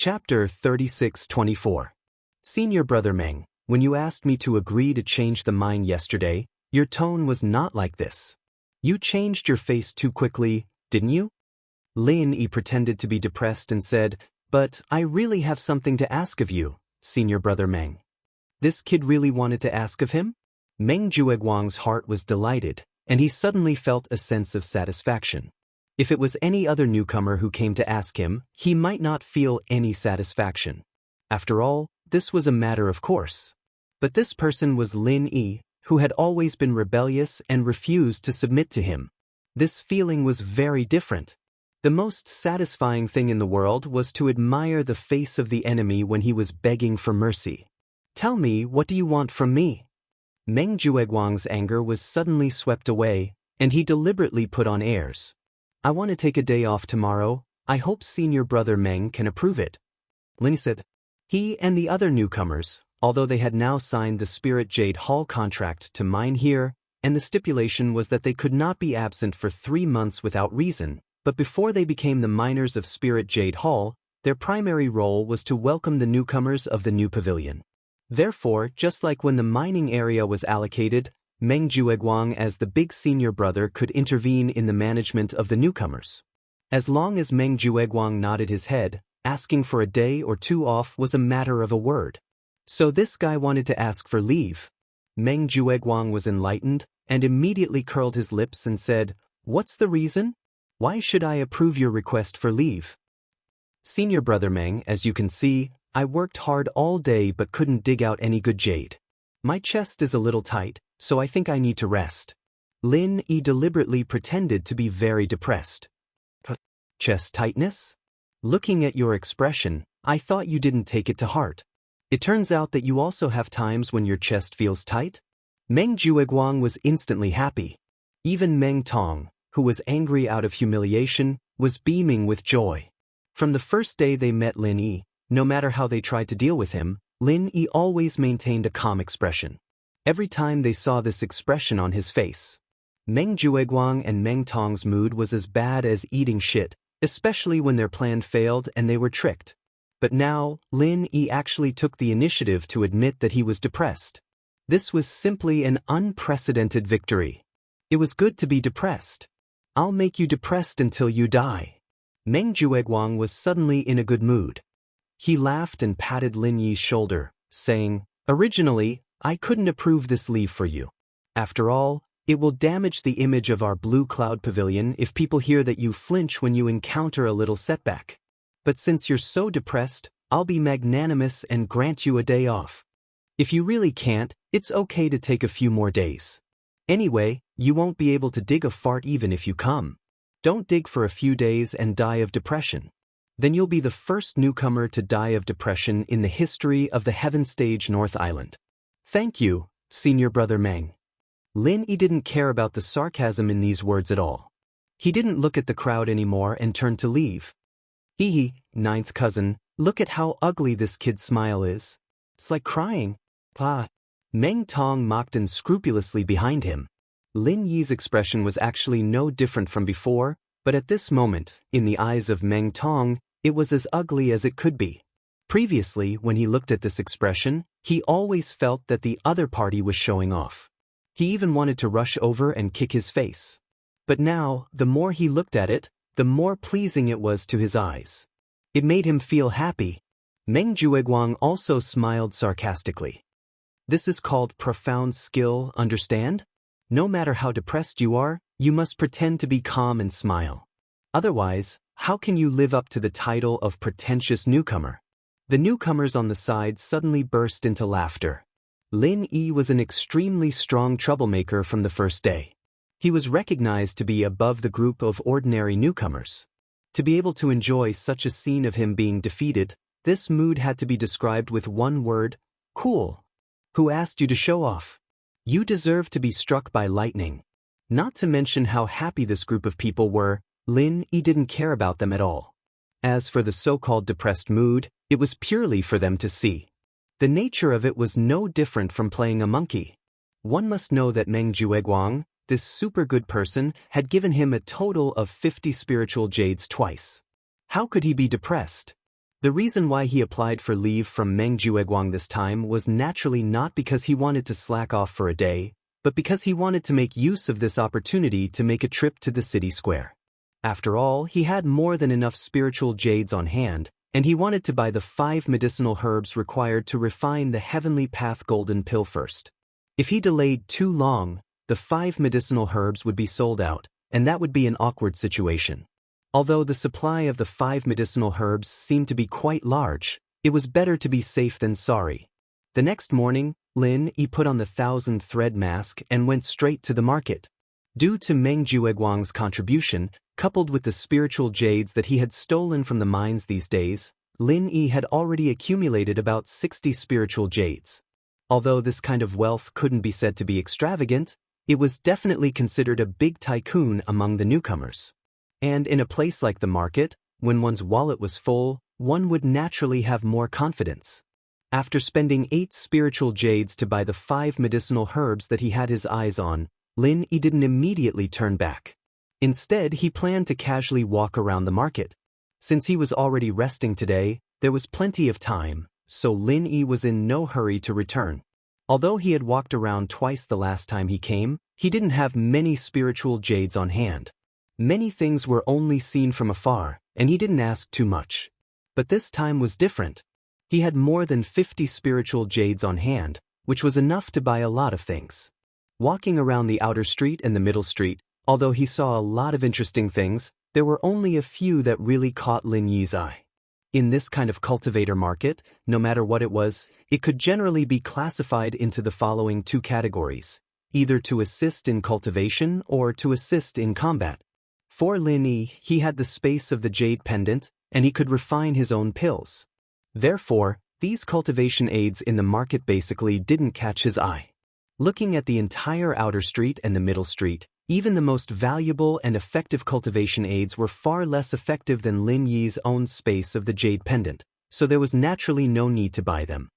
Chapter 36-24. Senior Brother Meng, when you asked me to agree to change the mine yesterday, your tone was not like this. You changed your face too quickly, didn't you? Lin pretended to be depressed and said, "But I really have something to ask of you, Senior Brother Meng." This kid really wanted to ask of him? Meng Jueguang's heart was delighted, and he suddenly felt a sense of satisfaction. If it was any other newcomer who came to ask him, he might not feel any satisfaction. After all, this was a matter of course. But this person was Lin Yi, who had always been rebellious and refused to submit to him. This feeling was very different. The most satisfying thing in the world was to admire the face of the enemy when he was begging for mercy. "Tell me, what do you want from me?" Meng Jueguang's anger was suddenly swept away, and he deliberately put on airs. "I want to take a day off tomorrow. I hope Senior Brother Meng can approve it." Lin said. He and the other newcomers, although they had now signed the Spirit Jade Hall contract to mine here, and the stipulation was that they could not be absent for 3 months without reason, but before they became the miners of Spirit Jade Hall, their primary role was to welcome the newcomers of the new pavilion. Therefore, just like when the mining area was allocated, Meng Jueguang as the big senior brother could intervene in the management of the newcomers. As long as Meng Jueguang nodded his head, asking for a day or 2 off was a matter of a word. So this guy wanted to ask for leave. Meng Jueguang was enlightened and immediately curled his lips and said, "What's the reason? Why should I approve your request for leave?" "Senior Brother Meng, as you can see, I worked hard all day but couldn't dig out any good jade. My chest is a little tight, so I think I need to rest." Lin Yi deliberately pretended to be very depressed. "Chest tightness? Looking at your expression, I thought you didn't take it to heart. It turns out that you also have times when your chest feels tight?" Meng Jueguang was instantly happy. Even Meng Tong, who was angry out of humiliation, was beaming with joy. From the first day they met Lin Yi, no matter how they tried to deal with him, Lin Yi always maintained a calm expression. Every time they saw this expression on his face, Meng Jueguang and Meng Tong's mood was as bad as eating shit, especially when their plan failed and they were tricked. But now, Lin Yi actually took the initiative to admit that he was depressed. This was simply an unprecedented victory. It was good to be depressed. "I'll make you depressed until you die." Meng Jueguang was suddenly in a good mood. He laughed and patted Lin Yi's shoulder, saying, "Originally, I couldn't approve this leave for you. After all, it will damage the image of our Blue Cloud Pavilion if people hear that you flinch when you encounter a little setback. But since you're so depressed, I'll be magnanimous and grant you a day off. If you really can't, it's okay to take a few more days. Anyway, you won't be able to dig a fart even if you come. Don't dig for a few days and die of depression. Then you'll be the first newcomer to die of depression in the history of the Heaven Stage North Island." "Thank you, Senior Brother Meng." Lin Yi didn't care about the sarcasm in these words at all. He didn't look at the crowd anymore and turned to leave. "Hee, ninth cousin, look at how ugly this kid's smile is. It's like crying." "Pa." Meng Tong mocked unscrupulously behind him. Lin Yi's expression was actually no different from before, but at this moment, in the eyes of Meng Tong, it was as ugly as it could be. Previously, when he looked at this expression, he always felt that the other party was showing off. He even wanted to rush over and kick his face. But now, the more he looked at it, the more pleasing it was to his eyes. It made him feel happy. Meng Jueguang also smiled sarcastically. "This is called profound skill, understand? No matter how depressed you are, you must pretend to be calm and smile. Otherwise, how can you live up to the title of pretentious newcomer?" The newcomers on the side suddenly burst into laughter. Lin Yi was an extremely strong troublemaker from the first day. He was recognized to be above the group of ordinary newcomers. To be able to enjoy such a scene of him being defeated, this mood had to be described with one word: cool. "Who asked you to show off? You deserve to be struck by lightning." Not to mention how happy this group of people were, Lin Yi didn't care about them at all. As for the so-called depressed mood, it was purely for them to see. The nature of it was no different from playing a monkey. One must know that Meng Jueguang, this super good person, had given him a total of 50 spiritual jades twice. How could he be depressed? The reason why he applied for leave from Meng Jueguang this time was naturally not because he wanted to slack off for a day, but because he wanted to make use of this opportunity to make a trip to the city square. After all, he had more than enough spiritual jades on hand, and he wanted to buy the 5 medicinal herbs required to refine the heavenly path golden pill first. If he delayed too long, the 5 medicinal herbs would be sold out, and that would be an awkward situation. Although the supply of the 5 medicinal herbs seemed to be quite large, it was better to be safe than sorry. The next morning, Lin Yi put on the 1,000-thread mask and went straight to the market. Due to Meng Jueguang's contribution, coupled with the spiritual jades that he had stolen from the mines these days, Lin Yi had already accumulated about 60 spiritual jades. Although this kind of wealth couldn't be said to be extravagant, it was definitely considered a big tycoon among the newcomers. And in a place like the market, when one's wallet was full, one would naturally have more confidence. After spending 8 spiritual jades to buy the 5 medicinal herbs that he had his eyes on, Lin Yi didn't immediately turn back. Instead, he planned to casually walk around the market. Since he was already resting today, there was plenty of time, so Lin Yi was in no hurry to return. Although he had walked around twice the last time he came, he didn't have many spiritual jades on hand. Many things were only seen from afar, and he didn't ask too much. But this time was different. He had more than 50 spiritual jades on hand, which was enough to buy a lot of things. Walking around the outer street and the middle street, although he saw a lot of interesting things, there were only a few that really caught Lin Yi's eye. In this kind of cultivator market, no matter what it was, it could generally be classified into the following 2 categories, either to assist in cultivation or to assist in combat. For Lin Yi, he had the space of the jade pendant, and he could refine his own pills. Therefore, these cultivation aids in the market basically didn't catch his eye. Looking at the entire outer street and the middle street, even the most valuable and effective cultivation aids were far less effective than Lin Yi's own space of the jade pendant, so there was naturally no need to buy them.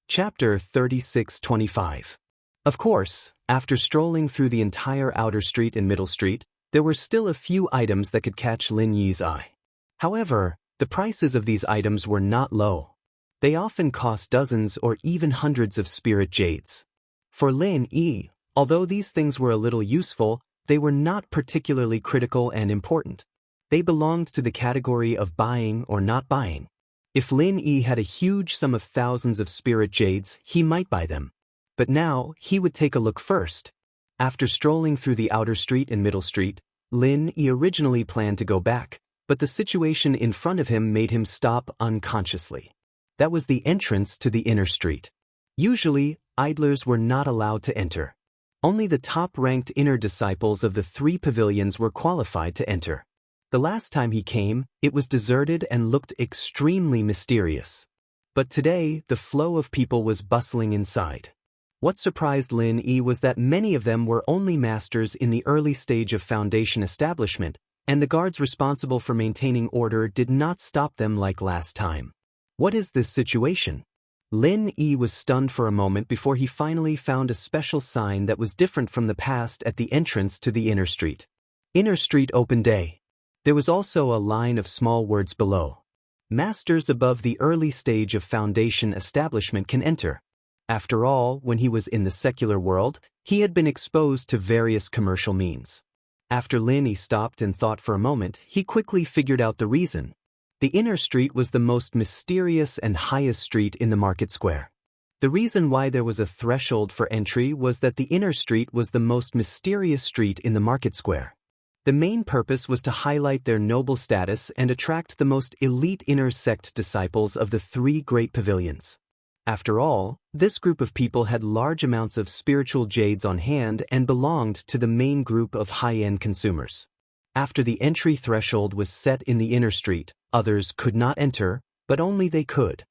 Chapter 3625. Of course, after strolling through the entire outer street and middle street, there were still a few items that could catch Lin Yi's eye. However, the prices of these items were not low. They often cost dozens or even hundreds of spirit jades. For Lin Yi, although these things were a little useful, they were not particularly critical and important. They belonged to the category of buying or not buying. If Lin Yi had a huge sum of thousands of spirit jades, he might buy them. But now, he would take a look first. After strolling through the outer street and middle street, Lin Yi originally planned to go back, but the situation in front of him made him stop unconsciously. That was the entrance to the inner street. Usually, idlers were not allowed to enter. Only the top-ranked inner disciples of the 3 pavilions were qualified to enter. The last time he came, it was deserted and looked extremely mysterious. But today, the flow of people was bustling inside. What surprised Lin Yi was that many of them were only masters in the early stage of foundation establishment, and the guards responsible for maintaining order did not stop them like last time. What is this situation? Lin Yi was stunned for a moment before he finally found a special sign that was different from the past at the entrance to the inner street. Inner street open day. There was also a line of small words below. Masters above the early stage of foundation establishment can enter. After all, when he was in the secular world, he had been exposed to various commercial means. After Lin Yi stopped and thought for a moment, he quickly figured out the reason. The inner street was the most mysterious and highest street in the market square. The reason why there was a threshold for entry was that the inner street was the most mysterious street in the market square. The main purpose was to highlight their noble status and attract the most elite inner sect disciples of the 3 great pavilions. After all, this group of people had large amounts of spiritual jades on hand and belonged to the main group of high-end consumers. After the entry threshold was set in the inner street, others could not enter, but only they could.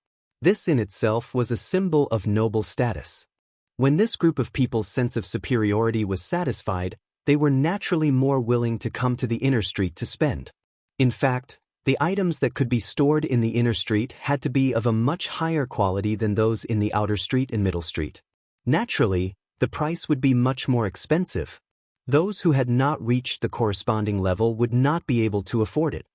This in itself was a symbol of noble status. When this group of people's sense of superiority was satisfied, they were naturally more willing to come to the inner street to spend. In fact, the items that could be stored in the inner street had to be of a much higher quality than those in the outer street and middle street. Naturally, the price would be much more expensive. Those who had not reached the corresponding level would not be able to afford it.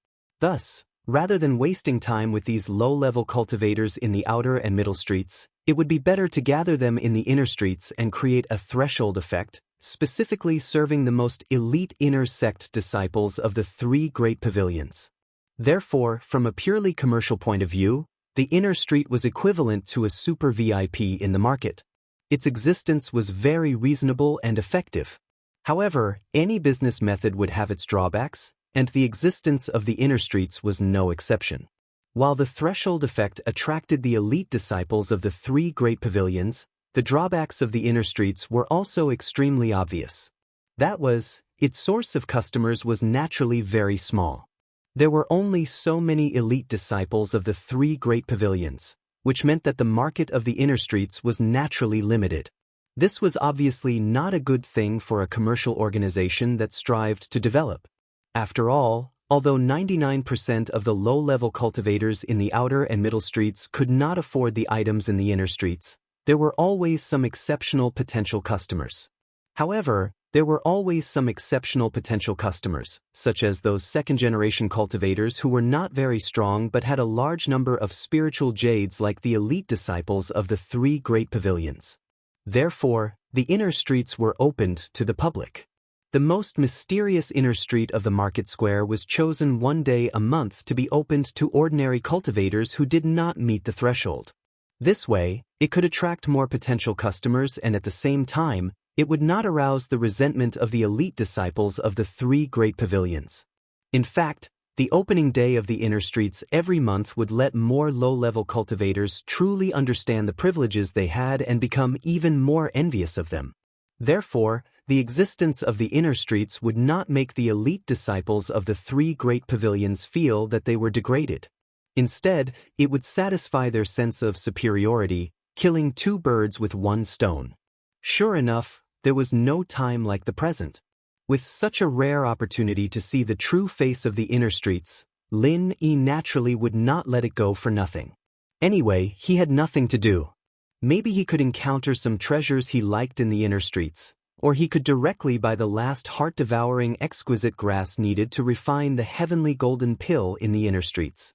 Thus, Rather than wasting time with these low-level cultivators in the outer and middle streets, it would be better to gather them in the inner streets and create a threshold effect, specifically serving the most elite inner sect disciples of the three great pavilions. Therefore, from a purely commercial point of view, the inner street was equivalent to a super VIP in the market. Its existence was very reasonable and effective. However, any business method would have its drawbacks, and the existence of the inner streets was no exception. While the threshold effect attracted the elite disciples of the three great pavilions, the drawbacks of the inner streets were also extremely obvious. That was, its source of customers was naturally very small. There were only so many elite disciples of the three great pavilions, which meant that the market of the inner streets was naturally limited. This was obviously not a good thing for a commercial organization that strived to develop. After all, although 99% of the low-level cultivators in the outer and middle streets could not afford the items in the inner streets, there were always some exceptional potential customers. However, there were always some exceptional potential customers, such as those second-generation cultivators who were not very strong but had a large number of spiritual jades like the elite disciples of the three great pavilions. Therefore, the inner streets were opened to the public. The most mysterious inner street of the market square was chosen one day a month to be opened to ordinary cultivators who did not meet the threshold. This way, it could attract more potential customers and at the same time, it would not arouse the resentment of the elite disciples of the three great pavilions. In fact, the opening day of the inner streets every month would let more low-level cultivators truly understand the privileges they had and become even more envious of them. Therefore, the existence of the inner streets would not make the elite disciples of the three great pavilions feel that they were degraded. Instead, it would satisfy their sense of superiority, killing two birds with one stone. Sure enough, there was no time like the present. With such a rare opportunity to see the true face of the inner streets, Lin naturally would not let it go for nothing. Anyway, he had nothing to do. Maybe he could encounter some treasures he liked in the inner streets, or he could directly buy the last heart-devouring exquisite grass needed to refine the heavenly golden pill in the inner streets.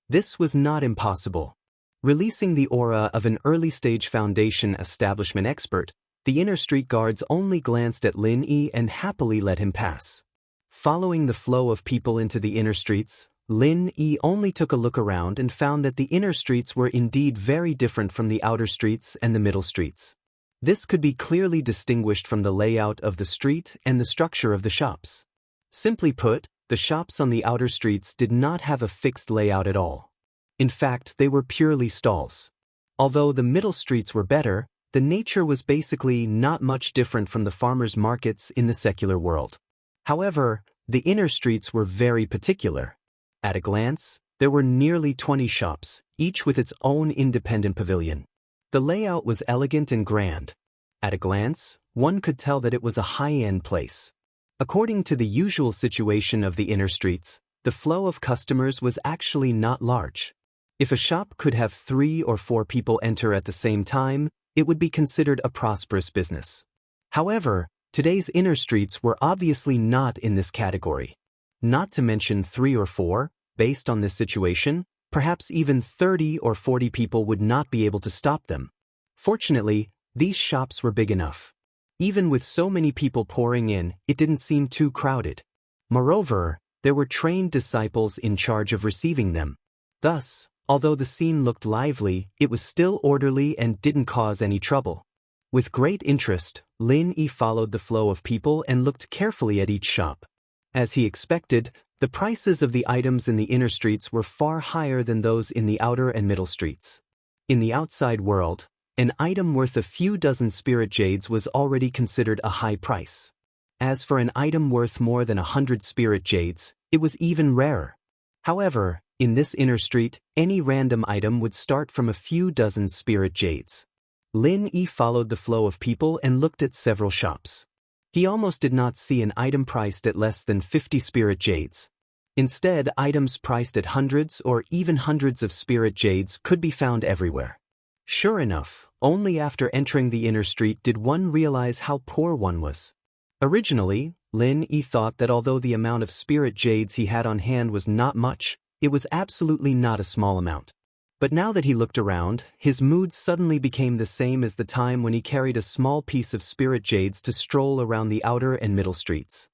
This was not impossible. Releasing the aura of an early-stage foundation establishment expert, the inner street guards only glanced at Lin and happily let him pass. Following the flow of people into the inner streets, Lin only took a look around and found that the inner streets were indeed very different from the outer streets and the middle streets. This could be clearly distinguished from the layout of the street and the structure of the shops. Simply put, the shops on the outer streets did not have a fixed layout at all. In fact, they were purely stalls. Although the middle streets were better, the nature was basically not much different from the farmers' markets in the secular world. However, the inner streets were very particular. At a glance, there were nearly 20 shops, each with its own independent pavilion. The layout was elegant and grand. At a glance, one could tell that it was a high-end place. According to the usual situation of the inner streets, the flow of customers was actually not large. If a shop could have 3 or 4 people enter at the same time, it would be considered a prosperous business. However, today's inner streets were obviously not in this category. Not to mention 3 or 4, based on this situation, perhaps even 30 or 40 people would not be able to stop them. Fortunately, these shops were big enough. Even with so many people pouring in, it didn't seem too crowded. Moreover, there were trained disciples in charge of receiving them. Thus, although the scene looked lively, it was still orderly and didn't cause any trouble. With great interest, Lin followed the flow of people and looked carefully at each shop. As he expected, the prices of the items in the inner streets were far higher than those in the outer and middle streets. In the outside world, an item worth a few dozen spirit jades was already considered a high price. As for an item worth more than 100 spirit jades, it was even rarer. However, in this inner street, any random item would start from a few dozen spirit jades. Lin followed the flow of people and looked at several shops. He almost did not see an item priced at less than 50 spirit jades. Instead, items priced at hundreds or even hundreds of spirit jades could be found everywhere. Sure enough, only after entering the inner street did one realize how poor one was. Originally, Lin thought that although the amount of spirit jades he had on hand was not much, it was absolutely not a small amount. But now that he looked around, his mood suddenly became the same as the time when he carried a small piece of spirit jades to stroll around the outer and middle streets.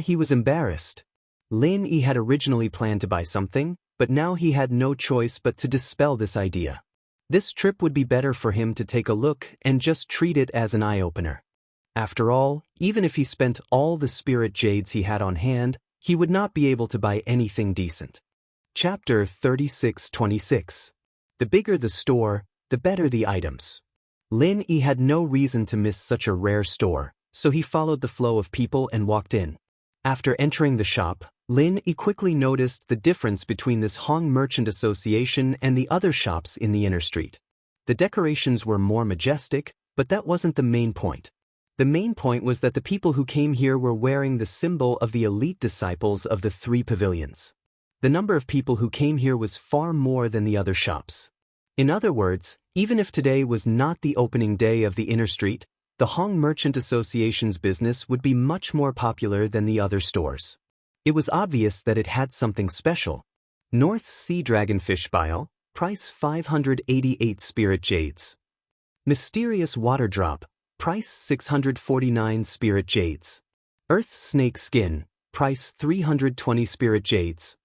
He was embarrassed. Lin Yi had originally planned to buy something, but now he had no choice but to dispel this idea. This trip would be better for him to take a look and just treat it as an eye-opener. After all, even if he spent all the spirit jades he had on hand, he would not be able to buy anything decent. Chapter 36-26. The bigger the store, the better the items. Lin Yi had no reason to miss such a rare store, so he followed the flow of people and walked in. After entering the shop, Lin Yi quickly noticed the difference between this Hong Merchant Association and the other shops in the inner street. The decorations were more majestic, but that wasn't the main point. The main point was that the people who came here were wearing the symbol of the elite disciples of the three pavilions. The number of people who came here was far more than the other shops. In other words, even if today was not the opening day of the inner street, the Hong Merchant Association's business would be much more popular than the other stores. It was obvious that it had something special. North Sea Dragonfish Bile, price 588 spirit jades. Mysterious Water Drop, price 649 spirit jades. Earth Snake Skin, price 320 spirit jades.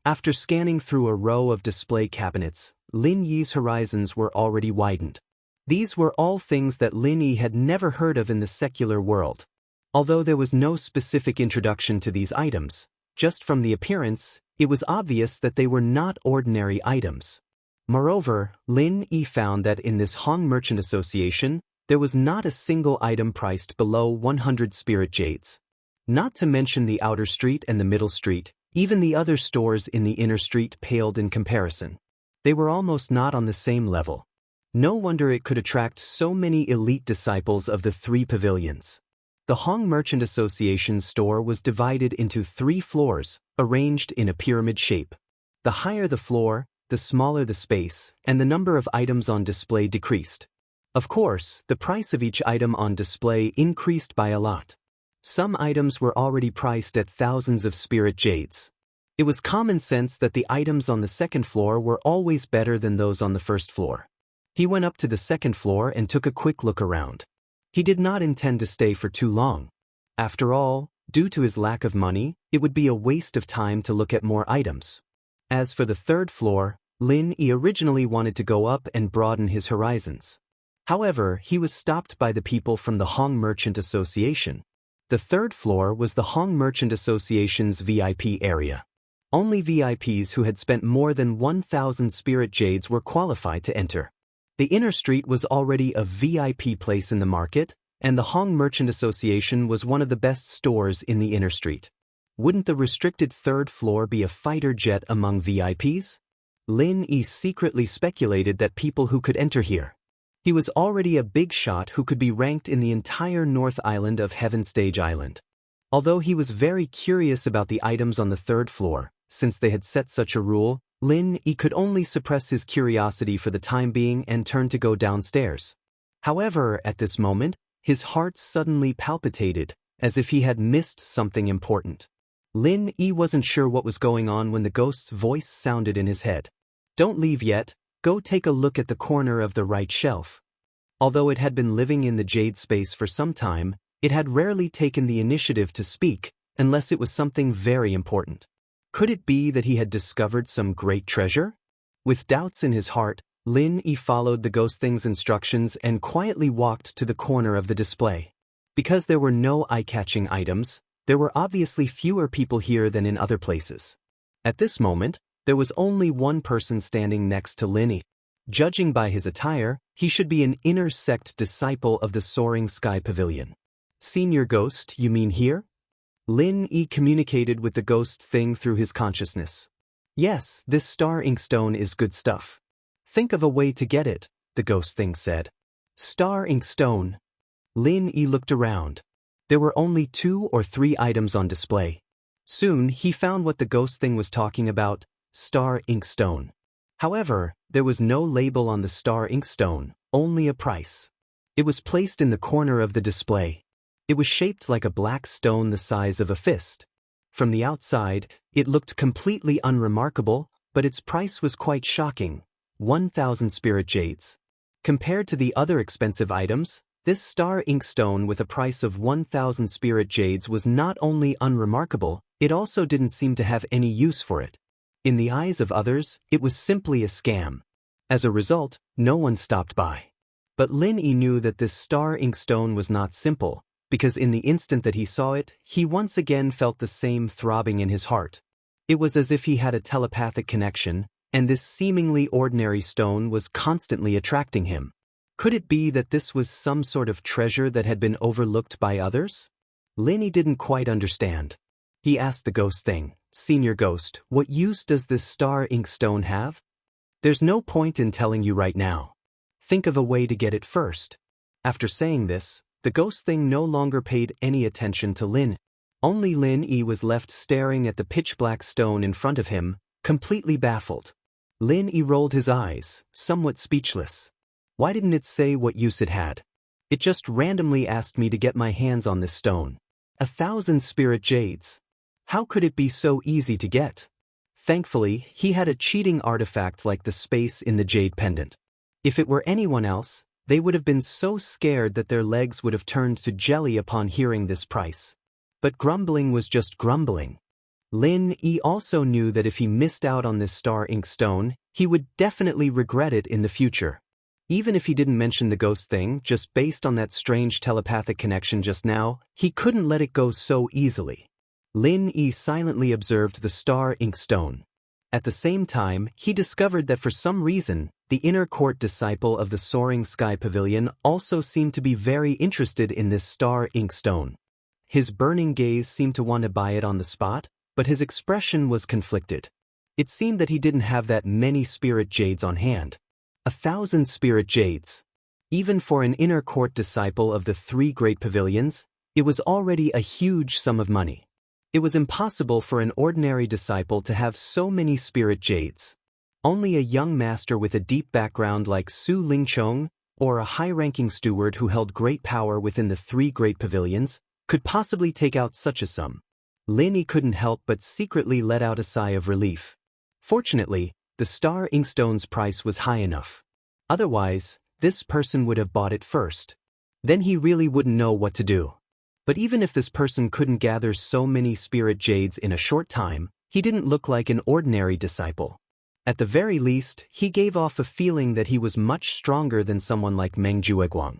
After scanning through a row of display cabinets, Lin Yi's horizons were already widened. These were all things that Lin Yi had never heard of in the secular world. Although there was no specific introduction to these items, just from the appearance, it was obvious that they were not ordinary items. Moreover, Lin Yi found that in this Hong Merchant Association, there was not a single item priced below 100 spirit jades. Not to mention the outer street and the middle street, even the other stores in the inner street paled in comparison. They were almost not on the same level. No wonder it could attract so many elite disciples of the three pavilions. The Hong Merchant Association store was divided into 3 floors, arranged in a pyramid shape. The higher the floor, the smaller the space, and the number of items on display decreased. Of course, the price of each item on display increased by a lot. Some items were already priced at thousands of spirit jades. It was common sense that the items on the second floor were always better than those on the first floor. He went up to the second floor and took a quick look around. He did not intend to stay for too long. After all, due to his lack of money, it would be a waste of time to look at more items. As for the third floor, Lin Yi originally wanted to go up and broaden his horizons. However, he was stopped by the people from the Hong Merchant Association. The third floor was the Hong Merchant Association's VIP area. Only VIPs who had spent more than 1,000 spirit jades were qualified to enter. The inner street was already a VIP place in the market, and the Hong Merchant Association was one of the best stores in the inner street. Wouldn't the restricted third floor be a fighter jet among VIPs? Lin Yi secretly speculated that people who could enter here. He was already a big shot who could be ranked in the entire North Island of Heaven Stage Island. Although he was very curious about the items on the third floor, since they had set such a rule, Lin Yi could only suppress his curiosity for the time being and turn to go downstairs. However, at this moment, his heart suddenly palpitated, as if he had missed something important. Lin Yi wasn't sure what was going on when the ghost's voice sounded in his head. "Don't leave yet. Go take a look at the corner of the right shelf." Although it had been living in the jade space for some time, it had rarely taken the initiative to speak, unless it was something very important. Could it be that he had discovered some great treasure? With doubts in his heart, Lin Yi followed the ghost thing's instructions and quietly walked to the corner of the display. Because there were no eye-catching items, there were obviously fewer people here than in other places. At this moment, there was only one person standing next to Lin Yi. Judging by his attire, he should be an inner sect disciple of the Soaring Sky Pavilion. "Senior Ghost, you mean here?" Lin Yi communicated with the ghost thing through his consciousness. "Yes, this star inkstone is good stuff. Think of a way to get it," the ghost thing said. "Star inkstone." Lin Yi looked around. There were only 2 or 3 items on display. Soon, he found what the ghost thing was talking about: star inkstone. However, there was no label on the star inkstone, only a price. It was placed in the corner of the display. It was shaped like a black stone the size of a fist. From the outside, it looked completely unremarkable, but its price was quite shocking: 1,000 spirit jades. Compared to the other expensive items, this star inkstone with a price of 1,000 spirit jades was not only unremarkable, it also didn't seem to have any use for it. In the eyes of others, it was simply a scam. As a result, no one stopped by. But Lin Yi knew that this star inkstone was not simple, because in the instant that he saw it, he once again felt the same throbbing in his heart. It was as if he had a telepathic connection, and this seemingly ordinary stone was constantly attracting him. Could it be that this was some sort of treasure that had been overlooked by others? Lin Yi didn't quite understand. He asked the ghost thing, "Senior Ghost, what use does this star inkstone have?" "There's no point in telling you right now. Think of a way to get it first." After saying this, the ghost thing no longer paid any attention to Lin. Only Lin Yi was left staring at the pitch-black stone in front of him, completely baffled. Lin Yi rolled his eyes, somewhat speechless. Why didn't it say what use it had? It just randomly asked me to get my hands on this stone. 1,000 spirit jades. How could it be so easy to get? Thankfully, he had a cheating artifact like the space in the jade pendant. If it were anyone else, they would have been so scared that their legs would have turned to jelly upon hearing this price. But grumbling was just grumbling. Lin Yi also knew that if he missed out on this star inkstone, he would definitely regret it in the future. Even if he didn't mention the ghost thing, just based on that strange telepathic connection just now, he couldn't let it go so easily. Lin Yi silently observed the star inkstone. At the same time, he discovered that for some reason, the inner court disciple of the Soaring Sky Pavilion also seemed to be very interested in this star inkstone. His burning gaze seemed to want to buy it on the spot, but his expression was conflicted. It seemed that he didn't have that many spirit jades on hand. 1,000 spirit jades. Even for an inner court disciple of the three great pavilions, it was already a huge sum of money. It was impossible for an ordinary disciple to have so many spirit jades. Only a young master with a deep background like Su Lingchong, or a high-ranking steward who held great power within the three great pavilions, could possibly take out such a sum. Lin Yi couldn't help but secretly let out a sigh of relief. Fortunately, the star inkstone's price was high enough. Otherwise, this person would have bought it first. Then he really wouldn't know what to do. But even if this person couldn't gather so many spirit jades in a short time, he didn't look like an ordinary disciple. At the very least, he gave off a feeling that he was much stronger than someone like Meng Jueguang,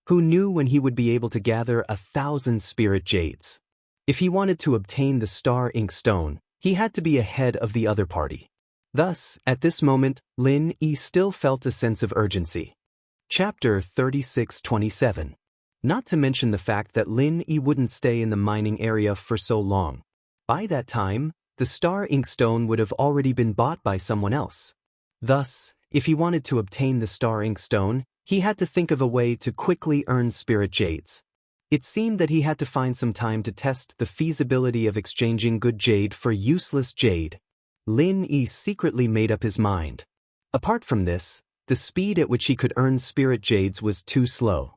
who knew when he would be able to gather 1,000 spirit jades. If he wanted to obtain the star inkstone, he had to be ahead of the other party. Thus, at this moment, Lin Yi still felt a sense of urgency. Chapter 36-27. Not to mention the fact that Lin Yi wouldn't stay in the mining area for so long. By that time, the star inkstone would have already been bought by someone else. Thus, if he wanted to obtain the star inkstone, he had to think of a way to quickly earn spirit jades. It seemed that he had to find some time to test the feasibility of exchanging good jade for useless jade. Lin Yi secretly made up his mind. Apart from this, the speed at which he could earn spirit jades was too slow.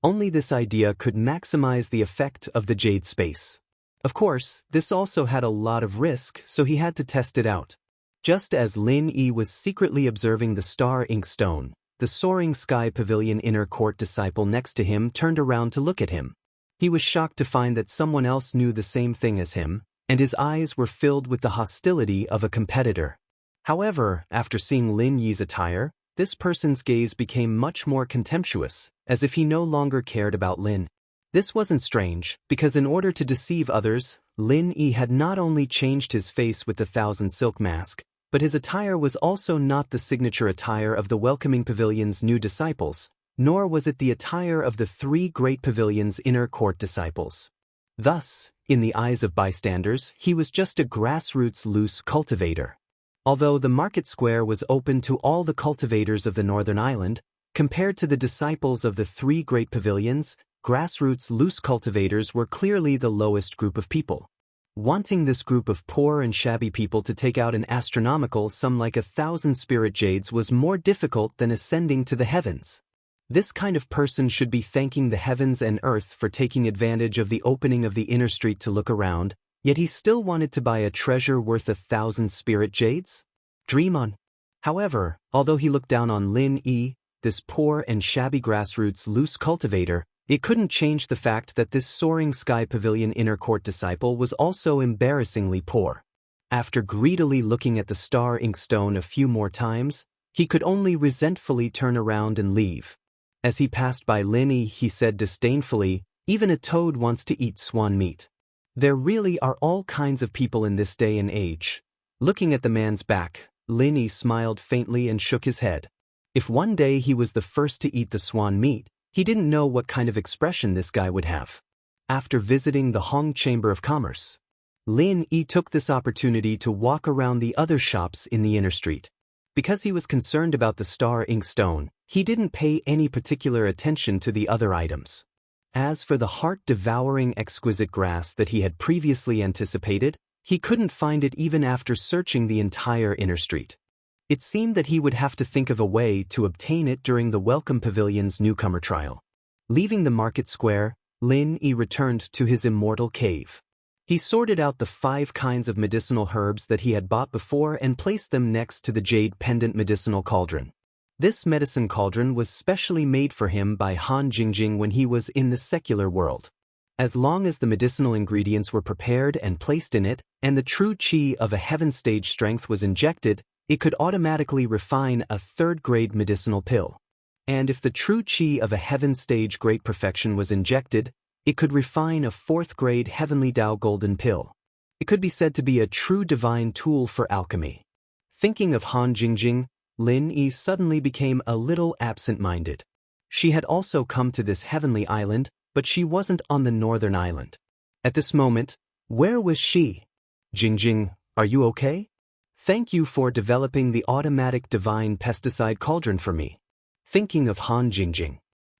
Only this idea could maximize the effect of the jade space. Of course, this also had a lot of risk, so he had to test it out. Just as Lin Yi was secretly observing the star inkstone, the Soaring Sky Pavilion inner court disciple next to him turned around to look at him. He was shocked to find that someone else knew the same thing as him, and his eyes were filled with the hostility of a competitor. However, after seeing Lin Yi's attire, this person's gaze became much more contemptuous, as if he no longer cared about Lin. This wasn't strange, because in order to deceive others, Lin Yi had not only changed his face with the 1,000 silk mask, but his attire was also not the signature attire of the Welcoming Pavilion's new disciples, nor was it the attire of the three great pavilions' inner court disciples. Thus, in the eyes of bystanders, he was just a grassroots loose cultivator. Although the market square was open to all the cultivators of the northern island, compared to the disciples of the three great pavilions, grassroots loose cultivators were clearly the lowest group of people. Wanting this group of poor and shabby people to take out an astronomical sum like 1,000 spirit jades was more difficult than ascending to the heavens. This kind of person should be thanking the heavens and earth for taking advantage of the opening of the inner street to look around, Yet he still wanted to buy a treasure worth 1,000 spirit jades? Dream on. However, although he looked down on Lin Yi, this poor and shabby grassroots loose cultivator, it couldn't change the fact that this soaring sky pavilion inner court disciple was also embarrassingly poor. After greedily looking at the star inkstone a few more times, he could only resentfully turn around and leave. As he passed by Lin Yi, he said disdainfully, "Even a toad wants to eat swan meat. There really are all kinds of people in this day and age." Looking at the man's back, Lin Yi smiled faintly and shook his head. If one day he was the first to eat the swan meat, he didn't know what kind of expression this guy would have. After visiting the Hong Chamber of Commerce, Lin Yi took this opportunity to walk around the other shops in the inner street. Because he was concerned about the star inkstone, he didn't pay any particular attention to the other items. As for the heart-devouring exquisite grass that he had previously anticipated, he couldn't find it even after searching the entire inner street. It seemed that he would have to think of a way to obtain it during the Welcome Pavilion's newcomer trial. Leaving the market square, Lin Yi returned to his immortal cave. He sorted out the 5 kinds of medicinal herbs that he had bought before and placed them next to the jade pendant medicinal cauldron. This medicine cauldron was specially made for him by Han Jingjing when he was in the secular world. As long as the medicinal ingredients were prepared and placed in it, and the true qi of a heaven stage strength was injected, it could automatically refine a 3rd-grade medicinal pill. And if the true qi of a heaven stage great perfection was injected, it could refine a 4th-grade heavenly Dao golden pill. It could be said to be a true divine tool for alchemy. Thinking of Han Jingjing, Lin Yi suddenly became a little absent-minded. She had also come to this heavenly island, but she wasn't on the northern island. At this moment, where was she? "Jingjing, are you okay? Thank you for developing the automatic divine pesticide cauldron for me." Thinking of Han Jingjing,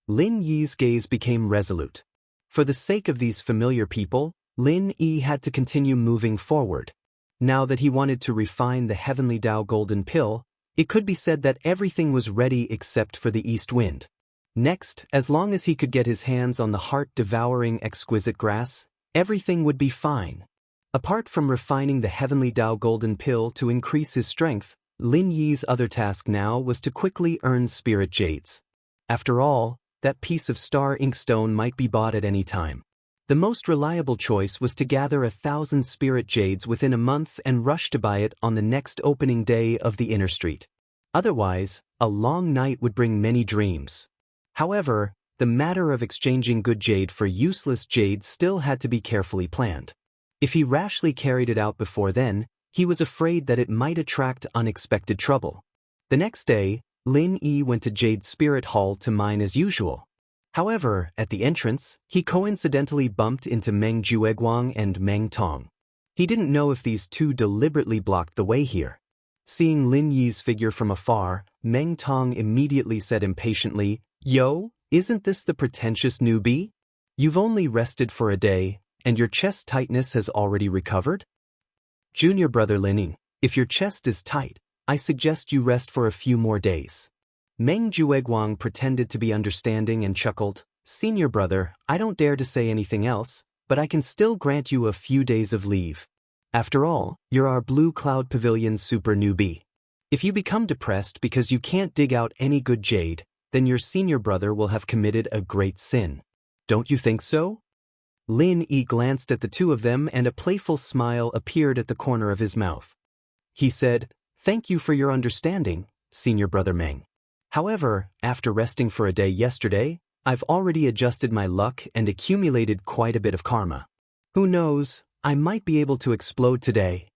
Lin Yi's gaze became resolute. For the sake of these familiar people, Lin Yi had to continue moving forward. Now that he wanted to refine the heavenly Dao golden pill, it could be said that everything was ready except for the east wind. Next, as long as he could get his hands on the heart-devouring exquisite grass, everything would be fine. Apart from refining the heavenly Dao golden pill to increase his strength, Lin Yi's other task now was to quickly earn spirit jades. After all, that piece of star inkstone might be bought at any time. The most reliable choice was to gather 1,000 spirit jades within a month and rush to buy it on the next opening day of the inner street. Otherwise, a long night would bring many dreams. However, the matter of exchanging good jade for useless jade still had to be carefully planned. If he rashly carried it out before then, he was afraid that it might attract unexpected trouble. The next day, Lin Yi went to Jade Spirit Hall to mine as usual. However, at the entrance, he coincidentally bumped into Meng Jueguang and Meng Tong. He didn't know if these two deliberately blocked the way here. Seeing Lin Yi's figure from afar, Meng Tong immediately said impatiently, "Yo, isn't this the pretentious newbie? You've only rested for a day, and your chest tightness has already recovered? Junior brother Lin Yi, if your chest is tight, I suggest you rest for a few more days." Meng Jueguang pretended to be understanding and chuckled, "Senior brother, I don't dare to say anything else, but I can still grant you a few days of leave. After all, you're our Blue Cloud Pavilion super newbie. If you become depressed because you can't dig out any good jade, then your senior brother will have committed a great sin. Don't you think so?" Lin Yi glanced at the two of them and a playful smile appeared at the corner of his mouth. He said, "Thank you for your understanding, senior brother Meng. However, after resting for a day yesterday, I've already adjusted my luck and accumulated quite a bit of karma. Who knows, I might be able to explode today."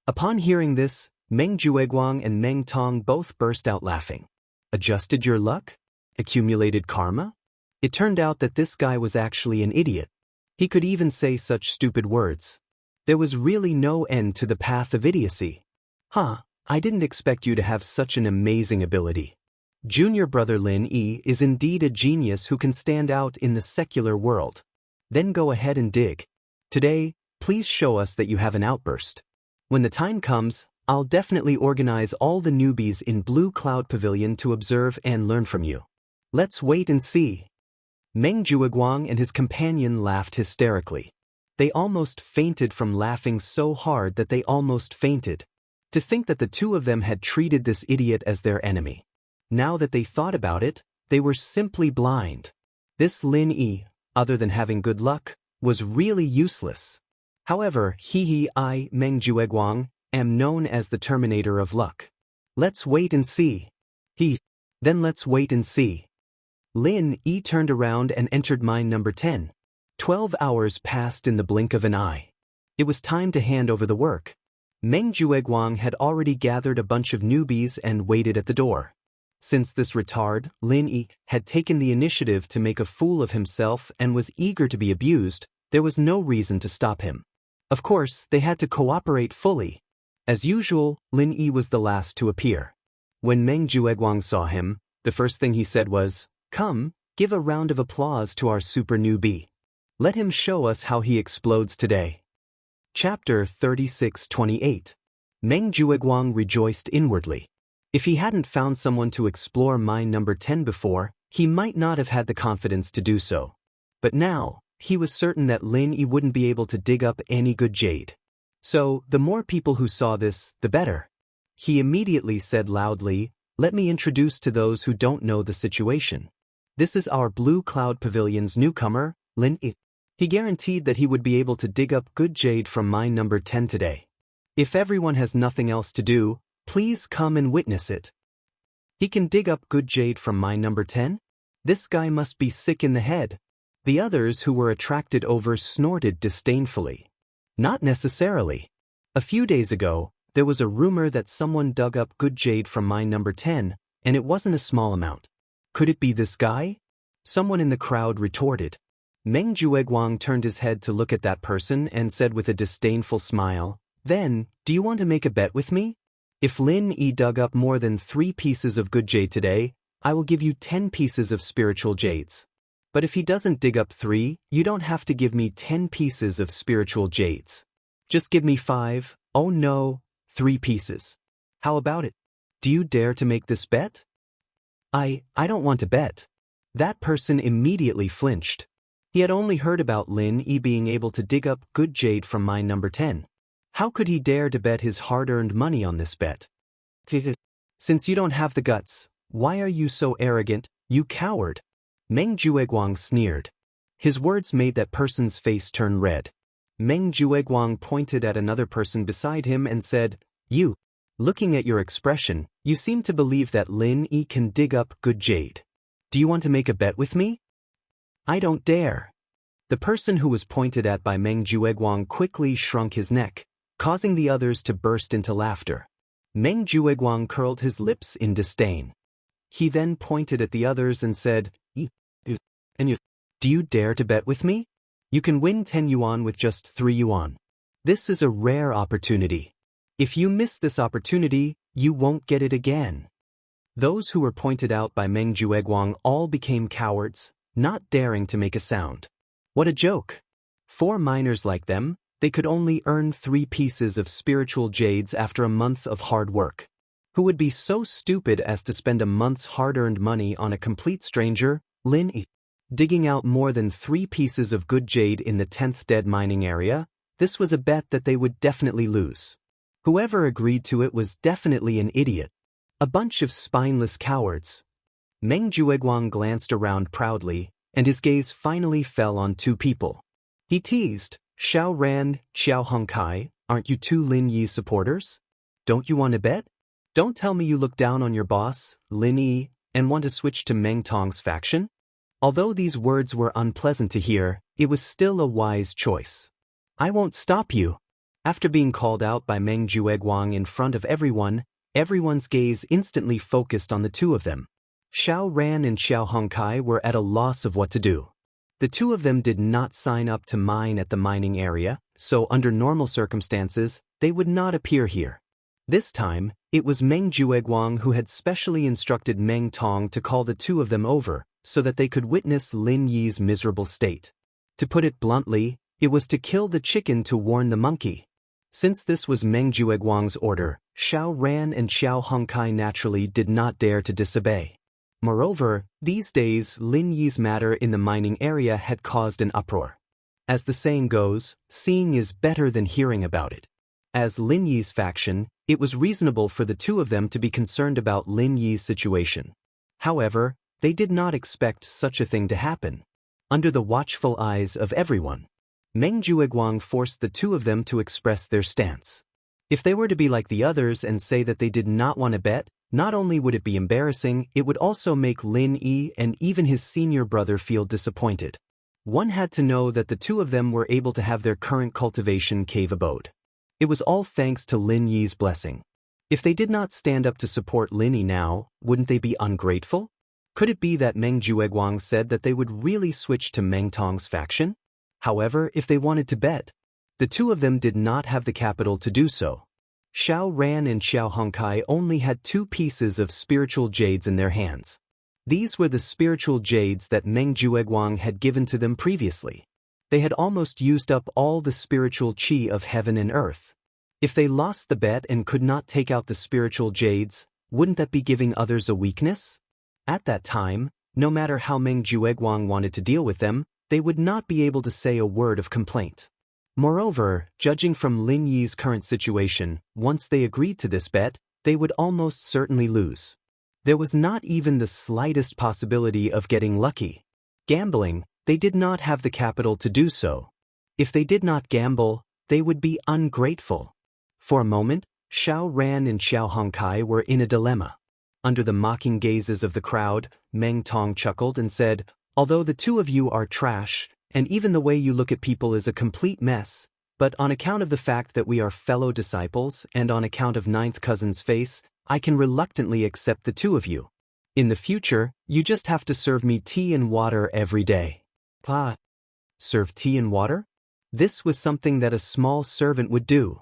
Upon hearing this, Meng Jueguang and Meng Tong both burst out laughing. Adjusted your luck? Accumulated karma? It turned out that this guy was actually an idiot. He could even say such stupid words. There was really no end to the path of idiocy. Huh, I didn't expect you to have such an amazing ability. Junior brother Lin Yi is indeed a genius who can stand out in the secular world. Then go ahead and dig. Today, please show us that you have an outburst. When the time comes, I'll definitely organize all the newbies in Blue Cloud Pavilion to observe and learn from you. Let's wait and see. Meng Jueguang and his companion laughed hysterically. They almost fainted from laughing so hard that they almost fainted. To think that the two of them had treated this idiot as their enemy. Now that they thought about it, they were simply blind. This Lin Yi, other than having good luck, was really useless. However, I, Meng Jueguang, am known as the Terminator of Luck. Let's wait and see. Then let's wait and see. Lin Yi turned around and entered mine number 10. 12 hours passed in the blink of an eye. It was time to hand over the work. Meng Jueguang had already gathered a bunch of newbies and waited at the door. Since this retard, Lin Yi, had taken the initiative to make a fool of himself and was eager to be abused, there was no reason to stop him. Of course, they had to cooperate fully. As usual, Lin Yi was the last to appear. When Meng Jueguang saw him, the first thing he said was, "Come, give a round of applause to our super newbie. Let him show us how he explodes today." Chapter 36:28. Meng Jueguang rejoiced inwardly. If he hadn't found someone to explore mine number 10 before, he might not have had the confidence to do so. But now, he was certain that Lin Yi wouldn't be able to dig up any good jade. So, the more people who saw this, the better. He immediately said loudly, "Let me introduce to those who don't know the situation. This is our Blue Cloud Pavilion's newcomer, Lin Yi." He guaranteed that he would be able to dig up good jade from mine number 10 today. If everyone has nothing else to do, please come and witness it. He can dig up good jade from mine number 10? This guy must be sick in the head. The others who were attracted over snorted disdainfully. Not necessarily. A few days ago, there was a rumor that someone dug up good jade from mine number 10, and it wasn't a small amount. Could it be this guy? Someone in the crowd retorted. Meng Jueguang turned his head to look at that person and said with a disdainful smile, "Then, do you want to make a bet with me? If Lin Yi dug up more than 3 pieces of good jade today, I will give you 10 pieces of spiritual jades. But if he doesn't dig up 3, you don't have to give me 10 pieces of spiritual jades. Just give me 5, oh no, 3 pieces. How about it? Do you dare to make this bet?" I don't want to bet." That person immediately flinched. He had only heard about Lin Yi being able to dig up good jade from mine number 10. How could he dare to bet his hard-earned money on this bet? "Since you don't have the guts, why are you so arrogant, you coward?" Meng Jueguang sneered. His words made that person's face turn red. Meng Jueguang pointed at another person beside him and said, "You. Looking at your expression, you seem to believe that Lin Yi can dig up good jade. Do you want to make a bet with me?" "I don't dare." The person who was pointed at by Meng Jueguang quickly shrunk his neck, causing the others to burst into laughter. Meng Jueguang curled his lips in disdain. He then pointed at the others and said, Do you dare to bet with me? You can win 10 yuan with just 3 yuan. This is a rare opportunity. If you miss this opportunity, you won't get it again." Those who were pointed out by Meng Jueguang all became cowards, not daring to make a sound. What a joke! 4 miners like them, they could only earn 3 pieces of spiritual jades after a month of hard work. Who would be so stupid as to spend a month's hard-earned money on a complete stranger, Lin Yi? Digging out more than 3 pieces of good jade in the 10th dead mining area, this was a bet that they would definitely lose. Whoever agreed to it was definitely an idiot. A bunch of spineless cowards. Meng Jueguang glanced around proudly, and his gaze finally fell on 2 people. He teased, "Xiao Ran, Xiao Hongkai, aren't you 2 Lin Yi's supporters? Don't you want to bet? Don't tell me you look down on your boss, Lin Yi, and want to switch to Meng Tong's faction?" Although these words were unpleasant to hear, it was still a wise choice. "I won't stop you." After being called out by Meng Jueguang in front of everyone, everyone's gaze instantly focused on the 2 of them. Xiao Ran and Xiao Hongkai were at a loss of what to do. The 2 of them did not sign up to mine at the mining area, so under normal circumstances, they would not appear here. This time, it was Meng Jueguang who had specially instructed Meng Tong to call the 2 of them over, so that they could witness Lin Yi's miserable state. To put it bluntly, it was to kill the chicken to warn the monkey. Since this was Meng Jueguang's order, Xiao Ran and Xiao Hongkai naturally did not dare to disobey. Moreover, these days Lin Yi's matter in the mining area had caused an uproar. As the saying goes, seeing is better than hearing about it. As Lin Yi's faction, it was reasonable for the two of them to be concerned about Lin Yi's situation. However, they did not expect such a thing to happen. Under the watchful eyes of everyone, Meng Jueguang forced the two of them to express their stance. If they were to be like the others and say that they did not want to bet, not only would it be embarrassing, it would also make Lin Yi and even his senior brother feel disappointed. One had to know that the two of them were able to have their current cultivation cave abode. It was all thanks to Lin Yi's blessing. If they did not stand up to support Lin Yi now, wouldn't they be ungrateful? Could it be that Meng Jueguang said that they would really switch to Meng Tong's faction? However, if they wanted to bet, the two of them did not have the capital to do so. Xiao Ran and Xiao Hongkai only had 2 pieces of spiritual jades in their hands. These were the spiritual jades that Meng Jueguang had given to them previously. They had almost used up all the spiritual qi of heaven and earth. If they lost the bet and could not take out the spiritual jades, wouldn't that be giving others a weakness? At that time, no matter how Meng Jueguang wanted to deal with them, they would not be able to say a word of complaint. Moreover, judging from Lin Yi's current situation, once they agreed to this bet, they would almost certainly lose. There was not even the slightest possibility of getting lucky. Gambling, they did not have the capital to do so. If they did not gamble, they would be ungrateful. For a moment, Xiao Ran and Xiao Hongkai were in a dilemma. Under the mocking gazes of the crowd, Meng Tong chuckled and said, "Although the two of you are trash, and even the way you look at people is a complete mess, but on account of the fact that we are fellow disciples and on account of ninth cousin's face, I can reluctantly accept the two of you. In the future, you just have to serve me tea and water every day." Ah, serve tea and water? This was something that a small servant would do.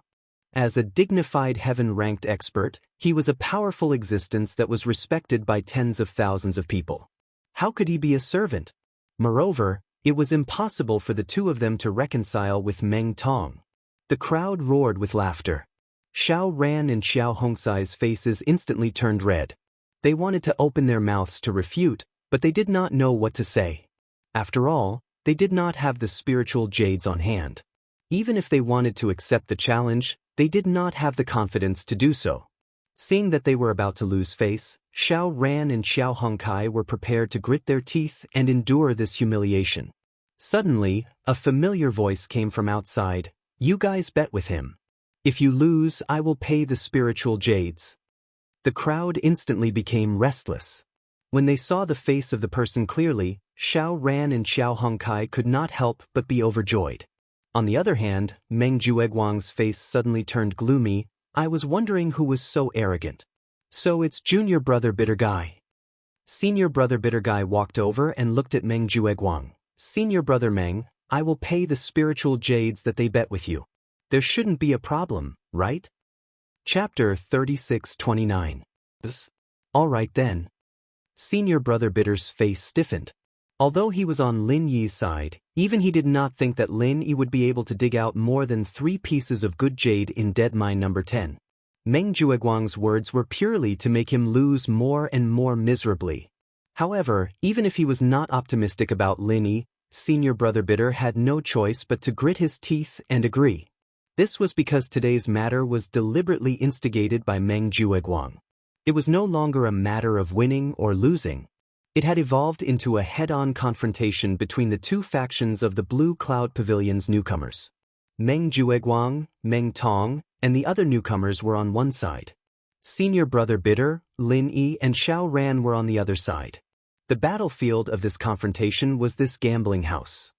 As a dignified heaven-ranked expert, he was a powerful existence that was respected by tens of thousands of people. How could he be a servant? Moreover, it was impossible for the two of them to reconcile with Meng Tong. The crowd roared with laughter. Xiao Ran and Xiao Hongxi's faces instantly turned red. They wanted to open their mouths to refute, but they did not know what to say. After all, they did not have the spiritual jades on hand. Even if they wanted to accept the challenge, they did not have the confidence to do so. Seeing that they were about to lose face, Xiao Ran and Xiao Hongkai were prepared to grit their teeth and endure this humiliation. Suddenly, a familiar voice came from outside. "You guys bet with him. If you lose, I will pay the spiritual jades." The crowd instantly became restless. When they saw the face of the person clearly, Xiao Ran and Xiao Hongkai could not help but be overjoyed. On the other hand, Meng Jueguang's face suddenly turned gloomy. "I was wondering who was so arrogant. So it's junior brother Bitter Guy." Senior brother Bitter Guy walked over and looked at Meng Jueguang. "Senior brother Meng, I will pay the spiritual jades that they bet with you. There shouldn't be a problem, right?" Chapter 36-29. All right then. Senior brother Bitter's face stiffened. Although he was on Lin Yi's side, even he did not think that Lin Yi would be able to dig out more than 3 pieces of good jade in Dead Mine number 10. Meng Jueguang's words were purely to make him lose more and more miserably. However, even if he was not optimistic about Lin Yi, senior brother Bitter had no choice but to grit his teeth and agree. This was because today's matter was deliberately instigated by Meng Jueguang. It was no longer a matter of winning or losing. It had evolved into a head-on confrontation between the two factions of the Blue Cloud Pavilion's newcomers. Meng Jueguang, Meng Tong, and the other newcomers were on one side. Senior brother Bitter, Lin Yi, and Xiao Ran were on the other side. The battlefield of this confrontation was this gambling house.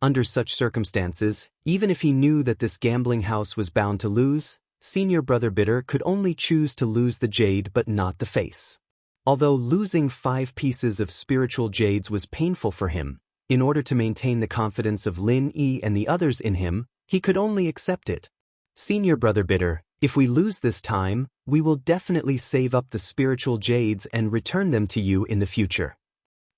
Under such circumstances, even if he knew that this gambling house was bound to lose, senior brother Bitter could only choose to lose the jade but not the face. Although losing 5 pieces of spiritual jades was painful for him, in order to maintain the confidence of Lin Yi and the others in him, he could only accept it. "Senior brother Bitter, if we lose this time, we will definitely save up the spiritual jades and return them to you in the future."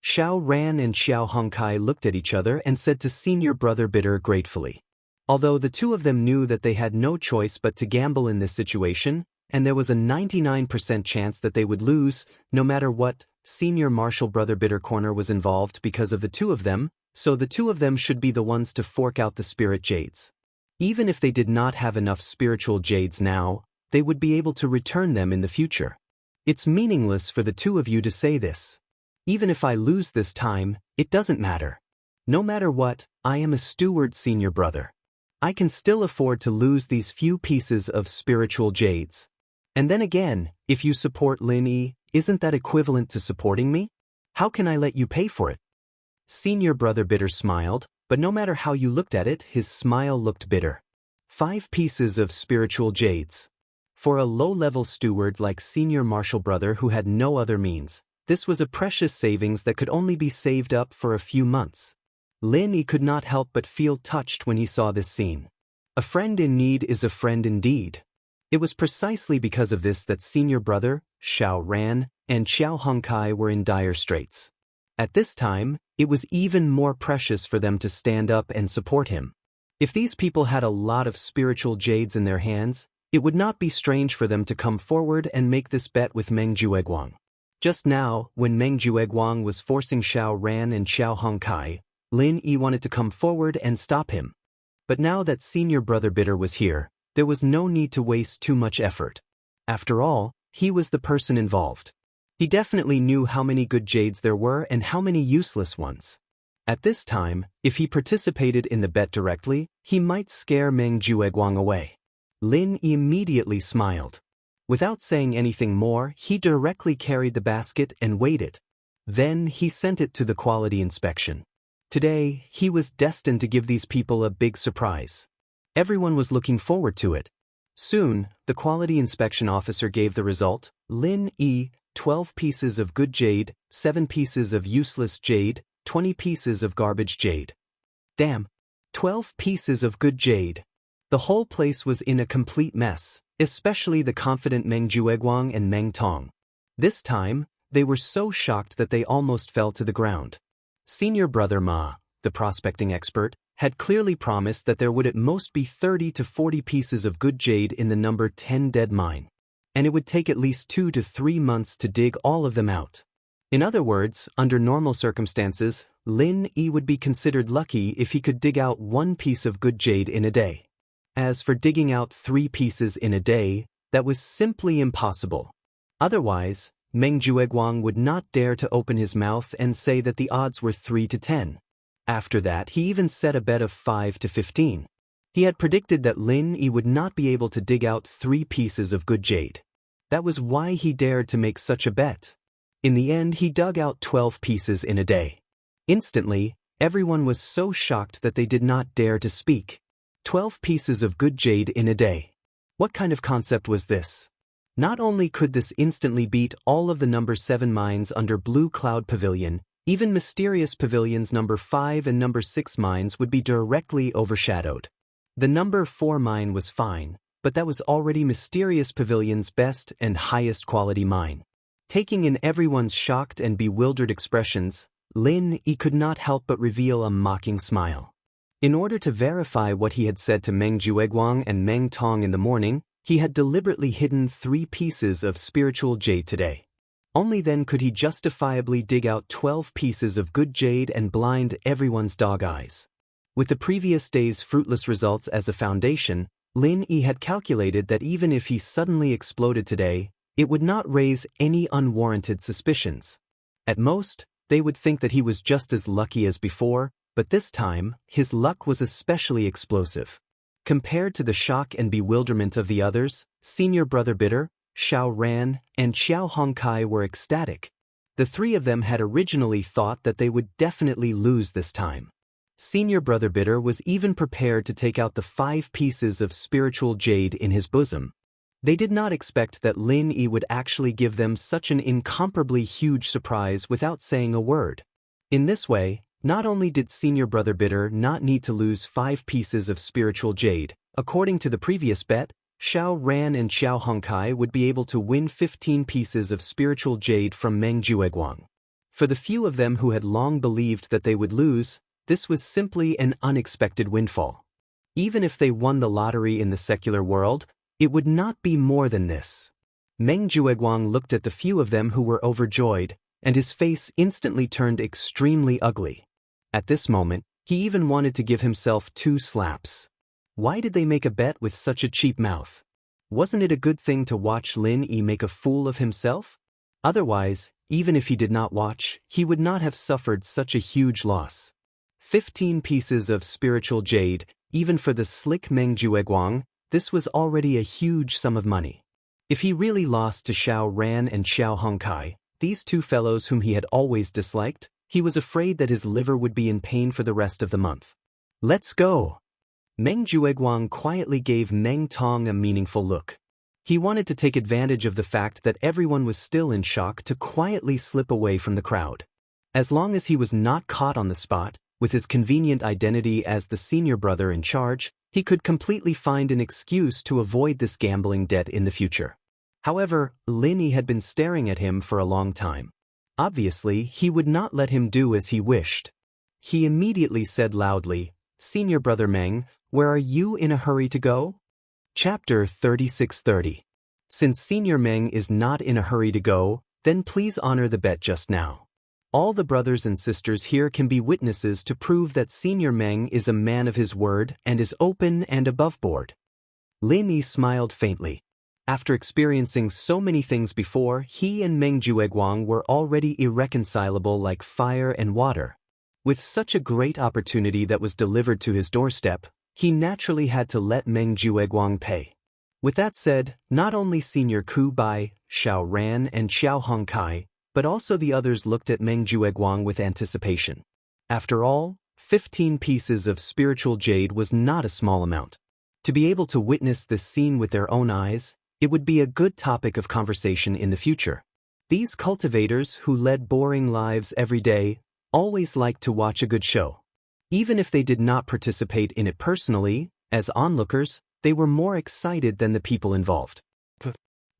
Xiao Ran and Xiao Hongkai looked at each other and said to senior brother Bitter gratefully. Although the two of them knew that they had no choice but to gamble in this situation, and there was a 99% chance that they would lose, no matter what, senior martial brother Bitter Corner was involved because of the two of them, so the two of them should be the ones to fork out the spirit jades. Even if they did not have enough spiritual jades now, they would be able to return them in the future. It's meaningless for the two of you to say this. Even if I lose this time, it doesn't matter. No matter what, I am a steward, senior brother. I can still afford to lose these few pieces of spiritual jades. And then again, if you support Lin Yi, isn't that equivalent to supporting me? How can I let you pay for it? Senior brother Bitter smiled, but no matter how you looked at it, his smile looked bitter. 5 pieces of spiritual jades. For a low-level steward like senior martial brother who had no other means, this was a precious savings that could only be saved up for a few months. Lin Yi could not help but feel touched when he saw this scene. A friend in need is a friend indeed. It was precisely because of this that senior brother, Xiao Ran, and Xiao Hongkai were in dire straits. At this time, it was even more precious for them to stand up and support him. If these people had a lot of spiritual jades in their hands, it would not be strange for them to come forward and make this bet with Meng Jueguang. Just now, when Meng Jueguang was forcing Xiao Ran and Xiao Hongkai, Lin Yi wanted to come forward and stop him. But now that senior brother Bitter was here, there was no need to waste too much effort. After all, he was the person involved. He definitely knew how many good jades there were and how many useless ones. At this time, if he participated in the bet directly, he might scare Meng Jueguang away. Lin Yi immediately smiled. Without saying anything more, he directly carried the basket and weighed it. Then he sent it to the quality inspection. Today, he was destined to give these people a big surprise. Everyone was looking forward to it. Soon, the quality inspection officer gave the result: Lin Yi, 12 pieces of good jade, 7 pieces of useless jade, 20 pieces of garbage jade. Damn! 12 pieces of good jade. The whole place was in a complete mess, especially the confident Meng Jueguang and Meng Tong. This time, they were so shocked that they almost fell to the ground. Senior brother Ma, the prospecting expert, had clearly promised that there would at most be 30 to 40 pieces of good jade in the number 10 dead mine, and it would take at least 2 to 3 months to dig all of them out. In other words, under normal circumstances, Lin Yi would be considered lucky if he could dig out 1 piece of good jade in a day. As for digging out 3 pieces in a day, that was simply impossible. Otherwise, Meng Jueguang would not dare to open his mouth and say that the odds were 3 to 10. After that, he even set a bet of 5 to 15. He had predicted that Lin Yi would not be able to dig out 3 pieces of good jade. That was why he dared to make such a bet. In the end, he dug out 12 pieces in a day. Instantly, everyone was so shocked that they did not dare to speak. 12 pieces of good jade in a day. What kind of concept was this? Not only could this instantly beat all of the number 7 mines under Blue Cloud Pavilion, even mysterious pavilions number 5 and number 6 mines would be directly overshadowed. The number 4 mine was fine, but that was already mysterious pavilion's best and highest quality mine. Taking in everyone's shocked and bewildered expressions, Lin Yi could not help but reveal a mocking smile. In order to verify what he had said to Meng Jueguang and Meng Tong in the morning, he had deliberately hidden 3 pieces of spiritual jade today. Only then could he justifiably dig out 12 pieces of good jade and blind everyone's dog eyes. With the previous day's fruitless results as a foundation, Lin Yi had calculated that even if he suddenly exploded today, it would not raise any unwarranted suspicions. At most, they would think that he was just as lucky as before, but this time, his luck was especially explosive. Compared to the shock and bewilderment of the others, senior brother Bitter, Xiao Ran, and Xiao Hongkai were ecstatic. The 3 of them had originally thought that they would definitely lose this time. Senior brother Bitter was even prepared to take out the 5 pieces of spiritual jade in his bosom. They did not expect that Lin Yi would actually give them such an incomparably huge surprise without saying a word. In this way, not only did senior brother Bitter not need to lose 5 pieces of spiritual jade, according to the previous bet, Xiao Ran and Xiao Hongkai would be able to win 15 pieces of spiritual jade from Meng Jueguang. For the few of them who had long believed that they would lose, this was simply an unexpected windfall. Even if they won the lottery in the secular world, it would not be more than this. Meng Jueguang looked at the few of them who were overjoyed, and his face instantly turned extremely ugly. At this moment, he even wanted to give himself 2 slaps. Why did they make a bet with such a cheap mouth? Wasn't it a good thing to watch Lin Yi make a fool of himself? Otherwise, even if he did not watch, he would not have suffered such a huge loss. 15 pieces of spiritual jade, even for the slick Meng Jueguang, this was already a huge sum of money. If he really lost to Xiao Ran and Xiao Hongkai, these 2 fellows whom he had always disliked, he was afraid that his liver would be in pain for the rest of the month. Let's go! Meng Jueguang quietly gave Meng Tong a meaningful look. He wanted to take advantage of the fact that everyone was still in shock to quietly slip away from the crowd. As long as he was not caught on the spot, with his convenient identity as the senior brother in charge, he could completely find an excuse to avoid this gambling debt in the future. However, Lin Yi had been staring at him for a long time. Obviously, he would not let him do as he wished. He immediately said loudly, "Senior brother Meng, where are you in a hurry to go?" Chapter 3630. Since Senior Meng is not in a hurry to go, then please honor the bet just now. All the brothers and sisters here can be witnesses to prove that Senior Meng is a man of his word and is open and above board. Lin Yi smiled faintly. After experiencing so many things before, he and Meng Jueguang were already irreconcilable like fire and water. With such a great opportunity that was delivered to his doorstep, he naturally had to let Meng Jueguang pay. With that said, not only Senior Ku Bai, Xiao Ran and Xiao Hongkai, but also the others looked at Meng Jueguang with anticipation. After all, 15 pieces of spiritual jade was not a small amount. To be able to witness this scene with their own eyes, it would be a good topic of conversation in the future. These cultivators who led boring lives every day always liked to watch a good show. Even if they did not participate in it personally, as onlookers, they were more excited than the people involved.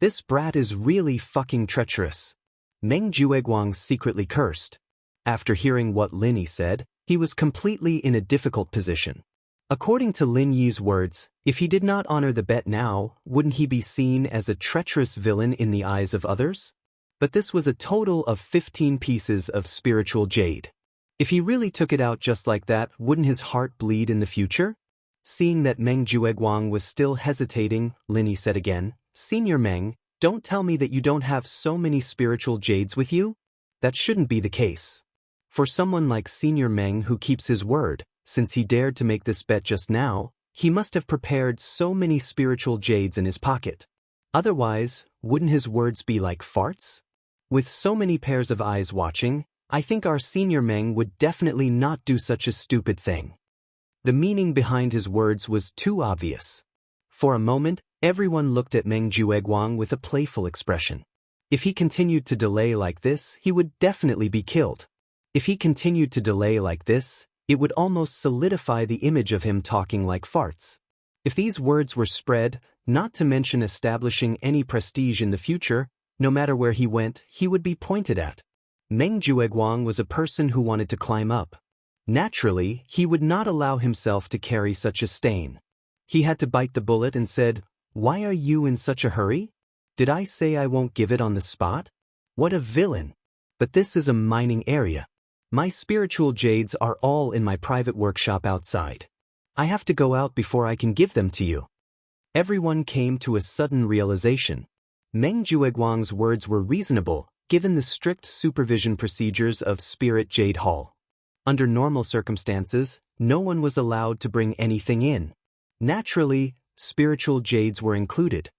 This brat is really fucking treacherous. Meng Jueguang secretly cursed. After hearing what Lin Yi said, he was completely in a difficult position. According to Lin Yi's words, if he did not honor the bet now, wouldn't he be seen as a treacherous villain in the eyes of others? But this was a total of 15 pieces of spiritual jade. If he really took it out just like that, wouldn't his heart bleed in the future? Seeing that Meng Jueguang was still hesitating, Lin Yi said again, "Senior Meng, don't tell me that you don't have so many spiritual jades with you? That shouldn't be the case. For someone like Senior Meng who keeps his word, since he dared to make this bet just now, he must have prepared so many spiritual jades in his pocket. Otherwise, wouldn't his words be like farts? With so many pairs of eyes watching, I think our Senior Meng would definitely not do such a stupid thing." The meaning behind his words was too obvious. For a moment, everyone looked at Meng Jueguang with a playful expression. If he continued to delay like this, he would definitely be killed. If he continued to delay like this, it would almost solidify the image of him talking like farts. If these words were spread, not to mention establishing any prestige in the future, no matter where he went, he would be pointed at. Meng Jueguang was a person who wanted to climb up. Naturally, he would not allow himself to carry such a stain. He had to bite the bullet and said, "Why are you in such a hurry? Did I say I won't give it on the spot? What a villain! But this is a mining area. My spiritual jades are all in my private workshop outside. I have to go out before I can give them to you." Everyone came to a sudden realization. Meng Jueguang's words were reasonable, given the strict supervision procedures of Spirit Jade Hall. Under normal circumstances, no one was allowed to bring anything in. Naturally, spiritual jades were included.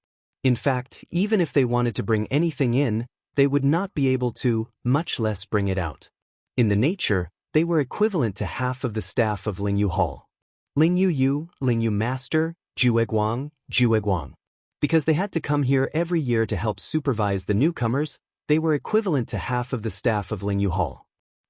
In fact, even if they wanted to bring anything in, they would not be able to, much less bring it out. In the nature, they were equivalent to half of the staff of Lingyu Hall. Lingyu Master, Jueguang. Because they had to come here every year to help supervise the newcomers, they were equivalent to half of the staff of Lingyu Hall.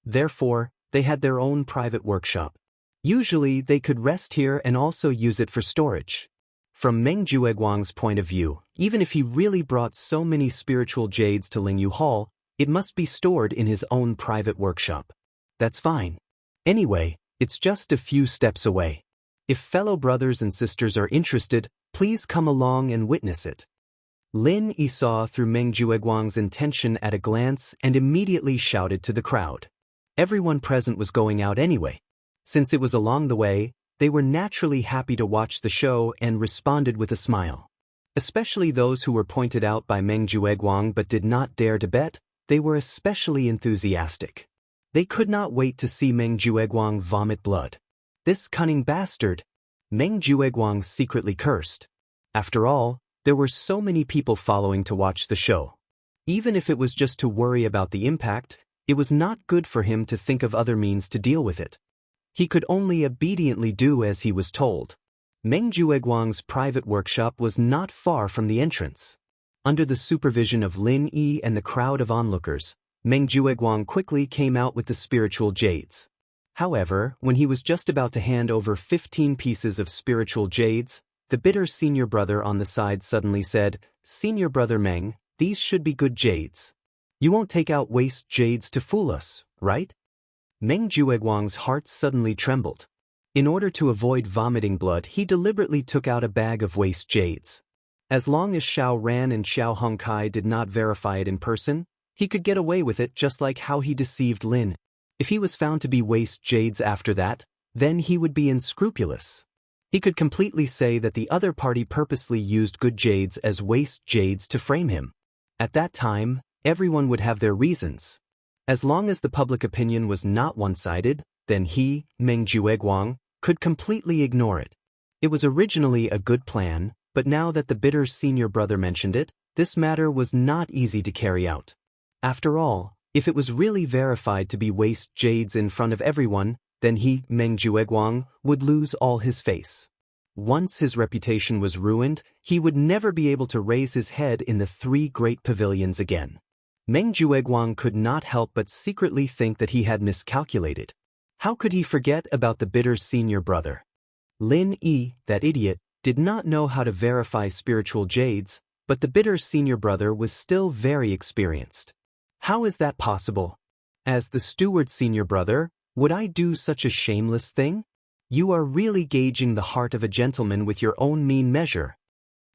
Therefore, they had their own private workshop. Usually, they could rest here and also use it for storage. From Meng Jueguang's point of view, even if he really brought so many spiritual jades to Lingyu Hall, it must be stored in his own private workshop. That's fine. Anyway, it's just a few steps away. If fellow brothers and sisters are interested, please come along and witness it. Lin Yi saw through Meng Jueguang's intention at a glance and immediately shouted to the crowd. Everyone present was going out anyway. Since it was along the way, they were naturally happy to watch the show and responded with a smile. Especially those who were pointed out by Meng Jueguang but did not dare to bet, they were especially enthusiastic. They could not wait to see Meng Jueguang vomit blood. This cunning bastard! Meng Jueguang secretly cursed. After all, there were so many people following to watch the show. Even if it was just to worry about the impact, it was not good for him to think of other means to deal with it. He could only obediently do as he was told. Meng Jueguang's private workshop was not far from the entrance. Under the supervision of Lin Yi and the crowd of onlookers, Meng Jueguang quickly came out with the spiritual jades. However, when he was just about to hand over 15 pieces of spiritual jades, the bitter senior brother on the side suddenly said, "Senior brother Meng, these should be good jades. You won't take out waste jades to fool us, right?" Meng Jueguang's heart suddenly trembled. In order to avoid vomiting blood, he deliberately took out a bag of waste jades. As long as Xiao Ran and Xiao Hongkai did not verify it in person, he could get away with it just like how he deceived Lin. If he was found to be waste jades after that, then he would be unscrupulous. He could completely say that the other party purposely used good jades as waste jades to frame him. At that time, everyone would have their reasons. As long as the public opinion was not one-sided, then he, Meng Jueguang, could completely ignore it. It was originally a good plan, but now that the bitter senior brother mentioned it, this matter was not easy to carry out. After all, if it was really verified to be waste jades in front of everyone, then he, Meng Jueguang, would lose all his face. Once his reputation was ruined, he would never be able to raise his head in the three great pavilions again. Meng Jueguang could not help but secretly think that he had miscalculated. How could he forget about the bitter senior brother? Lin Yi, that idiot, did not know how to verify spiritual jades, but the bitter senior brother was still very experienced. How is that possible? As the steward senior brother, would I do such a shameless thing? You are really gauging the heart of a gentleman with your own mean measure.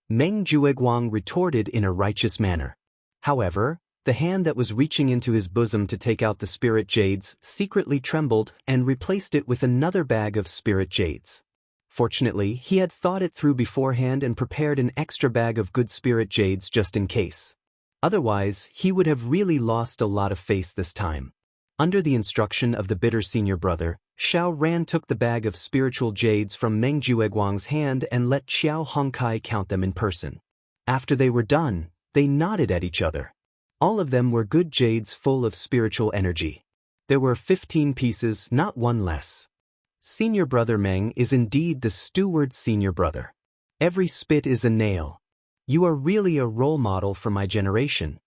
Meng Jueguang retorted in a righteous manner. However, the hand that was reaching into his bosom to take out the spirit jades secretly trembled and replaced it with another bag of spirit jades. Fortunately, he had thought it through beforehand and prepared an extra bag of good spirit jades just in case. Otherwise, he would have really lost a lot of face this time. Under the instruction of the bitter senior brother, Xiao Ran took the bag of spiritual jades from Meng Jueguang's hand and let Xiao Hongkai count them in person. After they were done, they nodded at each other. All of them were good jades full of spiritual energy. There were 15 pieces, not one less. Senior brother Meng is indeed the steward senior brother. Every spit is a nail. You are really a role model for my generation.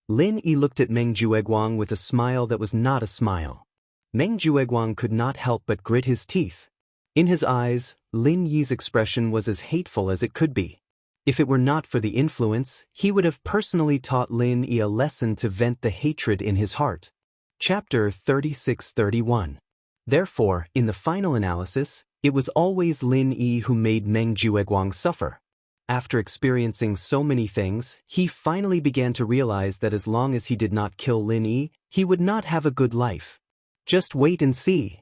Lin Yi looked at Meng Jueguang with a smile that was not a smile. Meng Jueguang could not help but grit his teeth. In his eyes, Lin Yi's expression was as hateful as it could be. If it were not for the influence, he would have personally taught Lin Yi a lesson to vent the hatred in his heart. Chapter 36-31. Therefore, in the final analysis, it was always Lin Yi who made Meng Jueguang suffer. After experiencing so many things, he finally began to realize that as long as he did not kill Lin Yi, he would not have a good life. Just wait and see.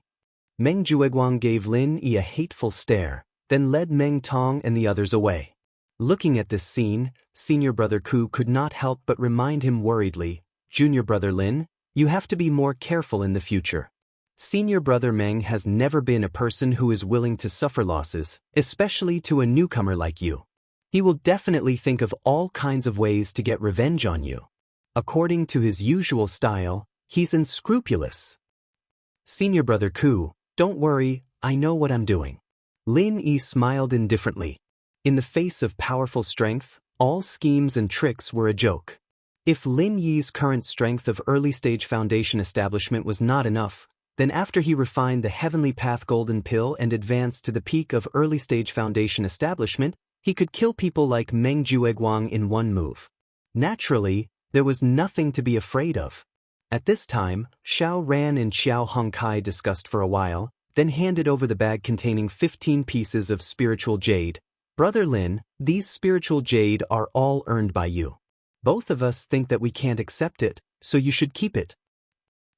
Meng Jueguang gave Lin Yi a hateful stare, then led Meng Tong and the others away. Looking at this scene, senior brother Ku could not help but remind him worriedly, "Junior brother Lin, you have to be more careful in the future. Senior brother Meng has never been a person who is willing to suffer losses, especially to a newcomer like you. He will definitely think of all kinds of ways to get revenge on you. According to his usual style, he's unscrupulous." "Senior brother Ku, don't worry, I know what I'm doing." Lin Yi smiled indifferently. In the face of powerful strength, all schemes and tricks were a joke. If Lin Yi's current strength of early-stage foundation establishment was not enough, then after he refined the Heavenly Path Golden Pill and advanced to the peak of early-stage foundation establishment, he could kill people like Meng Jueguang in one move. Naturally, there was nothing to be afraid of. At this time, Xiao Ran and Xiao Hongkai discussed for a while, then handed over the bag containing 15 pieces of spiritual jade. "Brother Lin, these spiritual jade are all earned by you. Both of us think that we can't accept it, so you should keep it."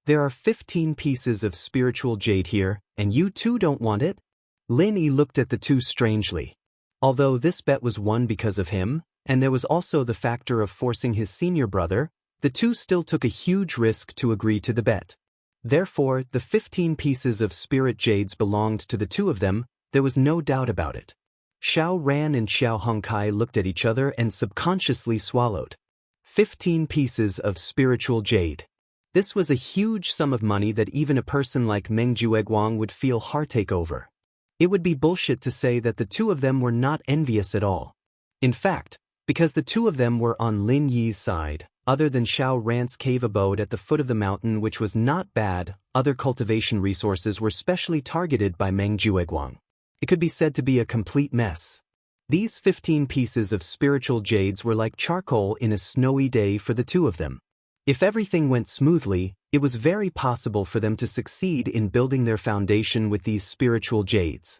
There are 15 pieces of spiritual jade here, and you too don't want it? Lin Yi looked at the two strangely. Although this bet was won because of him, and there was also the factor of forcing his senior brother, the two still took a huge risk to agree to the bet. Therefore, the 15 pieces of spirit jades belonged to the two of them, there was no doubt about it. Xiao Ran and Xiao Hongkai looked at each other and subconsciously swallowed. 15 pieces of spiritual jade. This was a huge sum of money that even a person like Meng Jueguang would feel heartache over. It would be bullshit to say that the two of them were not envious at all. In fact, because the two of them were on Lin Yi's side, other than Xiao Ran's cave abode at the foot of the mountain, which was not bad, other cultivation resources were specially targeted by Meng Jueguang. It could be said to be a complete mess. These 15 pieces of spiritual jades were like charcoal in a snowy day for the two of them. If everything went smoothly, it was very possible for them to succeed in building their foundation with these spiritual jades.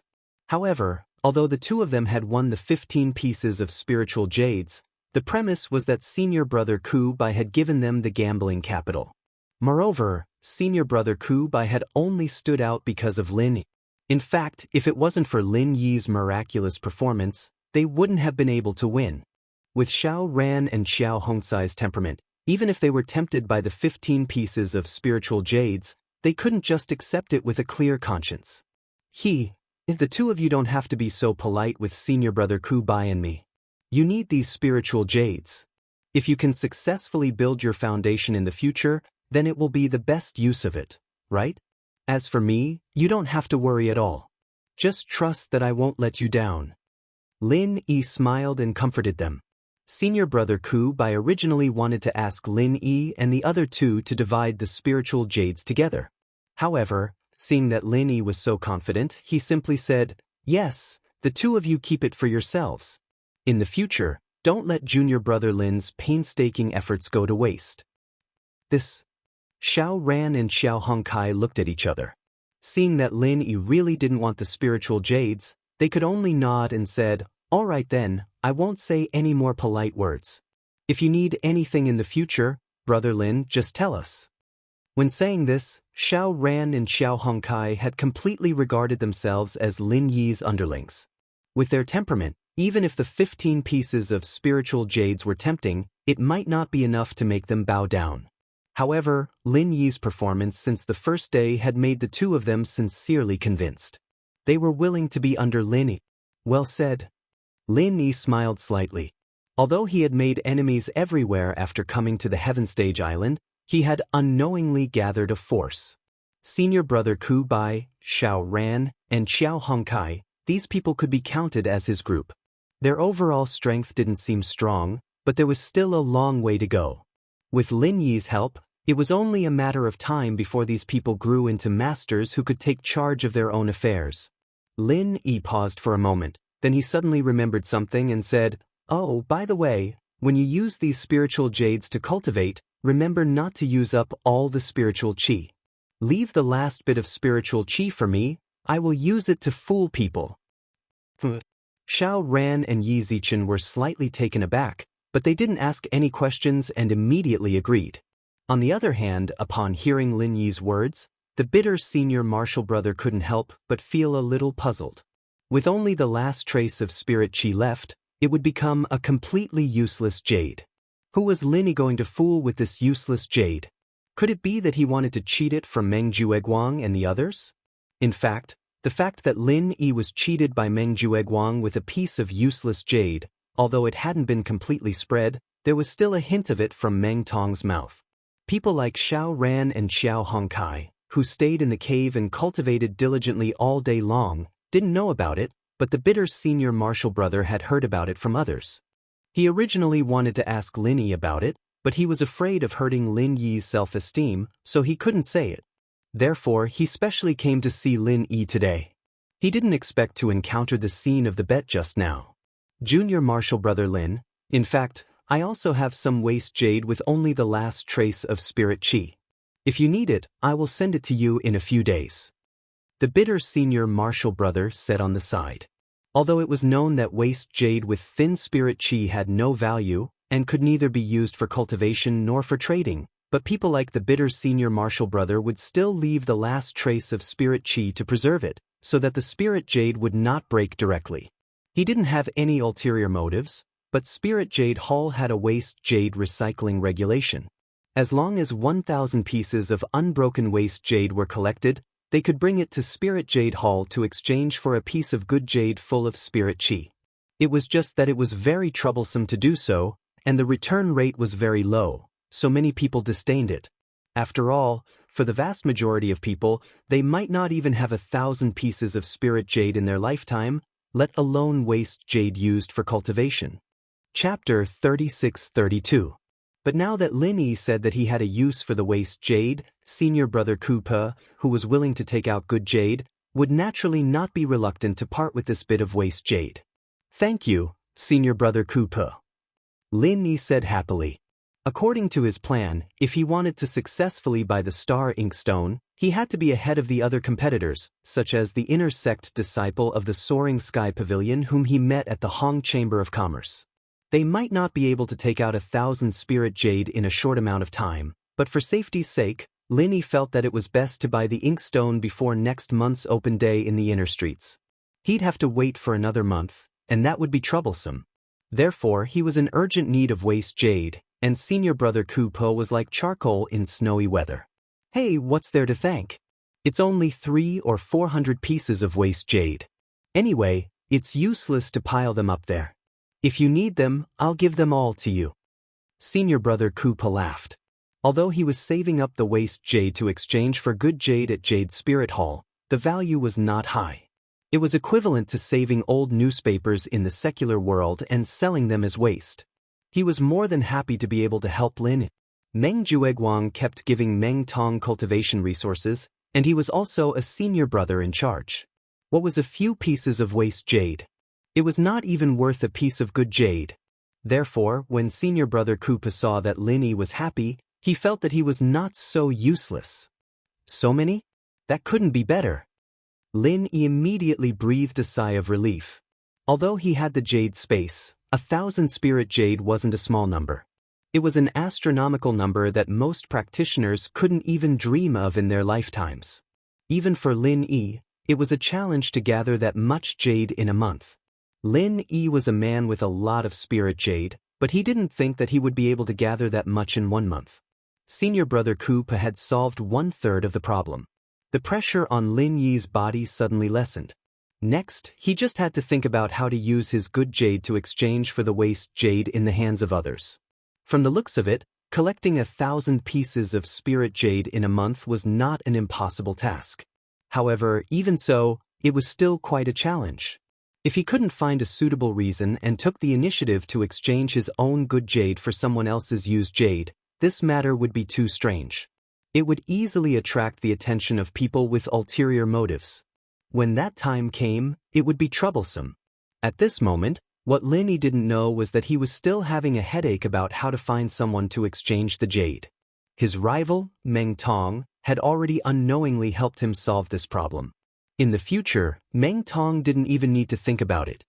However, although the two of them had won the 15 pieces of spiritual jades, the premise was that senior brother Ku Bai had given them the gambling capital. Moreover, senior brother Ku Bai had only stood out because of Lin Yi. In fact, if it wasn't for Lin Yi's miraculous performance, they wouldn't have been able to win. With Xiao Ran and Xiao Hongcai's temperament, even if they were tempted by the 15 pieces of spiritual jades, they couldn't just accept it with a clear conscience. The two of you don't have to be so polite with senior brother Ku Bai and me. You need these spiritual jades. If you can successfully build your foundation in the future, then it will be the best use of it, right? As for me, you don't have to worry at all. Just trust that I won't let you down. Lin Yi smiled and comforted them. Senior brother Ku Bai originally wanted to ask Lin Yi and the other two to divide the spiritual jades together. However, seeing that Lin Yi was so confident, he simply said, "Yes, the two of you keep it for yourselves. In the future, don't let junior brother Lin's painstaking efforts go to waste." Xiao Ran and Xiao Hongkai looked at each other. Seeing that Lin Yi really didn't want the spiritual jades, they could only nod and said, "All right then, I won't say any more polite words. If you need anything in the future, brother Lin, just tell us." When saying this, Xiao Ran and Xiao Hongkai had completely regarded themselves as Lin Yi's underlings. With their temperament, even if the 15 pieces of spiritual jades were tempting, it might not be enough to make them bow down. However, Lin Yi's performance since the first day had made the two of them sincerely convinced. They were willing to be under Lin Yi. Well said. Lin Yi smiled slightly. Although he had made enemies everywhere after coming to the Heaven Stage Island, he had unknowingly gathered a force. Senior brother Ku Bai, Xiao Ran, and Xiao Hongkai, these people could be counted as his group. Their overall strength didn't seem strong, but there was still a long way to go. With Lin Yi's help, it was only a matter of time before these people grew into masters who could take charge of their own affairs. Lin Yi paused for a moment, then he suddenly remembered something and said, "Oh, by the way, when you use these spiritual jades to cultivate, remember not to use up all the spiritual qi. Leave the last bit of spiritual qi for me, I will use it to fool people." Xiao Ran and Yi Zichen were slightly taken aback, but they didn't ask any questions and immediately agreed. On the other hand, upon hearing Lin Yi's words, the bitter senior martial brother couldn't help but feel a little puzzled. With only the last trace of spirit qi left, it would become a completely useless jade. Who was Lin Yi going to fool with this useless jade? Could it be that he wanted to cheat it from Meng Jueguang and the others? In fact, the fact that Lin Yi was cheated by Meng Jueguang with a piece of useless jade, although it hadn't been completely spread, there was still a hint of it from Meng Tong's mouth. People like Xiao Ran and Xiao Hongkai, who stayed in the cave and cultivated diligently all day long, didn't know about it, but the bitter senior martial brother had heard about it from others. He originally wanted to ask Lin Yi about it, but he was afraid of hurting Lin Yi's self-esteem, so he couldn't say it. Therefore, he specially came to see Lin Yi today. He didn't expect to encounter the scene of the bet just now. "Junior martial brother Lin, in fact, I also have some waste jade with only the last trace of spirit qi. If you need it, I will send it to you in a few days," the bitter senior martial brother said on the side. Although it was known that waste jade with thin spirit qi had no value and could neither be used for cultivation nor for trading, But people like the bitter senior martial brother would still leave the last trace of spirit chi to preserve it, so that the spirit jade would not break directly. He didn't have any ulterior motives, but Spirit Jade Hall had a waste jade recycling regulation. As long as 1,000 pieces of unbroken waste jade were collected, they could bring it to Spirit Jade Hall to exchange for a piece of good jade full of spirit chi. It was just that it was very troublesome to do so, and the return rate was very low, so many people disdained it. After all, for the vast majority of people, they might not even have 1,000 pieces of spirit jade in their lifetime, let alone waste jade used for cultivation. Chapter 36-32. But now that Lin Yi said that he had a use for the waste jade, senior brother Ku Pe, who was willing to take out good jade, would naturally not be reluctant to part with this bit of waste jade. Thank you, senior brother Ku Pe. Lin Yi said happily. According to his plan, if he wanted to successfully buy the Star Inkstone, he had to be ahead of the other competitors, such as the inner sect disciple of the Soaring Sky Pavilion whom he met at the Hong Chamber of Commerce. They might not be able to take out 1,000 spirit jade in a short amount of time, but for safety's sake, Lin Yi felt that it was best to buy the Inkstone before next month's open day in the inner streets. He'd have to wait for another month, and that would be troublesome. Therefore, he was in urgent need of waste jade, and senior brother Ku Pe was like charcoal in snowy weather. Hey, what's there to thank? It's only 300 or 400 pieces of waste jade. Anyway, it's useless to pile them up there. If you need them, I'll give them all to you. Senior brother Ku Pe laughed. Although he was saving up the waste jade to exchange for good jade at Jade Spirit Hall, the value was not high. It was equivalent to saving old newspapers in the secular world and selling them as waste. He was more than happy to be able to help Lin. Meng Jueguang kept giving Meng Tong cultivation resources, and he was also a senior brother in charge. What was a few pieces of waste jade? It was not even worth a piece of good jade. Therefore, when senior brother Ku Pe saw that Lin Yi was happy, he felt that he was not so useless. So many? That couldn't be better. Lin Yi immediately breathed a sigh of relief. Although he had the jade space, 1,000 spirit jade wasn't a small number. It was an astronomical number that most practitioners couldn't even dream of in their lifetimes. Even for Lin Yi, it was a challenge to gather that much jade in a month. Lin Yi was a man with a lot of spirit jade, but he didn't think that he would be able to gather that much in 1 month. Senior brother Ku Pe had solved 1/3 of the problem. The pressure on Lin Yi's body suddenly lessened. Next, he just had to think about how to use his good jade to exchange for the waste jade in the hands of others. From the looks of it, collecting 1,000 pieces of spirit jade in a month was not an impossible task. However, even so, it was still quite a challenge. If he couldn't find a suitable reason and took the initiative to exchange his own good jade for someone else's used jade, this matter would be too strange. It would easily attract the attention of people with ulterior motives. When that time came, it would be troublesome. At this moment, what Lin Yi didn't know was that he was still having a headache about how to find someone to exchange the jade. His rival, Meng Tong, had already unknowingly helped him solve this problem. In the future, Meng Tong didn't even need to think about it.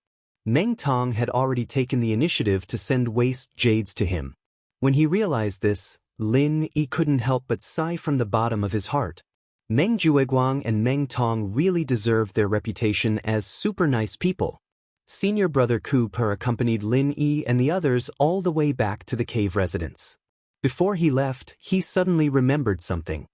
Meng Tong had already taken the initiative to send waste jades to him. When he realized this, Lin Yi couldn't help but sigh from the bottom of his heart. Meng Jueguang and Meng Tong really deserved their reputation as super nice people. Senior brother Ku Pe accompanied Lin Yi and the others all the way back to the cave residence. Before he left, he suddenly remembered something.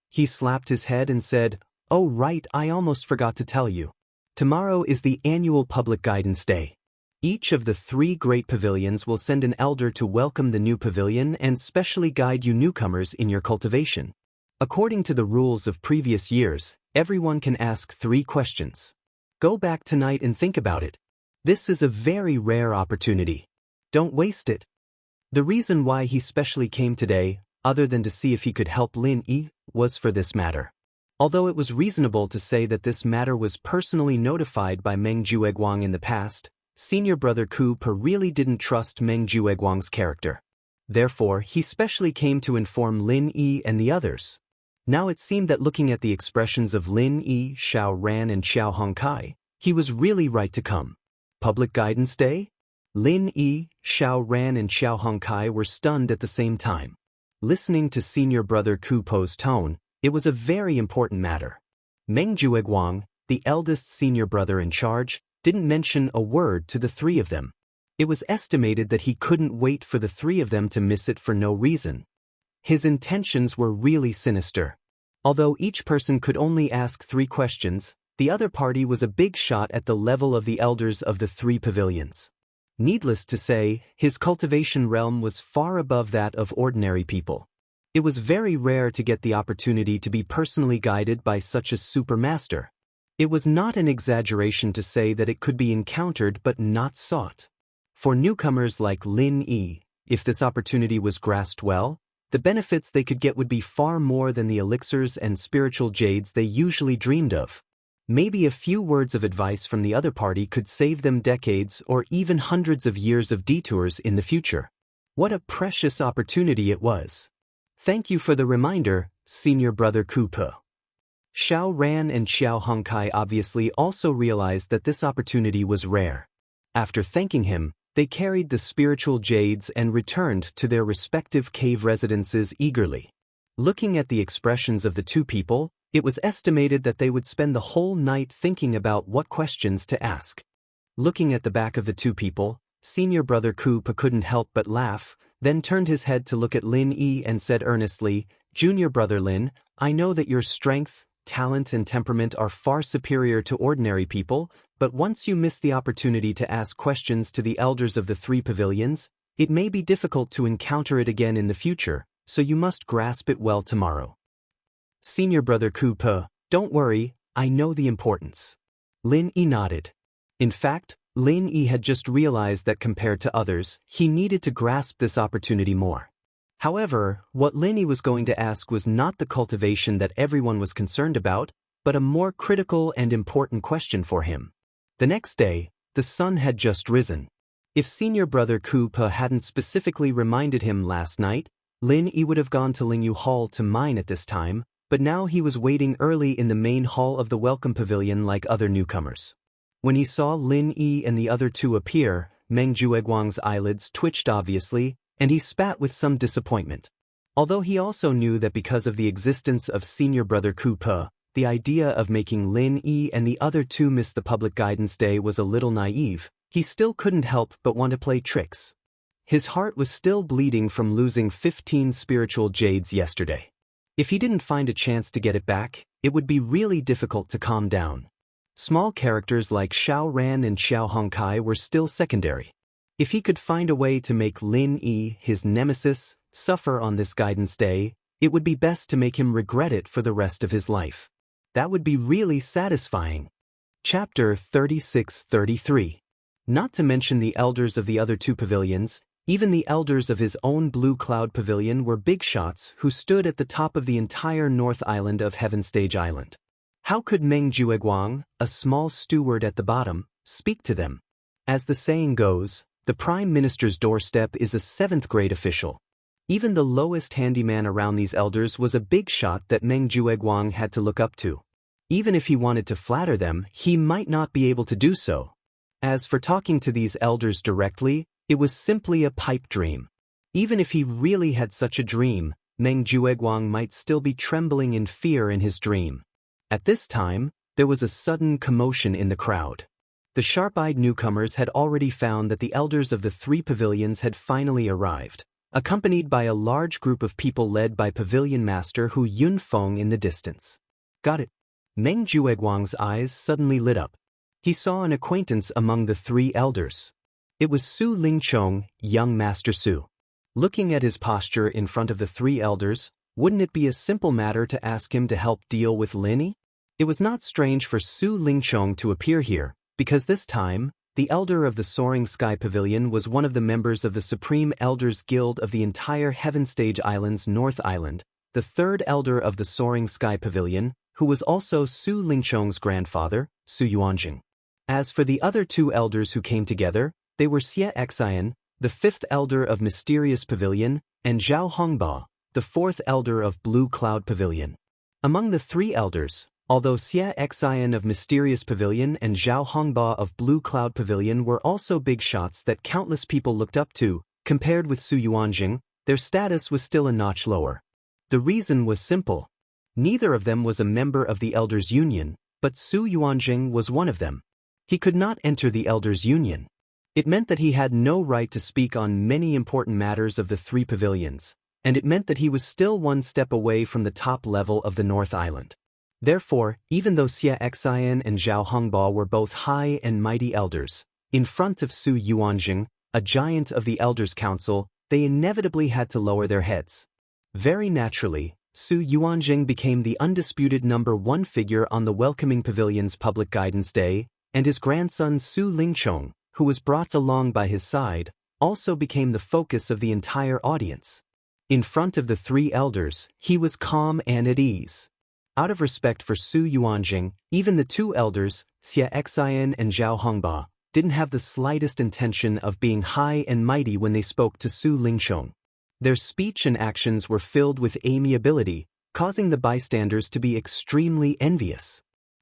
He slapped his head and said, "Oh right, I almost forgot to tell you. Tomorrow is the annual public guidance day. Each of the 3 great pavilions will send an elder to welcome the new pavilion and specially guide you newcomers in your cultivation. According to the rules of previous years, everyone can ask 3 questions. Go back tonight and think about it. This is a very rare opportunity. Don't waste it." The reason why he specially came today, other than to see if he could help Lin Yi, was for this matter. Although it was reasonable to say that this matter was personally notified by Meng Jueguang in the past, senior brother Ku Pe really didn't trust Meng Jueguang's character. Therefore, he specially came to inform Lin Yi and the others. Now it seemed that looking at the expressions of Lin Yi, Xiao Ran and Xiao Hongkai, he was really right to come. Public Guidance Day? Lin Yi, Xiao Ran and Xiao Hongkai were stunned at the same time. Listening to senior brother Ku Po's tone, it was a very important matter. Meng Jueguang, the eldest senior brother in charge, didn't mention a word to the three of them. It was estimated that he couldn't wait for the three of them to miss it for no reason. His intentions were really sinister. Although each person could only ask 3 questions, the other party was a big shot at the level of the elders of the 3 pavilions. Needless to say, his cultivation realm was far above that of ordinary people. It was very rare to get the opportunity to be personally guided by such a supermaster. It was not an exaggeration to say that it could be encountered but not sought. For newcomers like Lin Yi, if this opportunity was grasped well, the benefits they could get would be far more than the elixirs and spiritual jades they usually dreamed of. Maybe a few words of advice from the other party could save them decades or even hundreds of years of detours in the future. What a precious opportunity it was. Thank you for the reminder, senior brother Ku Po. Xiao Ran and Xiao Hongkai obviously also realized that this opportunity was rare. After thanking him, they carried the spiritual jades and returned to their respective cave residences eagerly. Looking at the expressions of the 2 people, it was estimated that they would spend the whole night thinking about what questions to ask. Looking at the back of the 2 people, senior brother Ku Po couldn't help but laugh, then turned his head to look at Lin Yi and said earnestly, "Junior brother Lin, I know that your strength, talent and temperament are far superior to ordinary people, but once you miss the opportunity to ask questions to the elders of the 3 pavilions, it may be difficult to encounter it again in the future, so you must grasp it well tomorrow." Senior brother Ku Po, "Don't worry, I know the importance." Lin Yi nodded. In fact, Lin Yi had just realized that compared to others, he needed to grasp this opportunity more. However, what Lin Yi was going to ask was not the cultivation that everyone was concerned about, but a more critical and important question for him. The next day, the sun had just risen. If senior brother Ku Po hadn't specifically reminded him last night, Lin Yi would have gone to Lingyu Hall to mine at this time, but now he was waiting early in the main hall of the welcome pavilion like other newcomers. When he saw Lin Yi and the other 2 appear, Meng Jueguang's eyelids twitched obviously, and he spat with some disappointment. Although he also knew that because of the existence of senior brother Ku Po, the idea of making Lin Yi and the other 2 miss the public guidance day was a little naive, he still couldn't help but want to play tricks. His heart was still bleeding from losing 15 spiritual jades yesterday. If he didn't find a chance to get it back, it would be really difficult to calm down. Small characters like Xiao Ran and Xiao Hongkai were still secondary. If he could find a way to make Lin Yi, his nemesis, suffer on this guidance day, it would be best to make him regret it for the rest of his life. That would be really satisfying. Chapter 36-33. Not to mention the elders of the other 2 pavilions, even the elders of his own Blue Cloud Pavilion were big shots who stood at the top of the entire North Island of Heaven Stage Island. How could Meng Jueguang, a small steward at the bottom, speak to them? As the saying goes, the Prime Minister's doorstep is a 7th-grade official. Even the lowest handyman around these elders was a big shot that Meng Jueguang had to look up to. Even if he wanted to flatter them, he might not be able to do so. As for talking to these elders directly, it was simply a pipe dream. Even if he really had such a dream, Meng Jueguang might still be trembling in fear in his dream. At this time, there was a sudden commotion in the crowd. The sharp-eyed newcomers had already found that the elders of the 3 pavilions had finally arrived, accompanied by a large group of people led by Pavilion Master Hu Yunfeng in the distance. Got it. Meng Jueguang's eyes suddenly lit up. He saw an acquaintance among the 3 elders. It was Su Lingchong, young Master Su. Looking at his posture in front of the 3 elders, wouldn't it be a simple matter to ask him to help deal with Lin Yi? It was not strange for Su Lingchong to appear here, because this time, the elder of the Soaring Sky Pavilion was one of the members of the Supreme Elders Guild of the entire Heaven Stage Island's North Island, the 3rd elder of the Soaring Sky Pavilion, who was also Su Lingchong's grandfather, Su Yuanjing. As for the other 2 elders who came together, they were Xie Xian, the 5th elder of Mysterious Pavilion, and Zhao Hongba, the 4th elder of Blue Cloud Pavilion. Among the 3 elders, although Xie Xian of Mysterious Pavilion and Zhao Hongba of Blue Cloud Pavilion were also big shots that countless people looked up to, compared with Su Yuanjing, their status was still a notch lower. The reason was simple. Neither of them was a member of the Elders' Union, but Su Yuanjing was one of them. He could not enter the Elders' Union. It meant that he had no right to speak on many important matters of the three pavilions, and it meant that he was still one step away from the top level of the North Island. Therefore, even though Xianxia and Zhao Hongba were both high and mighty elders, in front of Su Yuanjing, a giant of the Elders' Council, they inevitably had to lower their heads. Very naturally, Su Yuanjing became the undisputed #1 figure on the Welcoming Pavilion's Public Guidance Day, and his grandson Su Lingchong, who was brought along by his side, also became the focus of the entire audience. In front of the three elders, he was calm and at ease. Out of respect for Su Yuanjing, even the two elders, Xianxia and Zhao Hongba, didn't have the slightest intention of being high and mighty when they spoke to Su Lingchong. Their speech and actions were filled with amiability, causing the bystanders to be extremely envious.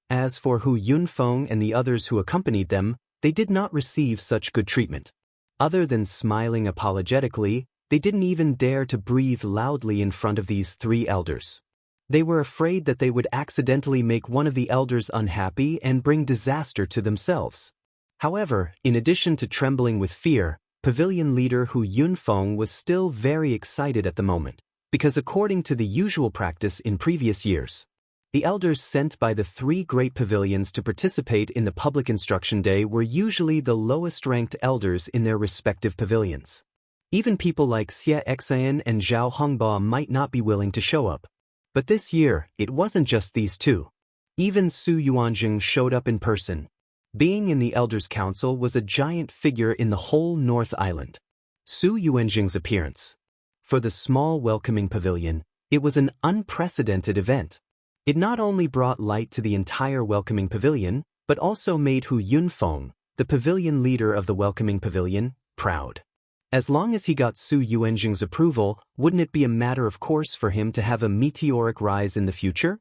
As for Hu Yunfeng and the others who accompanied them, they did not receive such good treatment. Other than smiling apologetically, they didn't even dare to breathe loudly in front of these three elders. They were afraid that they would accidentally make one of the elders unhappy and bring disaster to themselves. However, in addition to trembling with fear, Pavilion leader Hu Yunfeng was still very excited at the moment, because according to the usual practice in previous years, the elders sent by the three great pavilions to participate in the public instruction day were usually the lowest-ranked elders in their respective pavilions. Even people like Xianxia and Zhao Hongba might not be willing to show up. But this year, it wasn't just these two. Even Su Yuanjing showed up in person. Being in the Elders' Council was a giant figure in the whole North Island. Su Yuanjing's appearance. For the small welcoming pavilion, it was an unprecedented event. It not only brought light to the entire welcoming pavilion, but also made Hu Yunfeng, the pavilion leader of the welcoming pavilion, proud. As long as he got Su Yuanjing's approval, wouldn't it be a matter of course for him to have a meteoric rise in the future?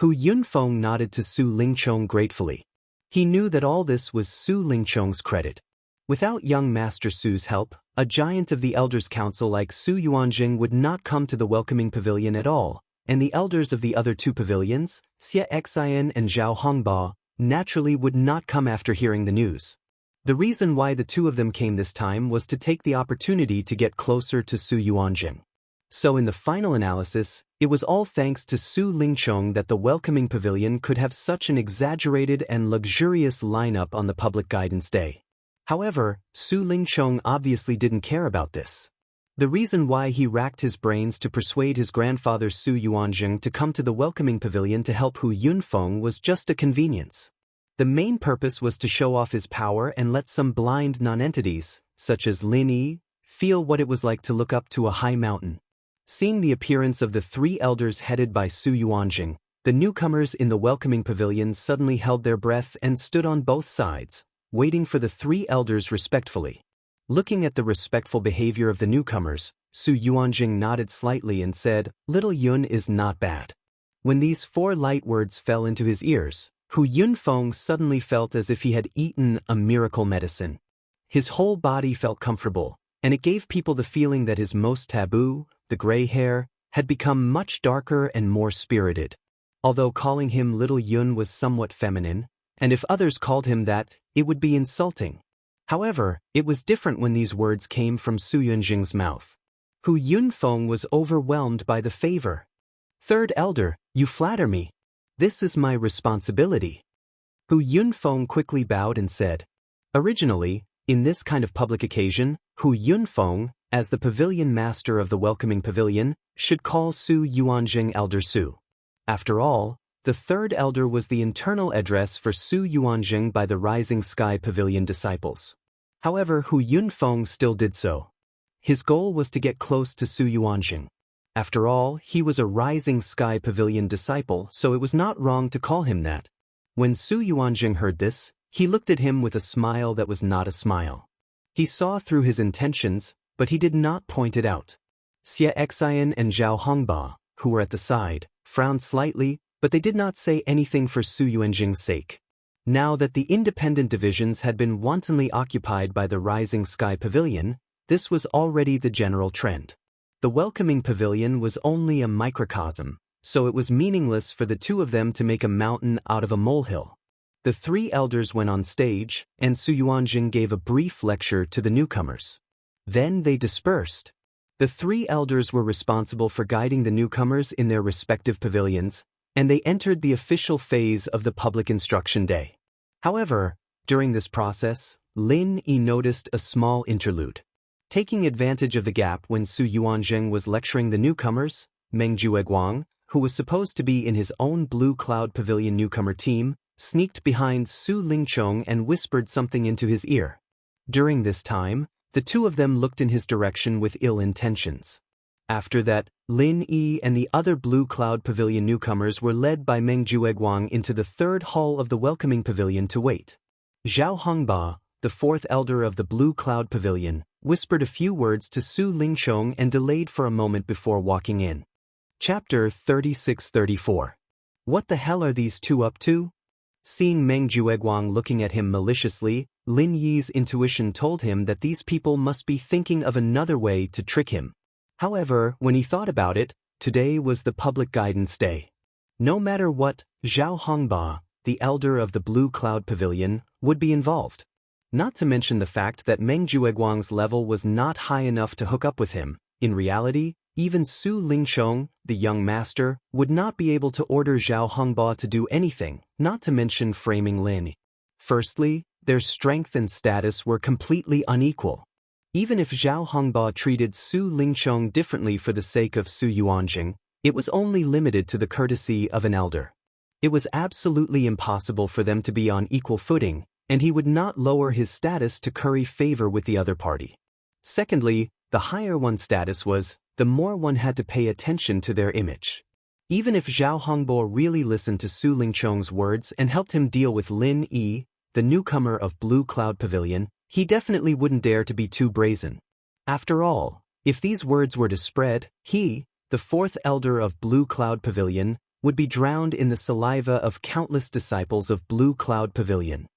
Hu Yunfeng nodded to Su Lingchong gratefully. He knew that all this was Su Lingchong's credit. Without young Master Su's help, a giant of the Elders' Council like Su Yuanjing would not come to the welcoming pavilion at all, and the elders of the other two pavilions, Xianxia and Zhao Hongba, naturally would not come after hearing the news. The reason why the two of them came this time was to take the opportunity to get closer to Su Yuanjing. So in the final analysis, it was all thanks to Su Lingchong that the welcoming pavilion could have such an exaggerated and luxurious lineup on the public guidance day. However, Su Lingchong obviously didn't care about this. The reason why he racked his brains to persuade his grandfather Su Yuanjing to come to the welcoming pavilion to help Hu Yunfeng was just a convenience. The main purpose was to show off his power and let some blind non-entities, such as Lin Yi, feel what it was like to look up to a high mountain. Seeing the appearance of the three elders headed by Su Yuanjing, the newcomers in the welcoming pavilion suddenly held their breath and stood on both sides, waiting for the three elders respectfully. Looking at the respectful behavior of the newcomers, Su Yuanjing nodded slightly and said, "Little Yun is not bad." When these four light words fell into his ears, Hu Yunfeng suddenly felt as if he had eaten a miracle medicine. His whole body felt comfortable, and it gave people the feeling that his most taboo, the gray hair, had become much darker and more spirited. Although calling him Little Yun was somewhat feminine, and if others called him that, it would be insulting. However, it was different when these words came from Su Yuanjing's mouth. Hu Yunfeng was overwhelmed by the favor. "Third elder, you flatter me. This is my responsibility." Hu Yunfeng quickly bowed and said, "Originally, in this kind of public occasion, Hu Yunfeng, as the pavilion master of the welcoming pavilion, should call Su Yuanjing Elder Su. After all, the third elder was the internal address for Su Yuanjing by the Rising Sky Pavilion disciples. However, Hu Yunfeng still did so. His goal was to get close to Su Yuanjing. After all, he was a Rising Sky Pavilion disciple, so it was not wrong to call him that. When Su Yuanjing heard this, he looked at him with a smile that was not a smile. He saw through his intentions, but he did not point it out. Xianxia and Zhao Hongba, who were at the side, frowned slightly, but they did not say anything for Su Yuanjing's sake. Now that the independent divisions had been wantonly occupied by the Rising Sky Pavilion, this was already the general trend. The welcoming pavilion was only a microcosm, so it was meaningless for the two of them to make a mountain out of a molehill. The three elders went on stage, and Su Yuanjing gave a brief lecture to the newcomers. Then they dispersed. The three elders were responsible for guiding the newcomers in their respective pavilions, and they entered the official phase of the public instruction day. However, during this process, Lin Yi noticed a small interlude. Taking advantage of the gap when Su Yuanjing was lecturing the newcomers, Meng Jueguang, who was supposed to be in his own Blue Cloud Pavilion newcomer team, sneaked behind Su Lingchong and whispered something into his ear. During this time, the two of them looked in his direction with ill intentions. After that, Lin Yi and the other Blue Cloud Pavilion newcomers were led by Meng Jueguang into the third hall of the welcoming pavilion to wait. Zhao Hongba, the fourth elder of the Blue Cloud Pavilion, whispered a few words to Su Lingchong and delayed for a moment before walking in. Chapter 36-34. What the hell are these two up to? Seeing Meng Jueguang looking at him maliciously, Lin Yi's intuition told him that these people must be thinking of another way to trick him. However, when he thought about it, today was the public guidance day. No matter what, Zhao Hongba, the elder of the Blue Cloud Pavilion, would be involved. Not to mention the fact that Meng Jueguang's level was not high enough to hook up with him. In reality, even Su Lingchong, the young master, would not be able to order Zhao Hongba to do anything, not to mention framing Lin. Firstly, their strength and status were completely unequal. Even if Zhao Hongba treated Su Lingchong differently for the sake of Su Yuanjing, it was only limited to the courtesy of an elder. It was absolutely impossible for them to be on equal footing, and he would not lower his status to curry favor with the other party. Secondly, the higher one's status was, the more one had to pay attention to their image. Even if Zhao Hongbo really listened to Su Lingchong's words and helped him deal with Lin Yi, the newcomer of Blue Cloud Pavilion, he definitely wouldn't dare to be too brazen. After all, if these words were to spread, he, the fourth elder of Blue Cloud Pavilion, would be drowned in the saliva of countless disciples of Blue Cloud Pavilion.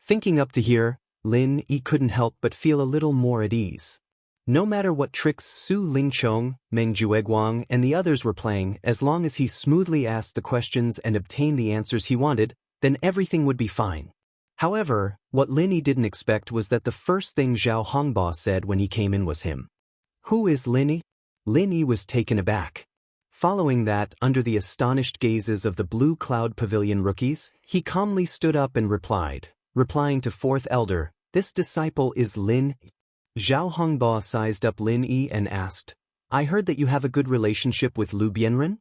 Thinking up to here, Lin Yi couldn't help but feel a little more at ease. No matter what tricks Su Lingchong, Meng Jueguang, and the others were playing, as long as he smoothly asked the questions and obtained the answers he wanted, then everything would be fine. However, what Lin Yi didn't expect was that the first thing Zhao Hongba said when he came in was him. Who is Lin Yi? Lin Yi was taken aback. Following that, under the astonished gazes of the Blue Cloud Pavilion rookies, he calmly stood up and replying to fourth elder, "This disciple is Lin." Zhao Hongba sized up Lin Yi and asked, "I heard that you have a good relationship with Lu Bianren?"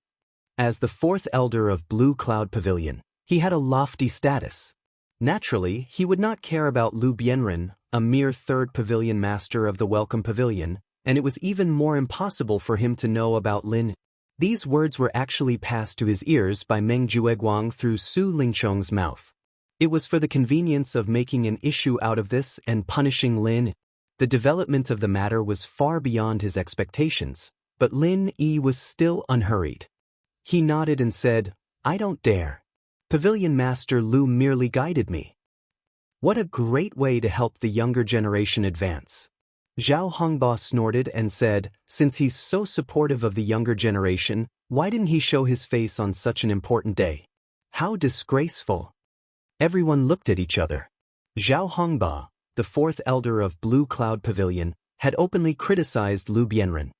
As the fourth elder of Blue Cloud Pavilion, he had a lofty status. Naturally, he would not care about Lu Bianren, a mere third pavilion master of the Welcome Pavilion, and it was even more impossible for him to know about Lin. These words were actually passed to his ears by Meng Jueguang through Su Lingchong's mouth. It was for the convenience of making an issue out of this and punishing Lin. The development of the matter was far beyond his expectations, but Lin Yi was still unhurried. He nodded and said, "I don't dare. Pavilion Master Lu merely guided me." What a great way to help the younger generation advance. Zhao Hongba snorted and said, "Since he's so supportive of the younger generation, why didn't he show his face on such an important day? How disgraceful." Everyone looked at each other. Zhao Hongba, the fourth elder of Blue Cloud Pavilion, had openly criticized Lu Bianren.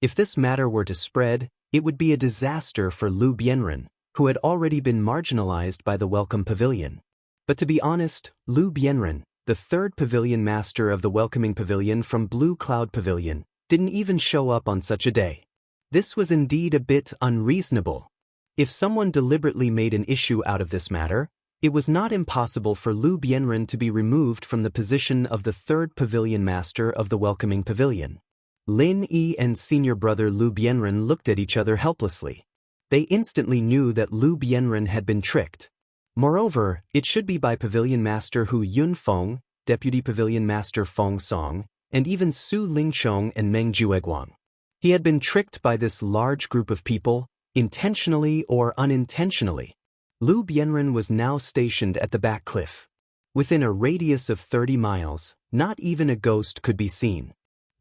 If this matter were to spread, it would be a disaster for Lu Bianren, who had already been marginalized by the Welcome Pavilion. But to be honest, Lu Bianren, the third pavilion master of the Welcoming Pavilion from Blue Cloud Pavilion, didn't even show up on such a day. This was indeed a bit unreasonable. If someone deliberately made an issue out of this matter, it was not impossible for Lu Bianren to be removed from the position of the third pavilion master of the Welcoming Pavilion. Lin Yi and senior brother Lu Bianren looked at each other helplessly. They instantly knew that Lu Bianren had been tricked. Moreover, it should be by Pavilion Master Hu Yunfeng, Deputy Pavilion Master Feng Song, and even Su Lingchong and Meng Jueguang. He had been tricked by this large group of people, intentionally or unintentionally. Lu Bianren was now stationed at the back cliff. Within a radius of 30 miles, not even a ghost could be seen.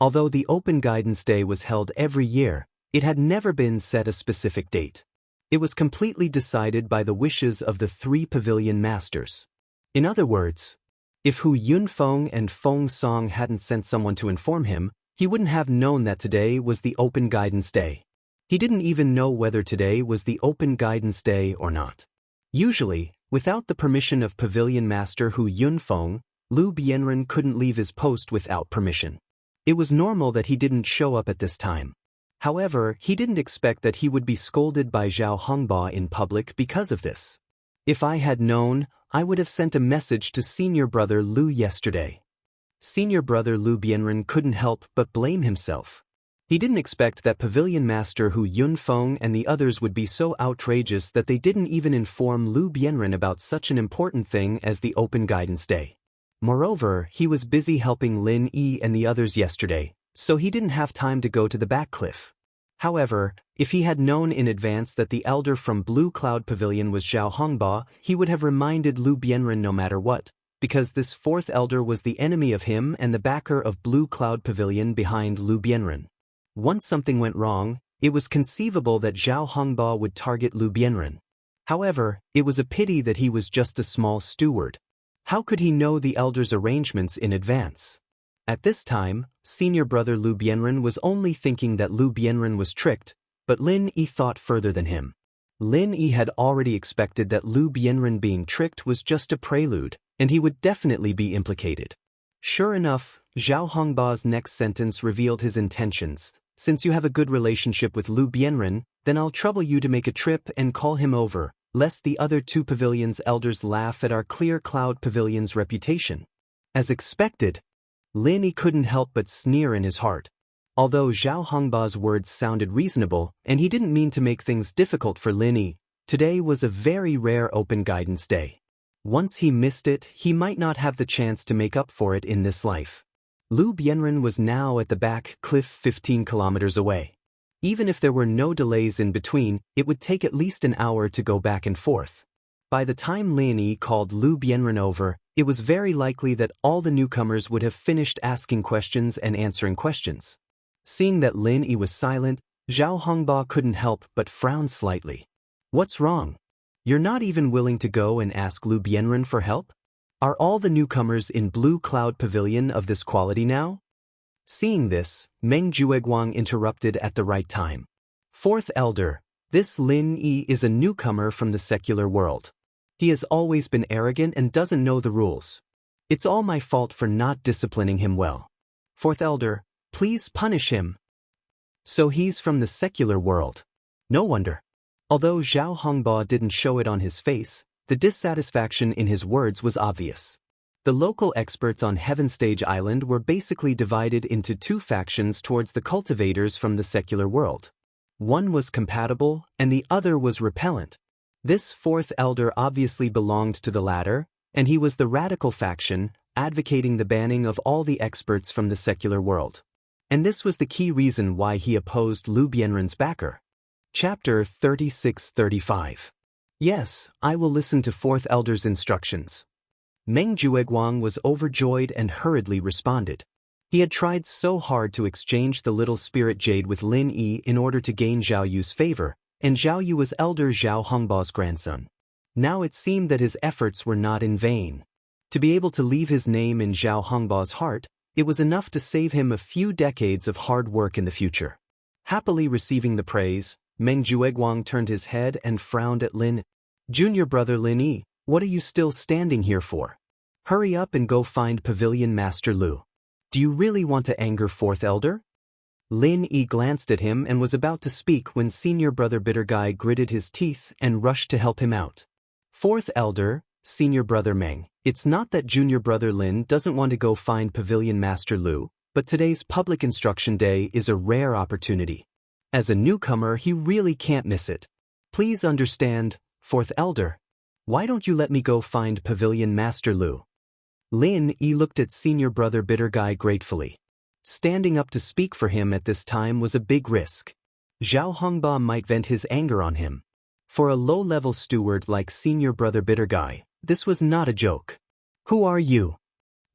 Although the Open Guidance Day was held every year, it had never been set a specific date. It was completely decided by the wishes of the 3 pavilion masters. In other words, if Hu Yunfeng and Feng Song hadn't sent someone to inform him, he wouldn't have known that today was the Open Guidance Day. He didn't even know whether today was the Open Guidance Day or not. Usually, without the permission of Pavilion Master Hu Yunfeng, Lu Bianren couldn't leave his post without permission. It was normal that he didn't show up at this time. However, he didn't expect that he would be scolded by Zhao Hongba in public because of this. If I had known, I would have sent a message to senior brother Lu yesterday. Senior brother Lu Bianren couldn't help but blame himself. He didn't expect that Pavilion Master Hu Yunfeng and the others would be so outrageous that they didn't even inform Lu Bianren about such an important thing as the Open Guidance Day. Moreover, he was busy helping Lin Yi and the others yesterday, so he didn't have time to go to the back cliff. However, if he had known in advance that the elder from Blue Cloud Pavilion was Zhao Hongba, he would have reminded Lu Bianren no matter what, because this 4th elder was the enemy of him and the backer of Blue Cloud Pavilion behind Lu Bianren. Once something went wrong, it was conceivable that Zhao Hongba would target Lu Bianren. However, it was a pity that he was just a small steward. How could he know the elder's arrangements in advance? At this time, senior brother Lu Bianren was only thinking that Lu Bianren was tricked, but Lin Yi thought further than him. Lin Yi had already expected that Lu Bianren being tricked was just a prelude, and he would definitely be implicated. Sure enough, Zhao Hongba's next sentence revealed his intentions. Since you have a good relationship with Lu Bianren, then I'll trouble you to make a trip and call him over, lest the other 2 pavilions' elders laugh at our Clear Cloud Pavilion's reputation. As expected, Lin Yi couldn't help but sneer in his heart. Although Zhao Hongba's words sounded reasonable, and he didn't mean to make things difficult for Lin Yi, today was a very rare Open Guidance Day. Once he missed it, he might not have the chance to make up for it in this life. Lu Bianren was now at the back cliff 15 kilometers away. Even if there were no delays in between, it would take at least an hour to go back and forth. By the time Lin Yi called Lu Bianren over, it was very likely that all the newcomers would have finished asking questions and answering questions. Seeing that Lin Yi was silent, Zhao Hongba couldn't help but frown slightly. What's wrong? You're not even willing to go and ask Lu Bianren for help? Are all the newcomers in Blue Cloud Pavilion of this quality now? Seeing this, Meng Jueguang interrupted at the right time. 4th elder, this Lin Yi is a newcomer from the secular world. He has always been arrogant and doesn't know the rules. It's all my fault for not disciplining him well. 4th elder, please punish him. So he's from the secular world. No wonder. Although Zhao Hongba didn't show it on his face, the dissatisfaction in his words was obvious. The local experts on Heaven Stage Island were basically divided into 2 factions towards the cultivators from the secular world. One was compatible, and the other was repellent. This 4th elder obviously belonged to the latter, and he was the radical faction, advocating the banning of all the experts from the secular world. And this was the key reason why he opposed Lu Bianren's backer. Chapter 36-35. Yes, I will listen to 4th elder's instructions. Meng Jueguang was overjoyed and hurriedly responded. He had tried so hard to exchange the little spirit jade with Lin Yi in order to gain Zhao Yu's favor, and Zhao Yu was elder Zhao Hongba's grandson. Now it seemed that his efforts were not in vain. To be able to leave his name in Zhao Hongba's heart, it was enough to save him a few decades of hard work in the future. Happily receiving the praise, Meng Jueguang turned his head and frowned at Lin. Junior brother Lin Yi, what are you still standing here for? Hurry up and go find Pavilion Master Lu. Do you really want to anger 4th elder? Lin Yi glanced at him and was about to speak when senior brother Bitter Guy gritted his teeth and rushed to help him out. 4th elder, senior brother Meng, it's not that junior brother Lin doesn't want to go find Pavilion Master Lu, but today's public instruction day is a rare opportunity. As a newcomer, he really can't miss it. Please understand, 4th elder. Why don't you let me go find Pavilion Master Lu? Lin Yi looked at senior brother Bitter Guy gratefully. Standing up to speak for him at this time was a big risk. Zhao Hongba might vent his anger on him. For a low-level steward like senior brother Bitter Guy, this was not a joke. Who are you?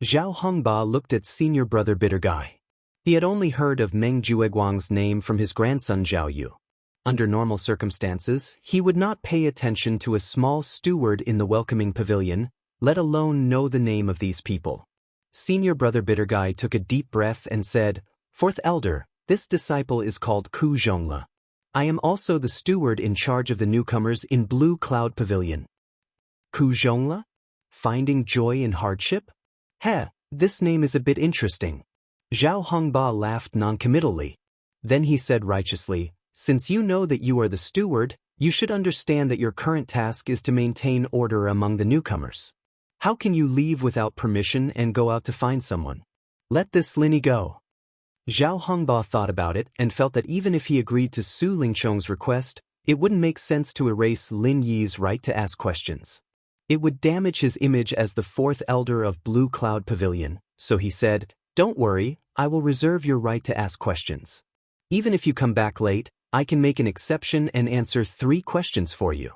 Zhao Hongba looked at senior brother Bitter Guy. He had only heard of Meng Jueguang's name from his grandson Zhao Yu. Under normal circumstances, he would not pay attention to a small steward in the welcoming pavilion, let alone know the name of these people. Senior brother Bitter Guy took a deep breath and said, "Fourth elder, this disciple is called Ku Zhongla. I am also the steward in charge of the newcomers in Blue Cloud Pavilion." Ku Zhongla? Finding joy in hardship? Heh, this name is a bit interesting. Zhao Hongba laughed noncommittally. Then he said righteously, "Since you know that you are the steward, you should understand that your current task is to maintain order among the newcomers. How can you leave without permission and go out to find someone? Let this Linny go." Zhao Hongba thought about it and felt that even if he agreed to Su Lingchong's request, it wouldn't make sense to erase Lin Yi's right to ask questions. It would damage his image as the fourth elder of Blue Cloud Pavilion, so he said, "Don't worry, I will reserve your right to ask questions. Even if you come back late, I can make an exception and answer 3 questions for you."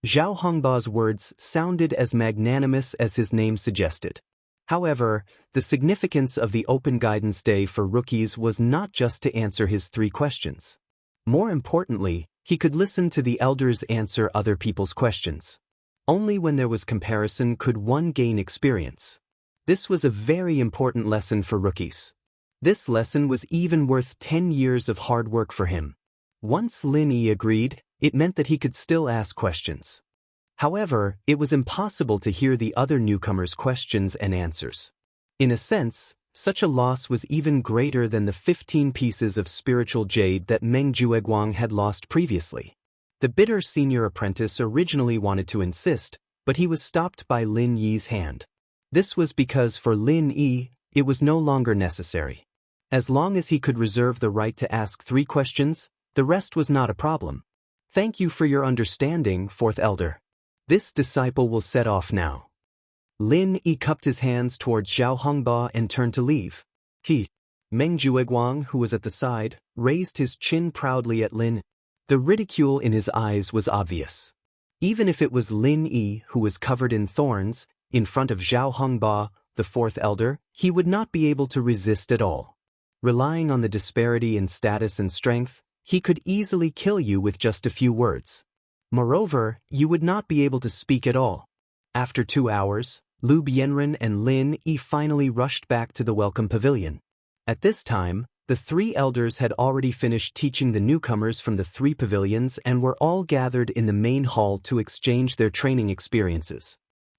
Zhao Hongba's words sounded as magnanimous as his name suggested. However, the significance of the Open Guidance Day for rookies was not just to answer his 3 questions. More importantly, he could listen to the elders answer other people's questions. Only when there was comparison could one gain experience. This was a very important lesson for rookies. This lesson was even worth 10 years of hard work for him. Once Lin Yi agreed, it meant that he could still ask questions. However, it was impossible to hear the other newcomers' questions and answers. In a sense, such a loss was even greater than the 15 pieces of spiritual jade that Meng Jueguang had lost previously. The bitter senior apprentice originally wanted to insist, but he was stopped by Lin Yi's hand. This was because for Lin Yi, it was no longer necessary. As long as he could reserve the right to ask 3 questions, the rest was not a problem. "Thank you for your understanding, fourth elder. This disciple will set off now." Lin Yi cupped his hands towards Zhao Hongba and turned to leave. Meng Jueguang, who was at the side, raised his chin proudly at Lin. The ridicule in his eyes was obvious. Even if it was Lin Yi who was covered in thorns, in front of Zhao Hongba, the fourth elder, he would not be able to resist at all. Relying on the disparity in status and strength, he could easily kill you with just a few words. Moreover, you would not be able to speak at all. After 2 hours, Lu Bianren and Lin Yi finally rushed back to the welcome pavilion. At this time, the 3 elders had already finished teaching the newcomers from the 3 pavilions and were all gathered in the main hall to exchange their training experiences.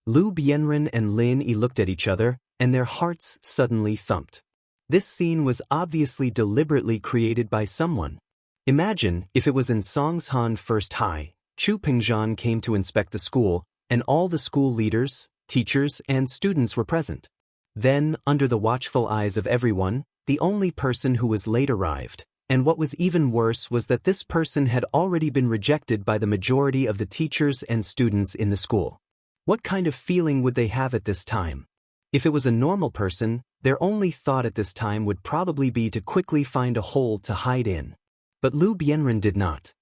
Lu Bianren and Lin Yi looked at each other, and their hearts suddenly thumped. This scene was obviously deliberately created by someone. Imagine if it was in Songshan First High, Chu Pingzhan came to inspect the school, and all the school leaders, teachers, and students were present. Then, under the watchful eyes of everyone, the only person who was late arrived, and what was even worse was that this person had already been rejected by the majority of the teachers and students in the school. What kind of feeling would they have at this time? If it was a normal person, their only thought at this time would probably be to quickly find a hole to hide in. But Lu Bianren did not.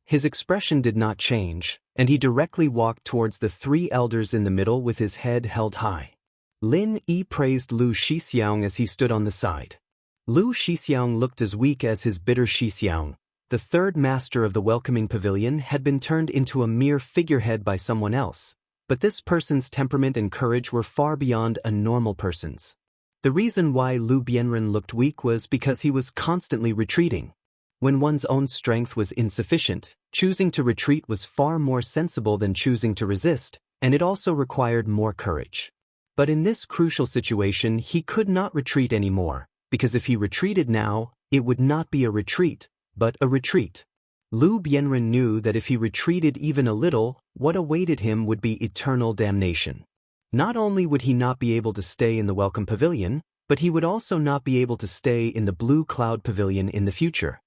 His expression did not change, and he directly walked towards the 3 elders in the middle with his head held high. Lin Yi praised Lu Shixiang as he stood on the side. Lu Shixiang looked as weak as his bitter Shixiang. The 3rd master of the welcoming pavilion had been turned into a mere figurehead by someone else, but this person's temperament and courage were far beyond a normal person's. The reason why Lu Bianren looked weak was because he was constantly retreating. When one's own strength was insufficient, choosing to retreat was far more sensible than choosing to resist, and it also required more courage. But in this crucial situation, he could not retreat anymore, because if he retreated now, it would not be a retreat, but a retreat. Lu Bianren knew that if he retreated even a little, what awaited him would be eternal damnation. Not only would he not be able to stay in the welcome pavilion, but he would also not be able to stay in the Blue Cloud Pavilion in the future.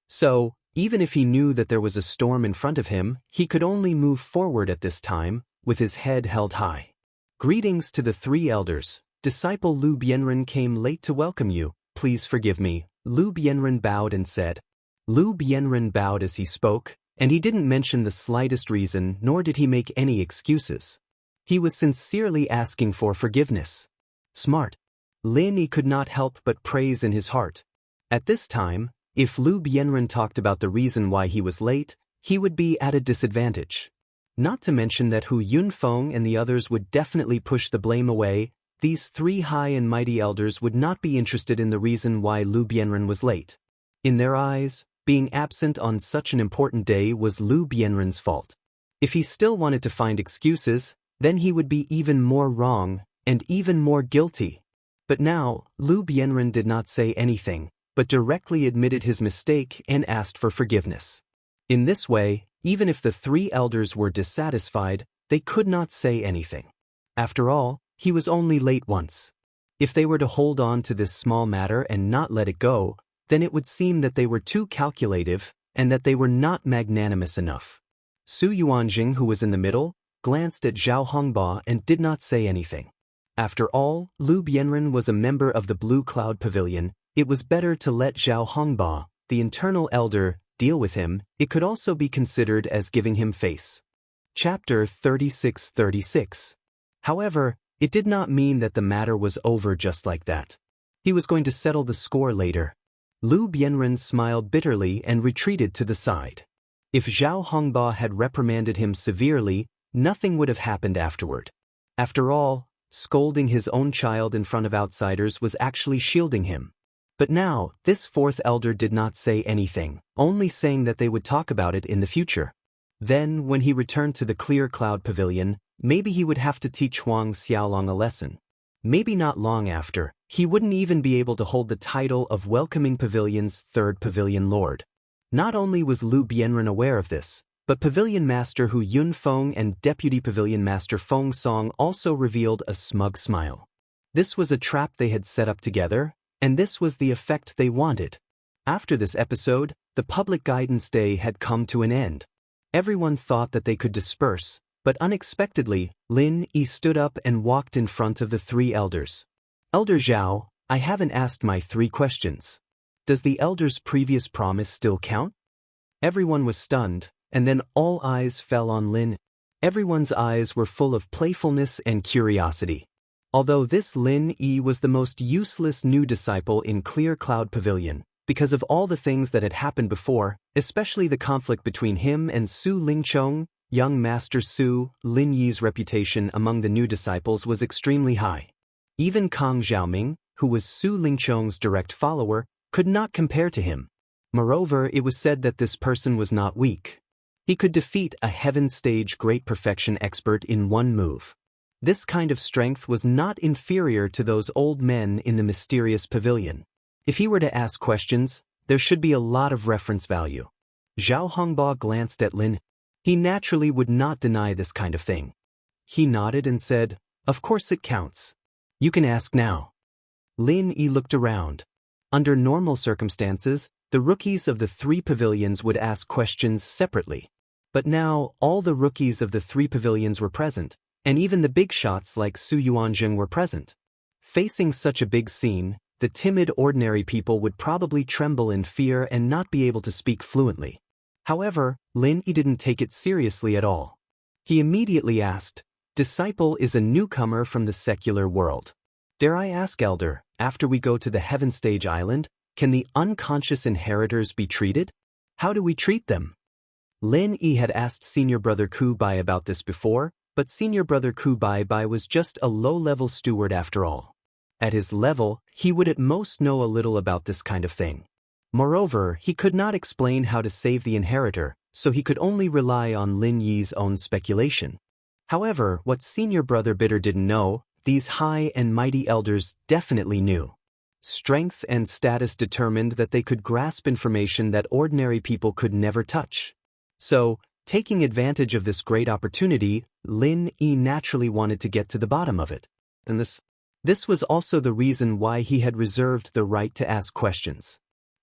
So, even if he knew that there was a storm in front of him, he could only move forward at this time, with his head held high. "Greetings to the 3 elders. Disciple Lu Bianren came late to welcome you. Please forgive me." Lu Bianren bowed and said. Lu Bianren bowed as he spoke, and he didn't mention the slightest reason, nor did he make any excuses. He was sincerely asking for forgiveness. Smart. Lin Yi could not help but praise in his heart. At this time, if Lu Bianren talked about the reason why he was late, he would be at a disadvantage. Not to mention that Hu Yunfeng and the others would definitely push the blame away. These three high and mighty elders would not be interested in the reason why Lu Bianren was late. In their eyes, being absent on such an important day was Lu Bianren's fault. If he still wanted to find excuses, then he would be even more wrong and even more guilty. But now, Lu Bianren did not say anything, but directly admitted his mistake and asked for forgiveness. In this way, even if the three elders were dissatisfied, they could not say anything. After all, he was only late once. If they were to hold on to this small matter and not let it go, then it would seem that they were too calculative and that they were not magnanimous enough. Su Yuanjing, who was in the middle, glanced at Zhao Hongba and did not say anything. After all, Lu Bianren was a member of the Blue Cloud Pavilion. It was better to let Zhao Hongba, the internal elder, deal with him. It could also be considered as giving him face. Chapter 36-36. However, it did not mean that the matter was over just like that. He was going to settle the score later. Lu Bianren smiled bitterly and retreated to the side. If Zhao Hongba had reprimanded him severely, nothing would have happened afterward. After all, scolding his own child in front of outsiders was actually shielding him. But now, this fourth elder did not say anything, only saying that they would talk about it in the future. Then, when he returned to the Clear Cloud Pavilion, maybe he would have to teach Huang Xiaolong a lesson. Maybe not long after, he wouldn't even be able to hold the title of Welcoming Pavilion's third Pavilion Lord. Not only was Lu Bianren aware of this, but Pavilion Master Hu Yunfeng and Deputy Pavilion Master Feng Song also revealed a smug smile. This was a trap they had set up together, and this was the effect they wanted. After this episode, the public guidance day had come to an end. Everyone thought that they could disperse, but unexpectedly, Lin Yi stood up and walked in front of the three elders. Elder Zhao, I haven't asked my 3 questions. Does the elder's previous promise still count? Everyone was stunned, and then all eyes fell on Lin. Everyone's eyes were full of playfulness and curiosity. Although this Lin Yi was the most useless new disciple in Clear Cloud Pavilion, because of all the things that had happened before, especially the conflict between him and Su Lingchong, young Master Su, Lin Yi's reputation among the new disciples was extremely high. Even Kang Xiaoming, who was Su Lingchong's direct follower, could not compare to him. Moreover, it was said that this person was not weak. He could defeat a heaven stage great perfection expert in one move. This kind of strength was not inferior to those old men in the mysterious pavilion. If he were to ask questions, there should be a lot of reference value. Zhao Hongba glanced at Lin. He naturally would not deny this kind of thing. He nodded and said, "Of course it counts. You can ask now." Lin Yi looked around. Under normal circumstances, the rookies of the 3 pavilions would ask questions separately. But now, all the rookies of the 3 pavilions were present, and even the big shots like Su Yuanjing were present. Facing such a big scene, the timid ordinary people would probably tremble in fear and not be able to speak fluently. However, Lin Yi didn't take it seriously at all. He immediately asked, "Disciple is a newcomer from the secular world. Dare I ask, Elder, after we go to the Heaven Stage Island, can the unconscious inheritors be treated? How do we treat them?" Lin Yi had asked Senior Brother Ku Bai about this before, but Senior Brother Ku Bai was just a low-level steward after all. At his level, he would at most know a little about this kind of thing. Moreover, he could not explain how to save the inheritor, so he could only rely on Lin Yi's own speculation. However, what Senior Brother Bitter didn't know, these high and mighty elders definitely knew. Strength and status determined that they could grasp information that ordinary people could never touch. So, taking advantage of this great opportunity, Lin Yi naturally wanted to get to the bottom of it. And this was also the reason why he had reserved the right to ask questions.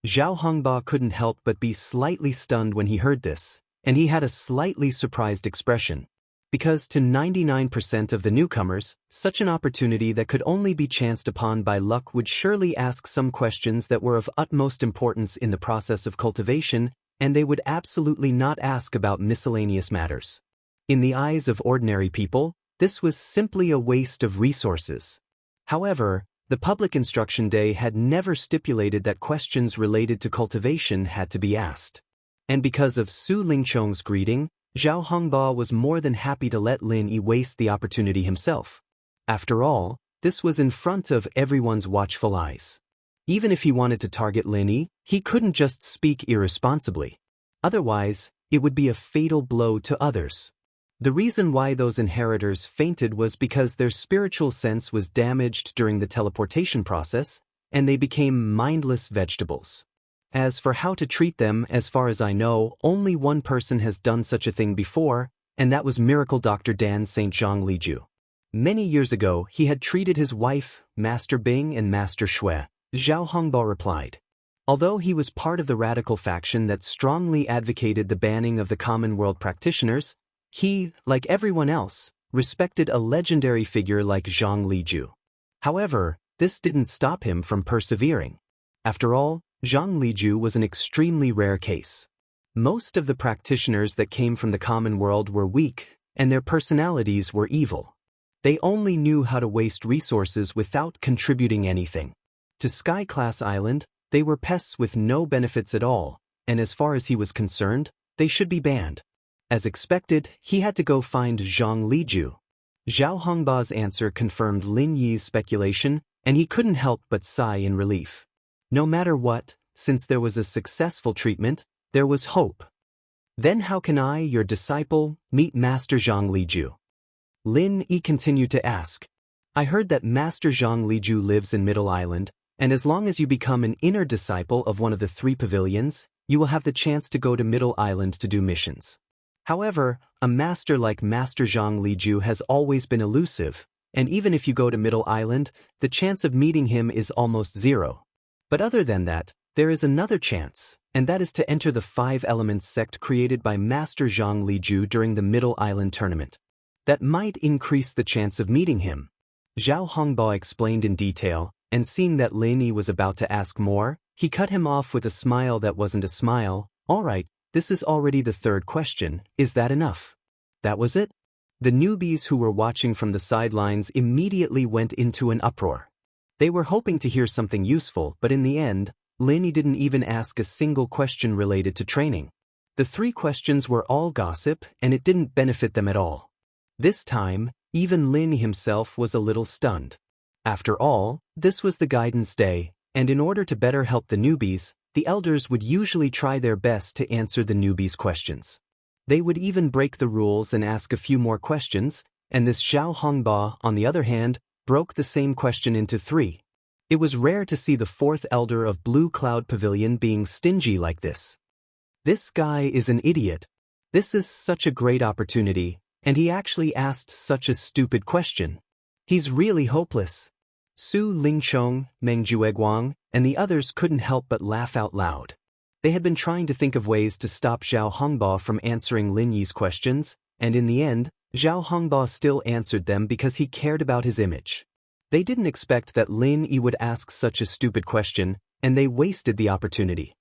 Zhao Hongba couldn't help but be slightly stunned when he heard this, and he had a slightly surprised expression. Because to 99% of the newcomers, such an opportunity that could only be chanced upon by luck would surely ask some questions that were of utmost importance in the process of cultivation, and they would absolutely not ask about miscellaneous matters. In the eyes of ordinary people, this was simply a waste of resources. However, The public instruction day had never stipulated that questions related to cultivation had to be asked. And because of Su Lingchong's greeting, Zhao Hongba was more than happy to let Lin Yi waste the opportunity himself. After all, this was in front of everyone's watchful eyes. Even if he wanted to target Lin Yi, he couldn't just speak irresponsibly. Otherwise, it would be a fatal blow to others. The reason why those inheritors fainted was because their spiritual sense was damaged during the teleportation process, and they became mindless vegetables. As for how to treat them, as far as I know, only one person has done such a thing before, and that was Miracle Dr. Dan St. Zhang Liju. Many years ago, he had treated his wife, Master Bing and Master Shui, Zhao Hongba replied. Although he was part of the radical faction that strongly advocated the banning of the common world practitioners, he, like everyone else, respected a legendary figure like Zhang Liju. However, this didn't stop him from persevering. After all, Zhang Liju was an extremely rare case. Most of the practitioners that came from the common world were weak, and their personalities were evil. They only knew how to waste resources without contributing anything. To Sky Class Island, they were pests with no benefits at all, and as far as he was concerned, they should be banned. As expected, he had to go find Zhang Liju. Zhao Hongba's answer confirmed Lin Yi's speculation, and he couldn't help but sigh in relief. No matter what, since there was a successful treatment, there was hope. Then how can I, your disciple, meet Master Zhang Liju? Lin Yi continued to ask. I heard that Master Zhang Liju lives in Middle Island, and as long as you become an inner disciple of one of the 3 pavilions, you will have the chance to go to Middle Island to do missions. However, a master like Master Zhang Liju has always been elusive, and even if you go to Middle Island, the chance of meeting him is almost 0. But other than that, there is another chance, and that is to enter the 5 Elements sect created by Master Zhang Liju during the Middle Island tournament. That might increase the chance of meeting him. Zhao Hongba explained in detail, and seeing that Lin Yi was about to ask more, he cut him off with a smile that wasn't a smile. All right, this is already the 3rd question, is that enough? That was it? The newbies who were watching from the sidelines immediately went into an uproar. They were hoping to hear something useful, but in the end, Lin Yi didn't even ask a single question related to training. The 3 questions were all gossip, and it didn't benefit them at all. This time, even Lin Yi himself was a little stunned. After all, this was the guidance day, and in order to better help the newbies, the elders would usually try their best to answer the newbies' questions. They would even break the rules and ask a few more questions, and this Zhao Hongba, on the other hand, broke the same question into 3. It was rare to see the 4th elder of Blue Cloud Pavilion being stingy like this. This guy is an idiot. This is such a great opportunity, and he actually asked such a stupid question. He's really hopeless. Su Lingchong, Meng Jueguang, and the others couldn't help but laugh out loud. They had been trying to think of ways to stop Zhao Hongba from answering Lin Yi's questions, and in the end, Zhao Hongba still answered them because he cared about his image. They didn't expect that Lin Yi would ask such a stupid question, and they wasted the opportunity.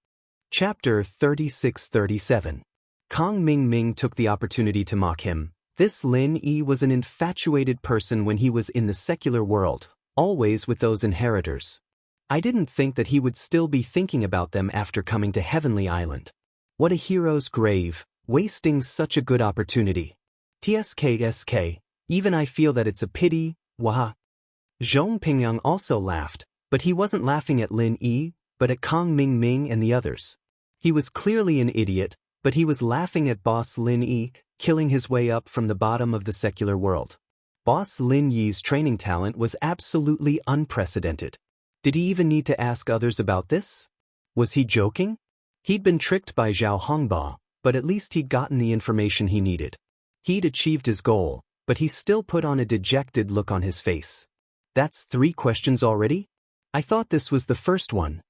Chapter 36-37. Kong Ming took the opportunity to mock him. This Lin Yi was an infatuated person when he was in the secular world, always with those inheritors. I didn't think that he would still be thinking about them after coming to Heavenly Island. What a hero's grave, wasting such a good opportunity. TSK, even I feel that it's a pity, waha. Zhong Pingyang also laughed, but he wasn't laughing at Lin Yi, but at Kong Ming and the others. He was clearly an idiot, but he was laughing at Boss Lin Yi, killing his way up from the bottom of the secular world. Boss Lin Yi's training talent was absolutely unprecedented. Did he even need to ask others about this? Was he joking? He'd been tricked by Zhao Hongba, but at least he'd gotten the information he needed. He'd achieved his goal, but he still put on a dejected look on his face. That's 3 questions already? I thought this was the first one.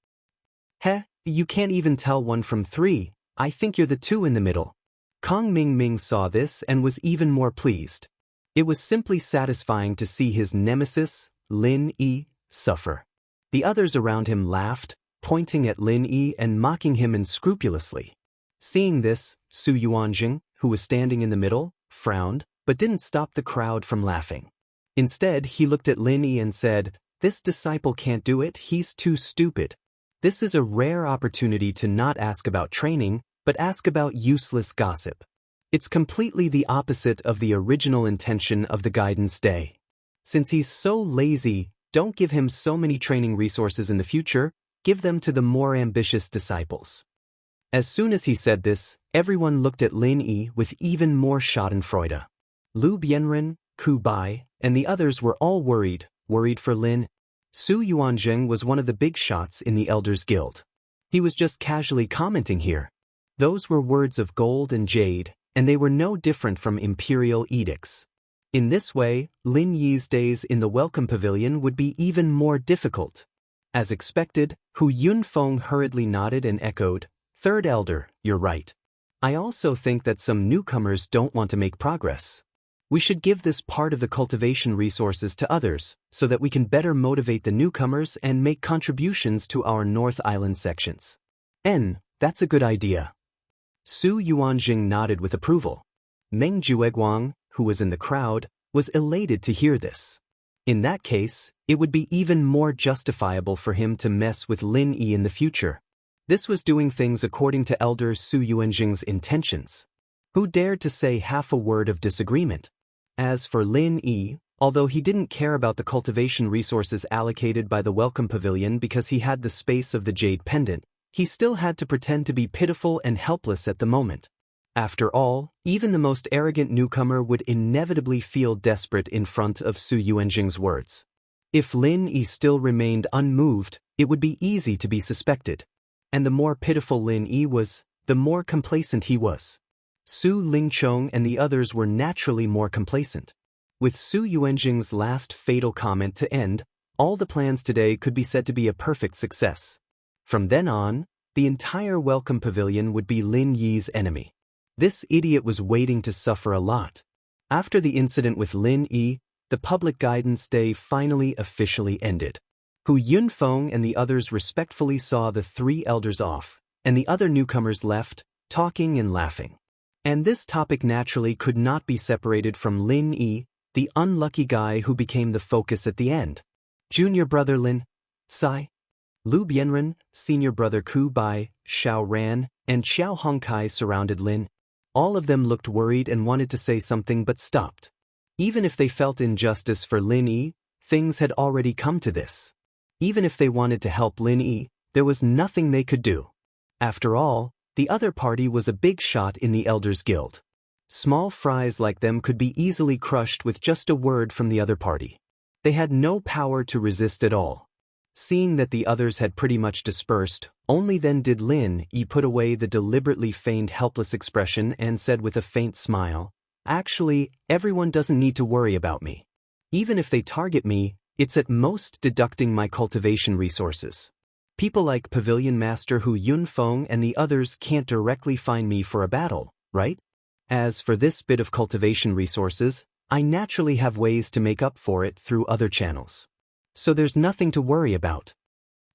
Heh, you can't even tell 1 from 3, I think you're the 2 in the middle. Kong Ming saw this and was even more pleased. It was simply satisfying to see his nemesis, Lin Yi, suffer. The others around him laughed, pointing at Lin Yi and mocking him unscrupulously. Seeing this, Su Yuanjing, who was standing in the middle, frowned, but didn't stop the crowd from laughing. Instead, he looked at Lin Yi and said, This disciple can't do it, he's too stupid. This is a rare opportunity to not ask about training, but ask about useless gossip. It's completely the opposite of the original intention of the guidance day. Since he's so lazy, don't give him so many training resources in the future, give them to the more ambitious disciples. As soon as he said this, everyone looked at Lin Yi with even more schadenfreude. Lu Bianren, Ku Bai, and the others were all worried for Lin. Su Yuanzheng was one of the big shots in the Elders Guild. He was just casually commenting here. Those were words of gold and jade, and they were no different from imperial edicts. In this way, Lin Yi's days in the Welcome Pavilion would be even more difficult. As expected, Hu Yunfeng hurriedly nodded and echoed, "Third Elder, you're right. I also think that some newcomers don't want to make progress. We should give this part of the cultivation resources to others, so that we can better motivate the newcomers and make contributions to our North Island sections." That's a good idea. Su Yuanjing nodded with approval. Meng Jueguang, who was in the crowd, was elated to hear this. In that case, it would be even more justifiable for him to mess with Lin Yi in the future. This was doing things according to Elder Su Yuanjing's intentions. Who dared to say half a word of disagreement? As for Lin Yi, although he didn't care about the cultivation resources allocated by the Welcome Pavilion because he had the space of the Jade Pendant, he still had to pretend to be pitiful and helpless at the moment. After all, even the most arrogant newcomer would inevitably feel desperate in front of Su Yuanjing's words. If Lin Yi still remained unmoved, it would be easy to be suspected. And the more pitiful Lin Yi was, the more complacent he was. Su Lingchong and the others were naturally more complacent. With Su Yuanjing's last fatal comment to end, all the plans today could be said to be a perfect success. From then on, the entire Welcome Pavilion would be Lin Yi's enemy. This idiot was waiting to suffer a lot. After the incident with Lin Yi, the public guidance day finally officially ended. Hu Yunfeng and the others respectfully saw the three elders off, and the other newcomers left, talking and laughing. And this topic naturally could not be separated from Lin Yi, the unlucky guy who became the focus at the end. Junior brother Lin, Sai, Lu Bianren, senior brother Ku Bai, Xiao Ran, and Xiao Hongkai surrounded Lin. All of them looked worried and wanted to say something but stopped. Even if they felt injustice for Lin Yi, things had already come to this. Even if they wanted to help Lin Yi, there was nothing they could do. After all, the other party was a big shot in the Elders Guild. Small fries like them could be easily crushed with just a word from the other party. They had no power to resist at all. Seeing that the others had pretty much dispersed, only then did Lin Yi put away the deliberately feigned helpless expression and said with a faint smile, "Actually, everyone doesn't need to worry about me. Even if they target me, it's at most deducting my cultivation resources. People like Pavilion Master Hu Yunfeng and the others can't directly find me for a battle, right? As for this bit of cultivation resources, I naturally have ways to make up for it through other channels. So there's nothing to worry about."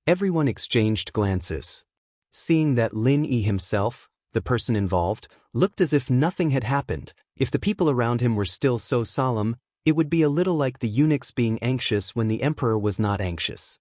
Everyone exchanged glances. Seeing that Lin Yi himself, the person involved, looked as if nothing had happened, if the people around him were still so solemn, it would be a little like the eunuchs being anxious when the emperor was not anxious.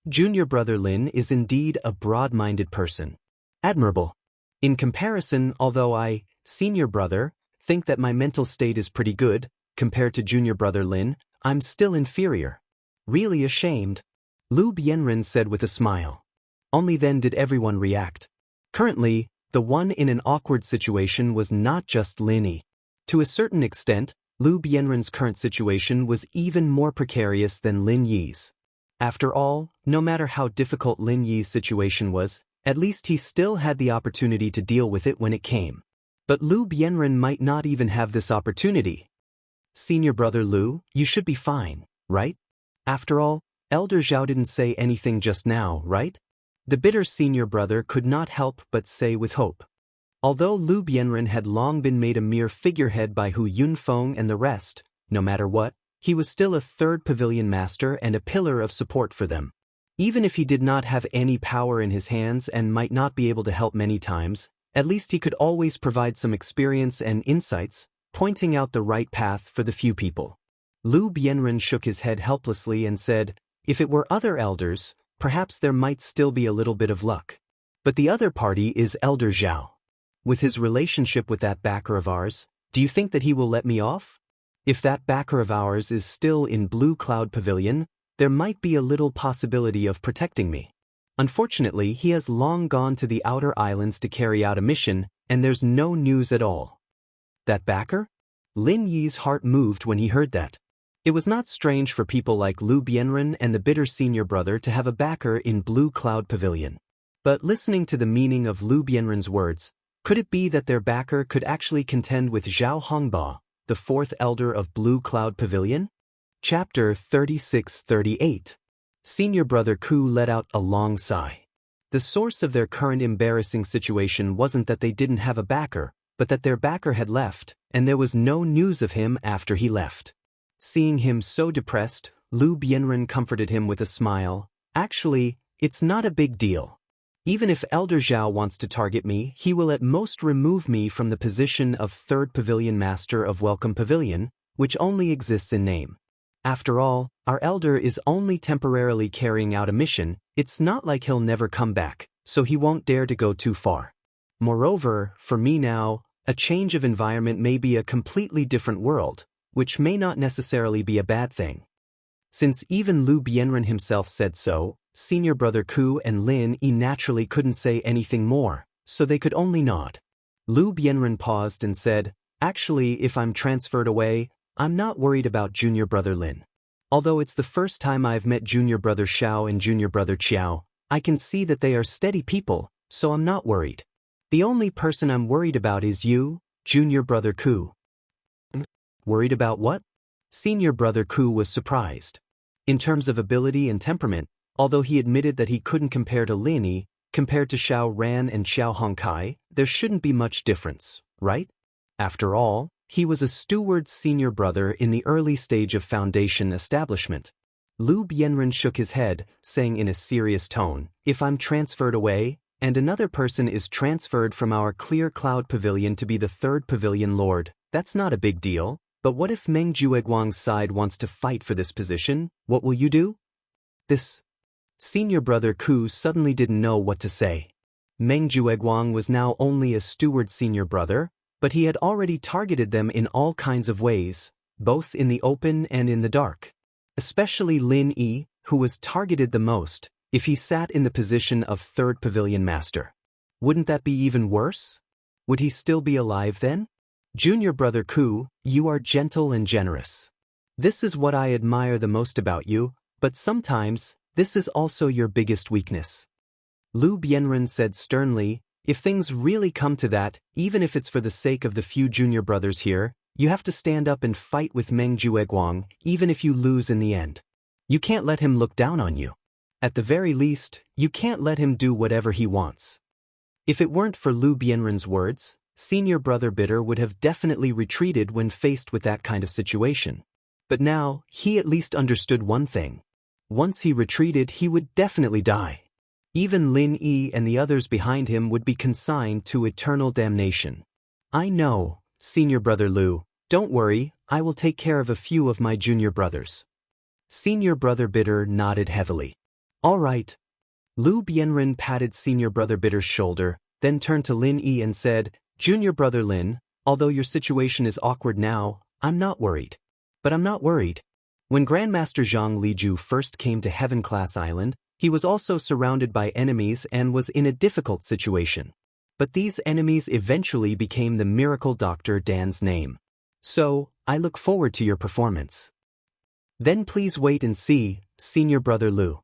Junior brother Lin is indeed a broad-minded person. Admirable. In comparison, although I, senior brother, think that my mental state is pretty good, compared to junior brother Lin, I'm still inferior. Really ashamed. Lu Bianren said with a smile. Only then did everyone react. Currently, the one in an awkward situation was not just Lin Yi. To a certain extent, Lu Bianren's current situation was even more precarious than Lin Yi's. After all, no matter how difficult Lin Yi's situation was, at least he still had the opportunity to deal with it when it came. But Lu Bianren might not even have this opportunity. Senior brother Lu, you should be fine, right? After all, Elder Zhao didn't say anything just now, right? The bitter senior brother could not help but say with hope. Although Lu Bianren had long been made a mere figurehead by Hu Yunfeng and the rest, no matter what, he was still a third pavilion master and a pillar of support for them. Even if he did not have any power in his hands and might not be able to help many times, at least he could always provide some experience and insights, pointing out the right path for the few people. Lu Bianren shook his head helplessly and said, if it were other elders, perhaps there might still be a little bit of luck. But the other party is Elder Zhao. With his relationship with that backer of ours, do you think that he will let me off? If that backer of ours is still in Blue Cloud Pavilion, there might be a little possibility of protecting me. Unfortunately, he has long gone to the outer islands to carry out a mission, and there's no news at all. That backer? Lin Yi's heart moved when he heard that. It was not strange for people like Lu Bianren and the bitter senior brother to have a backer in Blue Cloud Pavilion. But listening to the meaning of Lu Bianren's words, could it be that their backer could actually contend with Zhao Hongba, the fourth elder of Blue Cloud Pavilion? Chapter 36-38. Senior brother Ku let out a long sigh. The source of their current embarrassing situation wasn't that they didn't have a backer, but that their backer had left, and there was no news of him after he left. Seeing him so depressed, Lu Bianren comforted him with a smile. Actually, it's not a big deal. Even if Elder Zhao wants to target me, he will at most remove me from the position of third pavilion master of Welcome Pavilion, which only exists in name. After all, our elder is only temporarily carrying out a mission. It's not like he'll never come back, so he won't dare to go too far. Moreover, for me now, a change of environment may be a completely different world, which may not necessarily be a bad thing. Since even Lu Bianren himself said so, senior brother Ku and Lin Yi naturally couldn't say anything more, so they could only nod. Lu Bianren paused and said, actually, if I'm transferred away, I'm not worried about junior brother Lin. Although it's the first time I've met junior brother Xiao and junior brother Qiao, I can see that they are steady people, so I'm not worried. The only person I'm worried about is you, junior brother Ku. Worried about what? Senior brother Ku was surprised. In terms of ability and temperament, although he admitted that he couldn't compare to Lin Yi, compared to Xiao Ran and Xiao Hongkai, there shouldn't be much difference, right? After all, he was a steward's senior brother in the early stage of foundation establishment. Lu Bianren shook his head, saying in a serious tone, if I'm transferred away, and another person is transferred from our Clear Cloud Pavilion to be the third pavilion lord, that's not a big deal. But what if Meng Jueguang's side wants to fight for this position? What will you do? This senior brother Ku suddenly didn't know what to say. Meng Jueguang was now only a steward senior brother, but he had already targeted them in all kinds of ways, both in the open and in the dark. Especially Lin Yi, who was targeted the most, if he sat in the position of third pavilion master. Wouldn't that be even worse? Would he still be alive then? Junior brother Ku, you are gentle and generous. This is what I admire the most about you, but sometimes, this is also your biggest weakness. Lu Bianren said sternly, if things really come to that, even if it's for the sake of the few junior brothers here, you have to stand up and fight with Meng Jueguang, even if you lose in the end. You can't let him look down on you. At the very least, you can't let him do whatever he wants. If it weren't for Lu Bianren's words, senior brother Bitter would have definitely retreated when faced with that kind of situation. But now, he at least understood one thing. Once he retreated, he would definitely die. Even Lin Yi and the others behind him would be consigned to eternal damnation. I know, senior brother Lu, don't worry, I will take care of a few of my junior brothers. Senior brother Bitter nodded heavily. All right. Lu Bianren patted senior brother Bitter's shoulder, then turned to Lin Yi and said, Junior brother Lin, although your situation is awkward now, I'm not worried. But I'm not worried. When Grandmaster Zhang Liju first came to Heaven Class Island, he was also surrounded by enemies and was in a difficult situation. But these enemies eventually became the Miracle Doctor Dan's name. So, I look forward to your performance. Then please wait and see, senior brother Lu.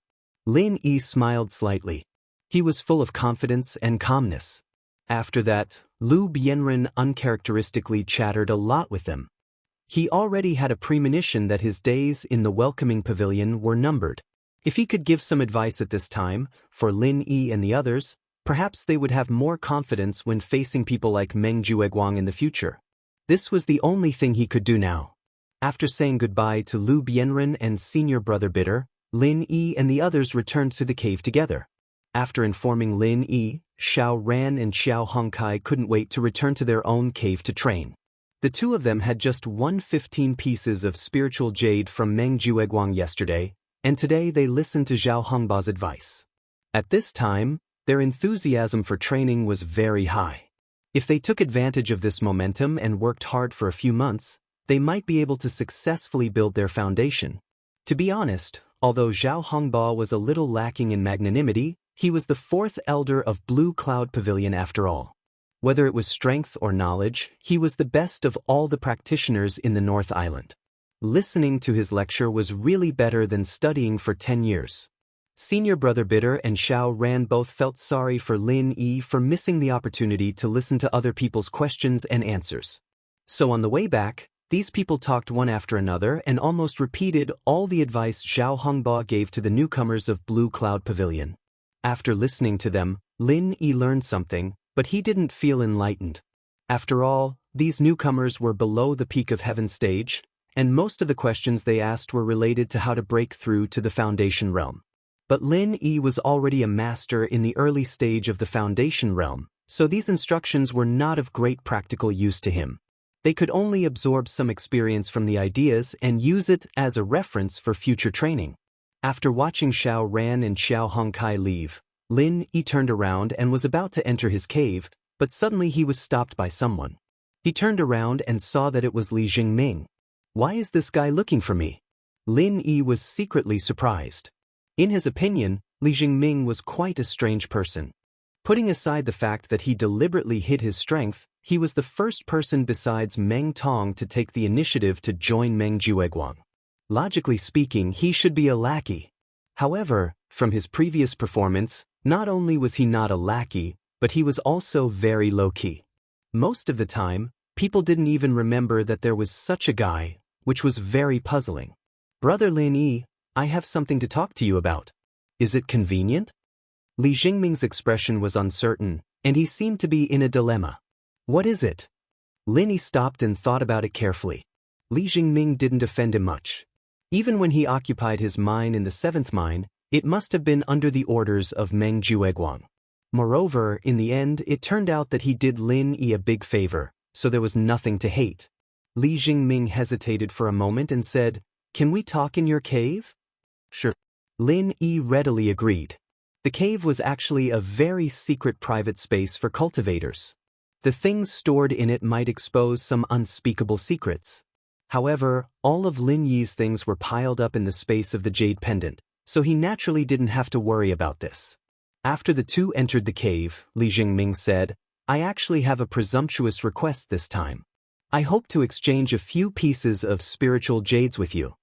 Lin Yi smiled slightly. He was full of confidence and calmness. After that, Lu Bianren uncharacteristically chattered a lot with them. He already had a premonition that his days in the welcoming pavilion were numbered. If he could give some advice at this time, for Lin Yi and the others, perhaps they would have more confidence when facing people like Meng Jueguang in the future. This was the only thing he could do now. After saying goodbye to Lu Bianren and senior brother Bitter, Lin Yi and the others returned to the cave together. After informing Lin Yi, Xiao Ran and Xiao Hongkai couldn't wait to return to their own cave to train. The two of them had just won 15 pieces of spiritual jade from Meng Jueguang yesterday, and today they listened to Zhao Hongba's advice. At this time, their enthusiasm for training was very high. If they took advantage of this momentum and worked hard for a few months, they might be able to successfully build their foundation. To be honest, although Zhao Hongba was a little lacking in magnanimity, he was the fourth elder of Blue Cloud Pavilion after all. Whether it was strength or knowledge, he was the best of all the practitioners in the North Island. Listening to his lecture was really better than studying for 10 years. Senior brother Bitter and Xiao Ran both felt sorry for Lin Yi for missing the opportunity to listen to other people's questions and answers. So on the way back, these people talked one after another and almost repeated all the advice Zhao Hongba gave to the newcomers of Blue Cloud Pavilion. After listening to them, Lin Yi learned something, but he didn't feel enlightened. After all, these newcomers were below the peak of heaven stage, and most of the questions they asked were related to how to break through to the foundation realm. But Lin Yi was already a master in the early stage of the foundation realm, so these instructions were not of great practical use to him. They could only absorb some experience from the ideas and use it as a reference for future training. After watching Xiao Ran and Xiao Hongkai leave, Lin Yi turned around and was about to enter his cave, but suddenly he was stopped by someone. He turned around and saw that it was Li Jingming. "Why is this guy looking for me?" Lin Yi was secretly surprised. In his opinion, Li Jingming was quite a strange person. Putting aside the fact that he deliberately hid his strength, he was the first person besides Meng Tong to take the initiative to join Meng Jueguang. Logically speaking, he should be a lackey. However, from his previous performance, not only was he not a lackey, but he was also very low-key. Most of the time, people didn't even remember that there was such a guy, which was very puzzling. "Brother Lin Yi, I have something to talk to you about. Is it convenient?" Li Jingming's expression was uncertain, and he seemed to be in a dilemma. "What is it?" Lin Yi stopped and thought about it carefully. Li Jingming didn't offend him much. Even when he occupied his mine in the 7th mine, it must have been under the orders of Meng Jueguang. Moreover, in the end, it turned out that he did Lin Yi a big favor, so there was nothing to hate. Li Jingming hesitated for a moment and said, "Can we talk in your cave?" "Sure." Lin Yi readily agreed. The cave was actually a very secret private space for cultivators. The things stored in it might expose some unspeakable secrets. However, all of Lin Yi's things were piled up in the space of the jade pendant, so he naturally didn't have to worry about this. After the two entered the cave, Li Jingming said, "I actually have a presumptuous request this time. I hope to exchange a few pieces of spiritual jades with you."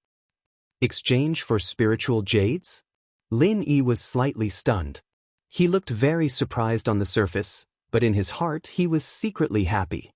Exchange for spiritual jades? Lin Yi was slightly stunned. He looked very surprised on the surface, but in his heart he was secretly happy.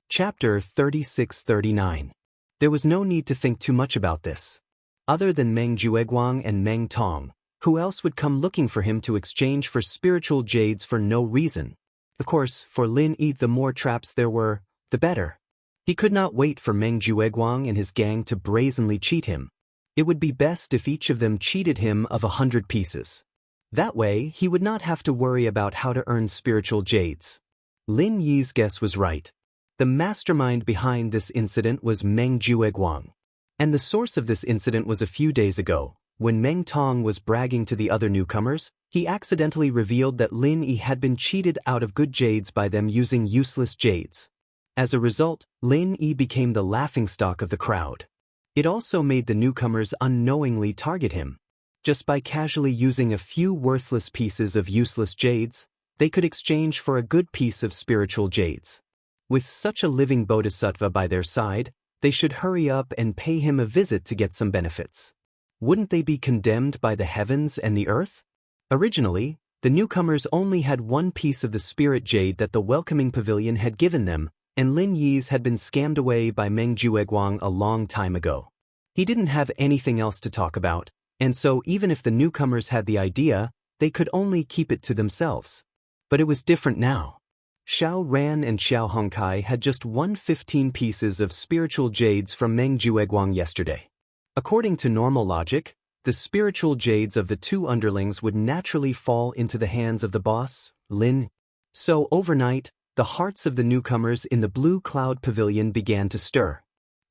Chapter 36-39. There was no need to think too much about this. Other than Meng Jueguang and Meng Tong, who else would come looking for him to exchange for spiritual jades for no reason? Of course, for Lin Yi, the more traps there were, the better. He could not wait for Meng Jueguang and his gang to brazenly cheat him. It would be best if each of them cheated him of 100 pieces. That way, he would not have to worry about how to earn spiritual jades. Lin Yi's guess was right. The mastermind behind this incident was Meng Jueguang. And the source of this incident was a few days ago, when Meng Tong was bragging to the other newcomers, he accidentally revealed that Lin Yi had been cheated out of good jades by them using useless jades. As a result, Lin Yi became the laughingstock of the crowd. It also made the newcomers unknowingly target him. Just by casually using a few worthless pieces of useless jades, they could exchange for a good piece of spiritual jades. With such a living bodhisattva by their side, they should hurry up and pay him a visit to get some benefits. Wouldn't they be condemned by the heavens and the earth? Originally, the newcomers only had one piece of the spirit jade that the welcoming pavilion had given them, and Lin Yi's had been scammed away by Meng Jueguang a long time ago. He didn't have anything else to talk about, and so even if the newcomers had the idea, they could only keep it to themselves. But it was different now. Xiao Ran and Xiao Hongkai had just won 15 pieces of spiritual jades from Meng Jueguang yesterday. According to normal logic, the spiritual jades of the two underlings would naturally fall into the hands of the boss, Lin. So overnight, the hearts of the newcomers in the blue cloud pavilion began to stir.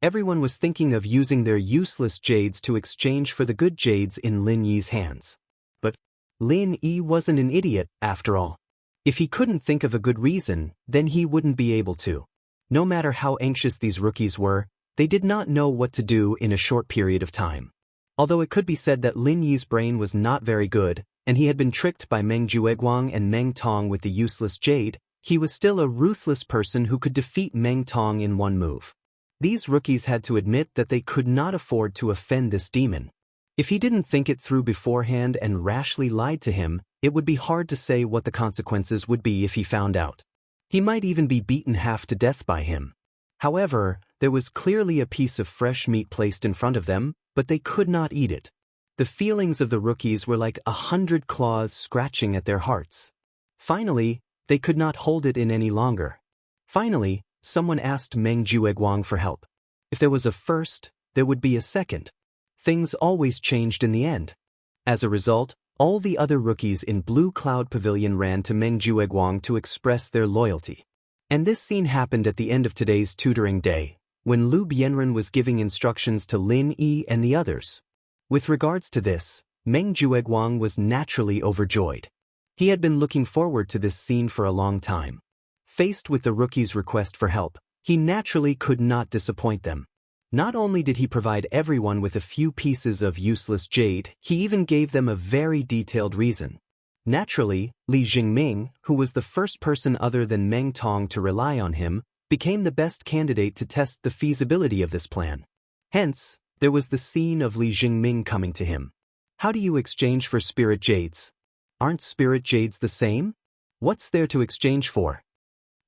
Everyone was thinking of using their useless jades to exchange for the good jades in Lin Yi's hands. But Lin Yi wasn't an idiot, after all. If he couldn't think of a good reason, then he wouldn't be able to. No matter how anxious these rookies were, they did not know what to do in a short period of time. Although it could be said that Lin Yi's brain was not very good, and he had been tricked by Meng Jueguang and Meng Tong with the useless jade, he was still a ruthless person who could defeat Meng Tong in one move. These rookies had to admit that they could not afford to offend this demon. If he didn't think it through beforehand and rashly lied to him, it would be hard to say what the consequences would be if he found out. He might even be beaten half to death by him. However, there was clearly a piece of fresh meat placed in front of them, but they could not eat it. The feelings of the rookies were like 100 claws scratching at their hearts. Finally, they could not hold it in any longer. Finally, someone asked Meng Jueguang for help. If there was a first, there would be a second. Things always changed in the end. As a result, all the other rookies in Blue Cloud Pavilion ran to Meng Jueguang to express their loyalty. And this scene happened at the end of today's tutoring day, when Lu Bianren was giving instructions to Lin Yi and the others. With regards to this, Meng Jueguang was naturally overjoyed. He had been looking forward to this scene for a long time. Faced with the rookies' request for help, he naturally could not disappoint them. Not only did he provide everyone with a few pieces of useless jade, he even gave them a very detailed reason. Naturally, Li Jingming, who was the first person other than Meng Tong to rely on him, became the best candidate to test the feasibility of this plan. Hence, there was the scene of Li Jingming coming to him. How do you exchange for spirit jades? Aren't spirit jades the same? What's there to exchange for?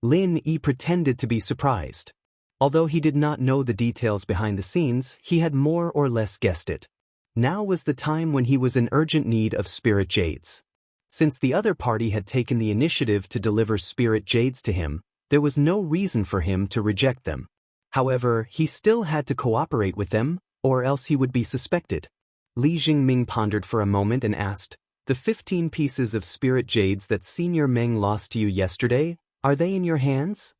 Lin Yi pretended to be surprised. Although he did not know the details behind the scenes, he had more or less guessed it. Now was the time when he was in urgent need of spirit jades. Since the other party had taken the initiative to deliver spirit jades to him, there was no reason for him to reject them. However, he still had to cooperate with them, or else he would be suspected. Li Jingming pondered for a moment and asked, "The 15 pieces of spirit jades that Senior Meng lost to you yesterday, are they in your hands?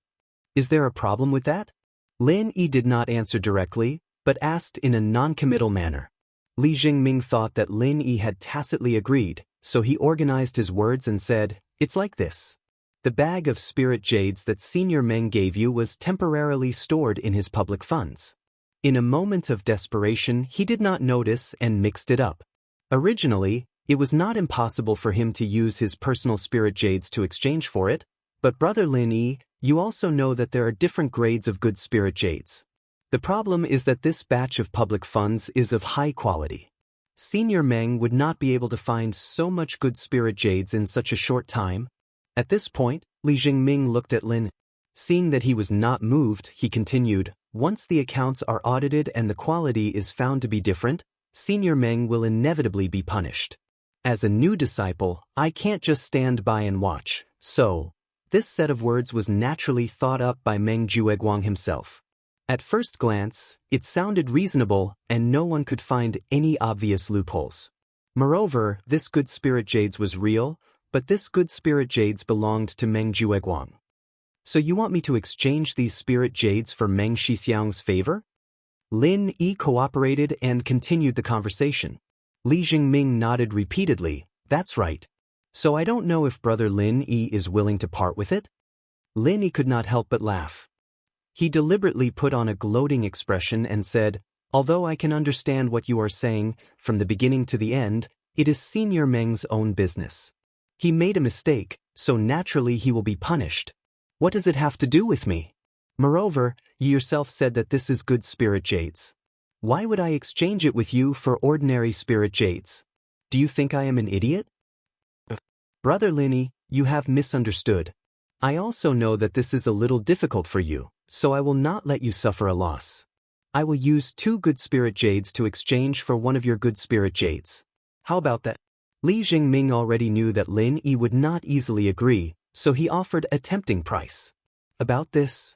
Is there a problem with that?" Lin Yi did not answer directly, but asked in a non-committal manner. Li Jingming thought that Lin Yi had tacitly agreed, so he organized his words and said, "It's like this. The bag of spirit jades that Senior Meng gave you was temporarily stored in his public funds. In a moment of desperation, he did not notice and mixed it up. Originally, it was not impossible for him to use his personal spirit jades to exchange for it, but Brother Lin Yi, you also know that there are different grades of good spirit jades. The problem is that this batch of public funds is of high quality. Senior Meng would not be able to find so much good spirit jades in such a short time." At this point, Li Jingming looked at Lin. Seeing that he was not moved, he continued, "Once the accounts are audited and the quality is found to be different, Senior Meng will inevitably be punished. As a new disciple, I can't just stand by and watch, so..." This set of words was naturally thought up by Meng Jueguang himself. At first glance, it sounded reasonable, and no one could find any obvious loopholes. Moreover, this good spirit jades was real, but this good spirit jades belonged to Meng Jueguang. "So you want me to exchange these spirit jades for Meng Shixiang's favor?" Lin Yi cooperated and continued the conversation. Li Jingming nodded repeatedly, "That's right. So I don't know if Brother Lin Yi is willing to part with it?" Lin Yi could not help but laugh. He deliberately put on a gloating expression and said, "Although I can understand what you are saying, from the beginning to the end, it is Senior Meng's own business. He made a mistake, so naturally he will be punished. What does it have to do with me? Moreover, you yourself said that this is good spirit jades. Why would I exchange it with you for ordinary spirit jades? Do you think I am an idiot?" "Brother Lin Yi, you have misunderstood. I also know that this is a little difficult for you, so I will not let you suffer a loss. I will use 2 good spirit jades to exchange for one of your good spirit jades. How about that?" Li Jingming already knew that Lin Yi would not easily agree, so he offered a tempting price. About this,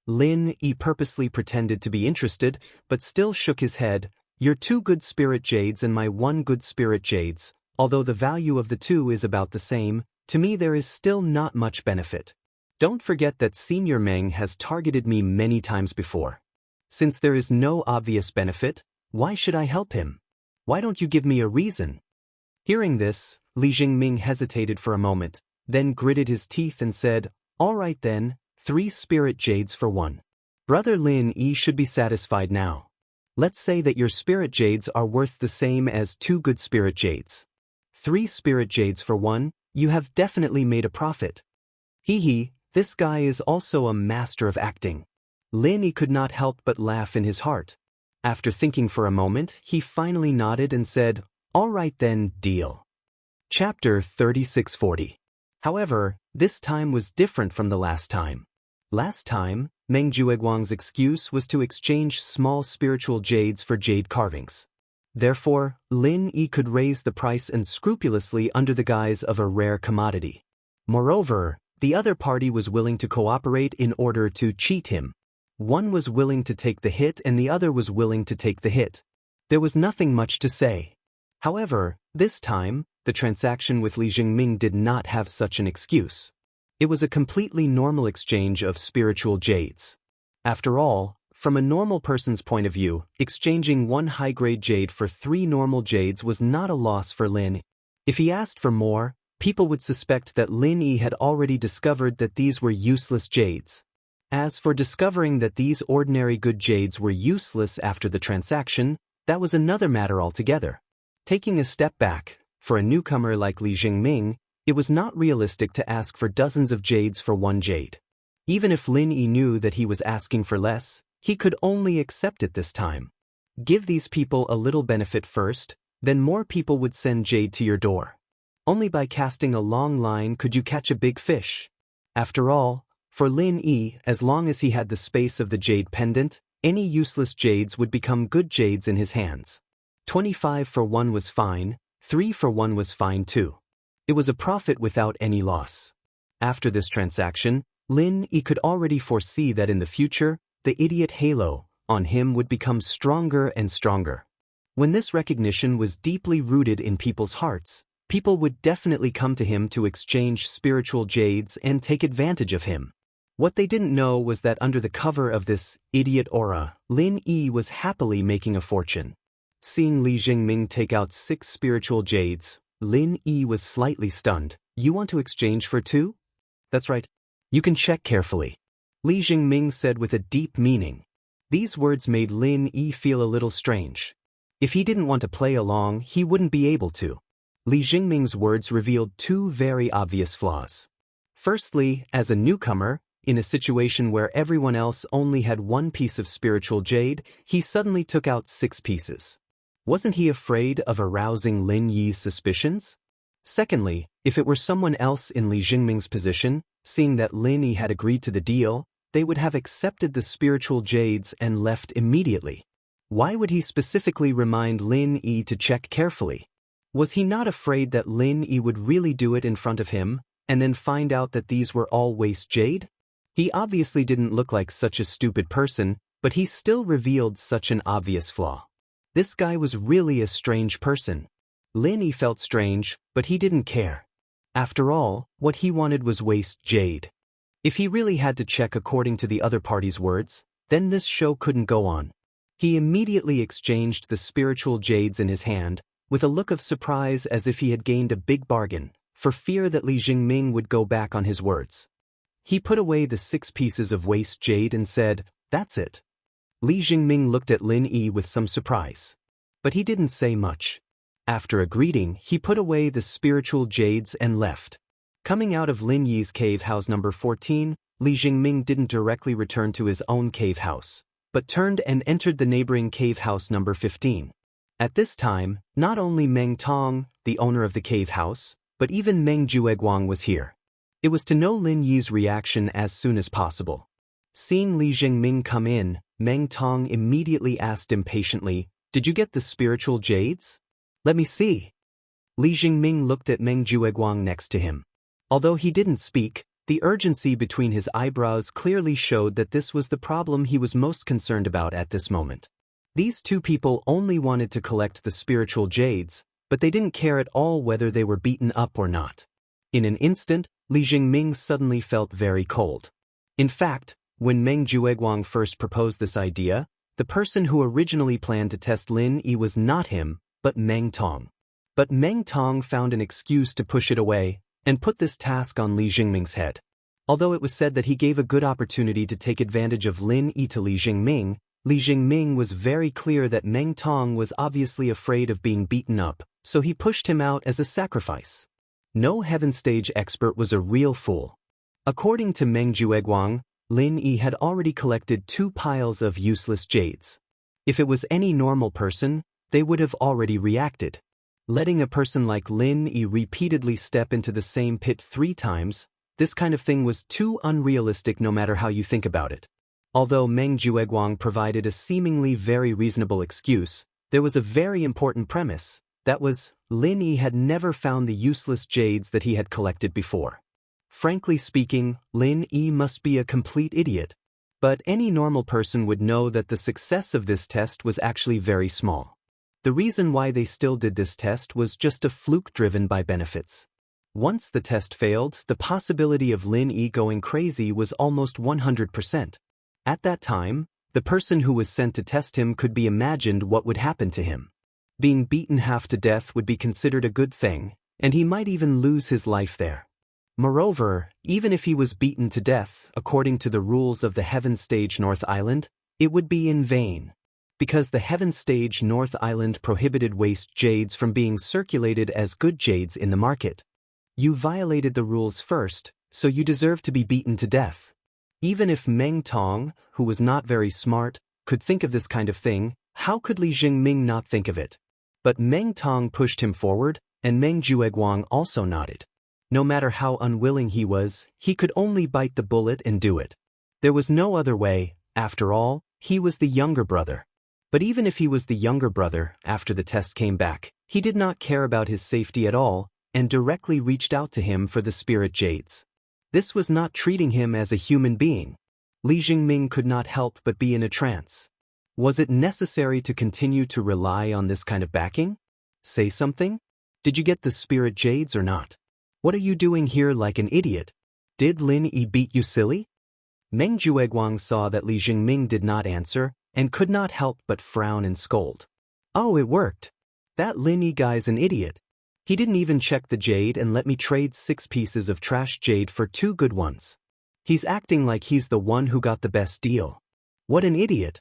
Lin Yi purposely pretended to be interested, but still shook his head. "Your 2 good spirit jades and my 1 good spirit jades, although the value of the 2 is about the same, to me there is still not much benefit. Don't forget that Senior Meng has targeted me many times before. Since there is no obvious benefit, why should I help him? Why don't you give me a reason? Hearing this, Li Jingming hesitated for a moment, then gritted his teeth and said, "All right then, 3 spirit jades for 1. Brother Lin Yi should be satisfied now. Let's say that your spirit jades are worth the same as 2 good spirit jades. 3 spirit jades for 1, you have definitely made a profit." Hee, this guy is also a master of acting. Lin Yi could not help but laugh in his heart. After thinking for a moment, he finally nodded and said, "All right then, deal." Chapter 3640. However, this time was different from the last time. Last time, Meng Jueguang's excuse was to exchange small spiritual jades for jade carvings. Therefore, Lin Yi could raise the price unscrupulously under the guise of a rare commodity. Moreover, the other party was willing to cooperate in order to cheat him. One was willing to take the hit and the other was willing to take the hit. There was nothing much to say. However, this time, the transaction with Li Jingming did not have such an excuse. It was a completely normal exchange of spiritual jades. After all, from a normal person's point of view, exchanging 1 high-grade jade for 3 normal jades was not a loss for Lin. If he asked for more, people would suspect that Lin Yi had already discovered that these were useless jades. As for discovering that these ordinary good jades were useless after the transaction, that was another matter altogether. Taking a step back, for a newcomer like Li Jingming, it was not realistic to ask for dozens of jades for 1 jade. Even if Lin Yi knew that he was asking for less, he could only accept it this time. Give these people a little benefit first, then more people would send jade to your door. Only by casting a long line could you catch a big fish. After all, for Lin Yi, as long as he had the space of the jade pendant, any useless jades would become good jades in his hands. 25 for 1 was fine, 3 for 1 was fine too. It was a profit without any loss. After this transaction, Lin Yi could already foresee that in the future, the idiot halo on him would become stronger and stronger. When this recognition was deeply rooted in people's hearts, people would definitely come to him to exchange spiritual jades and take advantage of him. What they didn't know was that under the cover of this idiot aura, Lin Yi was happily making a fortune. Seeing Li Jingming take out 6 spiritual jades, Lin Yi was slightly stunned. "You want to exchange for 2? That's right. You can check carefully," Li Jingming said with a deep meaning. These words made Lin Yi feel a little strange. If he didn't want to play along, he wouldn't be able to. Li Jingming's words revealed 2 very obvious flaws. Firstly, as a newcomer, in a situation where everyone else only had 1 piece of spiritual jade, he suddenly took out 6 pieces. Wasn't he afraid of arousing Lin Yi's suspicions? Secondly, if it were someone else in Li Jingming's position, seeing that Lin Yi had agreed to the deal, they would have accepted the spiritual jades and left immediately. Why would he specifically remind Lin Yi to check carefully? Was he not afraid that Lin Yi would really do it in front of him, and then find out that these were all waste jade? He obviously didn't look like such a stupid person, but he still revealed such an obvious flaw. This guy was really a strange person. Lin Yi felt strange, but he didn't care. After all, what he wanted was waste jade. If he really had to check according to the other party's words, then this show couldn't go on. He immediately exchanged the spiritual jades in his hand, with a look of surprise as if he had gained a big bargain, for fear that Li Jingming would go back on his words. He put away the 6 pieces of waste jade and said, "That's it." Li Jingming looked at Lin Yi with some surprise. But he didn't say much. After a greeting, he put away the spiritual jades and left. Coming out of Lin Yi's cave house number 14, Li Jingming didn't directly return to his own cave house, but turned and entered the neighboring cave house number 15. At this time, not only Meng Tong, the owner of the cave house, but even Meng Jueguang was here. It was to know Lin Yi's reaction as soon as possible. Seeing Li Jingming come in, Meng Tong immediately asked impatiently, "Did you get the spiritual jades? Let me see." Li Jingming looked at Meng Jueguang next to him. Although he didn't speak, the urgency between his eyebrows clearly showed that this was the problem he was most concerned about at this moment. These 2 people only wanted to collect the spiritual jades, but they didn't care at all whether they were beaten up or not. In an instant, Li Jingming suddenly felt very cold. In fact, when Meng Jueguang first proposed this idea, the person who originally planned to test Lin Yi was not him, but Meng Tong. But Meng Tong found an excuse to push it away and put this task on Li Jingming's head. Although it was said that he gave a good opportunity to take advantage of Lin Yi to Li Jingming was very clear that Meng Tong was obviously afraid of being beaten up, so he pushed him out as a sacrifice. No heaven stage expert was a real fool. According to Meng Jueguang, Lin Yi had already collected 2 piles of useless jades. If it was any normal person, they would have already reacted. Letting a person like Lin Yi repeatedly step into the same pit 3 times, this kind of thing was too unrealistic no matter how you think about it. Although Meng Jueguang provided a seemingly very reasonable excuse, there was a very important premise. That was, Lin Yi had never found the useless jades that he had collected before. Frankly speaking, Lin Yi must be a complete idiot. But any normal person would know that the success of this test was actually very small. The reason why they still did this test was just a fluke driven by benefits. Once the test failed, the possibility of Lin Yi going crazy was almost 100%. At that time, the person who was sent to test him could be imagined what would happen to him. Being beaten half to death would be considered a good thing, and he might even lose his life there. Moreover, even if he was beaten to death, according to the rules of the Heaven Stage North Island, it would be in vain. Because the Heaven Stage North Island prohibited waste jades from being circulated as good jades in the market. You violated the rules first, so you deserve to be beaten to death. Even if Meng Tong, who was not very smart, could think of this kind of thing, how could Li Jingming not think of it? But Meng Tong pushed him forward, and Meng Jueguang also nodded. No matter how unwilling he was, he could only bite the bullet and do it. There was no other way. After all, he was the younger brother. But even if he was the younger brother, after the test came back, he did not care about his safety at all, and directly reached out to him for the spirit jades. This was not treating him as a human being. Li Jingming could not help but be in a trance. Was it necessary to continue to rely on this kind of backing? Say something? Did you get the spirit jades or not? What are you doing here like an idiot? Did Lin Yi beat you silly? Meng Jueguang saw that Li Jingming did not answer, and could not help but frown and scold. Oh, it worked. That Lin Yi guy's an idiot. He didn't even check the jade and let me trade 6 pieces of trash jade for 2 good ones. He's acting like he's the one who got the best deal. What an idiot.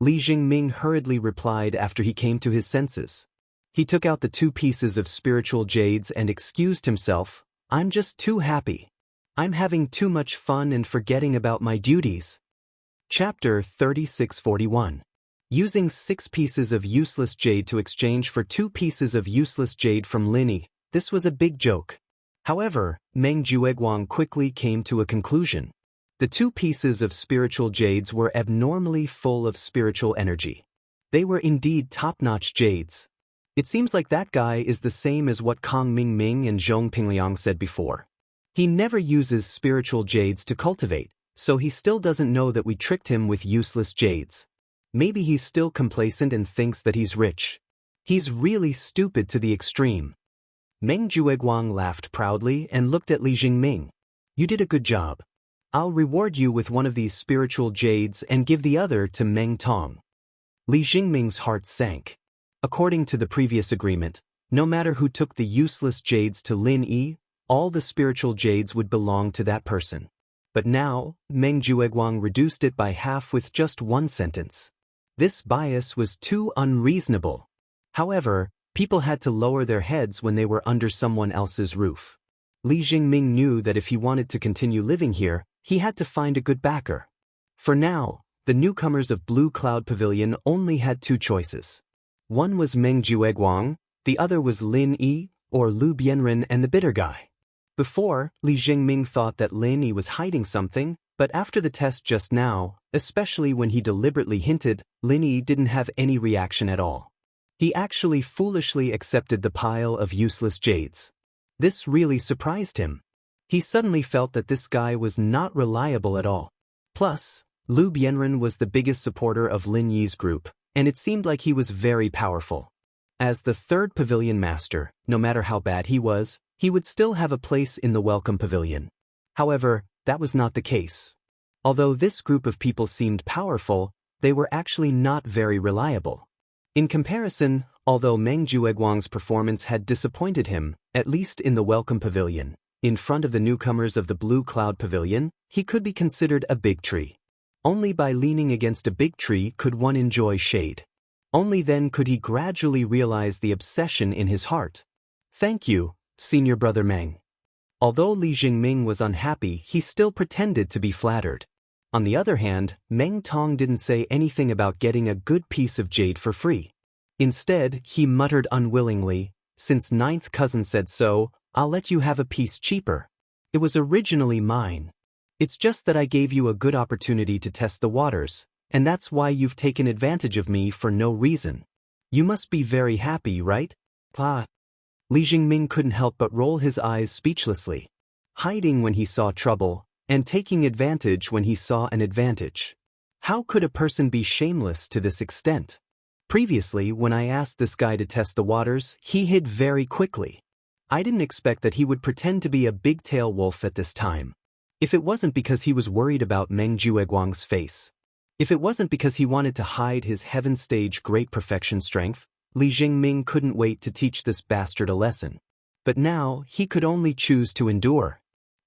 Li Jingming hurriedly replied after he came to his senses. He took out the 2 pieces of spiritual jades and excused himself. I'm just too happy. I'm having too much fun and forgetting about my duties. Chapter 3641. Using 6 pieces of useless jade to exchange for 2 pieces of useless jade from Lin Yi, this was a big joke. However, Meng Jueguang quickly came to a conclusion. The 2 pieces of spiritual jades were abnormally full of spiritual energy. They were indeed top-notch jades. It seems like that guy is the same as what Kong Mingming and Zhong Pingliang said before. He never uses spiritual jades to cultivate, so he still doesn't know that we tricked him with useless jades. Maybe he's still complacent and thinks that he's rich. He's really stupid to the extreme. Meng Jueguang laughed proudly and looked at Li Jingming. You did a good job. I'll reward you with one of these spiritual jades and give the other to Meng Tong. Li Jingming's heart sank. According to the previous agreement, no matter who took the useless jades to Lin Yi, all the spiritual jades would belong to that person. But now, Meng Jueguang reduced it by half with just 1 sentence. This bias was too unreasonable. However, people had to lower their heads when they were under someone else's roof. Li Jingming knew that if he wanted to continue living here, he had to find a good backer. For now, the newcomers of Blue Cloud Pavilion only had 2 choices. One was Meng Jueguang, the other was Lin Yi, or Lu Bianren and the bitter guy. Before, Li Jingming thought that Lin Yi was hiding something, but after the test just now, especially when he deliberately hinted, Lin Yi didn't have any reaction at all. He actually foolishly accepted the pile of useless jades. This really surprised him. He suddenly felt that this guy was not reliable at all. Plus, Lu Bianren was the biggest supporter of Lin Yi's group, and it seemed like he was very powerful. As the 3rd pavilion master, no matter how bad he was, He would still have a place in the welcome pavilion. However, that was not the case. Although this group of people seemed powerful, they were actually not very reliable. In comparison, although Meng Jueguang's performance had disappointed him, at least in the welcome pavilion, in front of the newcomers of the Blue Cloud Pavilion, he could be considered a big tree. Only by leaning against a big tree could one enjoy shade. Only then could he gradually realize the obsession in his heart. Thank you, Senior Brother Meng. Although Li Jingming was unhappy, he still pretended to be flattered. On the other hand, Meng Tong didn't say anything about getting a good piece of jade for free. Instead, he muttered unwillingly, "Since ninth cousin said so, I'll let you have a piece cheaper. It was originally mine. It's just that I gave you a good opportunity to test the waters, and that's why you've taken advantage of me for no reason. You must be very happy, right?" Li Jingming couldn't help but roll his eyes speechlessly. Hiding when he saw trouble, and taking advantage when he saw an advantage. How could a person be shameless to this extent? Previously, when I asked this guy to test the waters, he hid very quickly. I didn't expect that he would pretend to be a big-tail wolf at this time. If it wasn't because he was worried about Meng Jueguang's face. If it wasn't because he wanted to hide his heaven stage great perfection strength, Li Jingming couldn't wait to teach this bastard a lesson. But now, he could only choose to endure.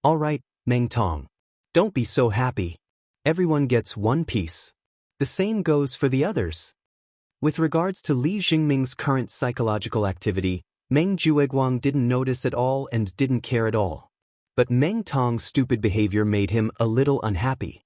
All right, Meng Tong. Don't be so happy. Everyone gets one piece. The same goes for the others. With regards to Li Jingming's current psychological activity, Meng Jueguang didn't notice at all and didn't care at all. But Meng Tong's stupid behavior made him a little unhappy.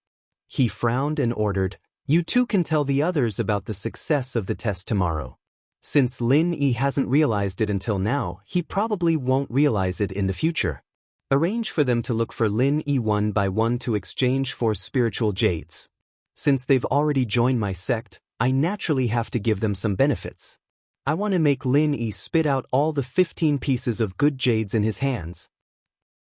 He frowned and ordered, "You two can tell the others about the success of the test tomorrow. Since Lin Yi hasn't realized it until now, he probably won't realize it in the future. Arrange for them to look for Lin Yi one by one to exchange for spiritual jades. Since they've already joined my sect, I naturally have to give them some benefits. I want to make Lin Yi spit out all the 15 pieces of good jades in his hands."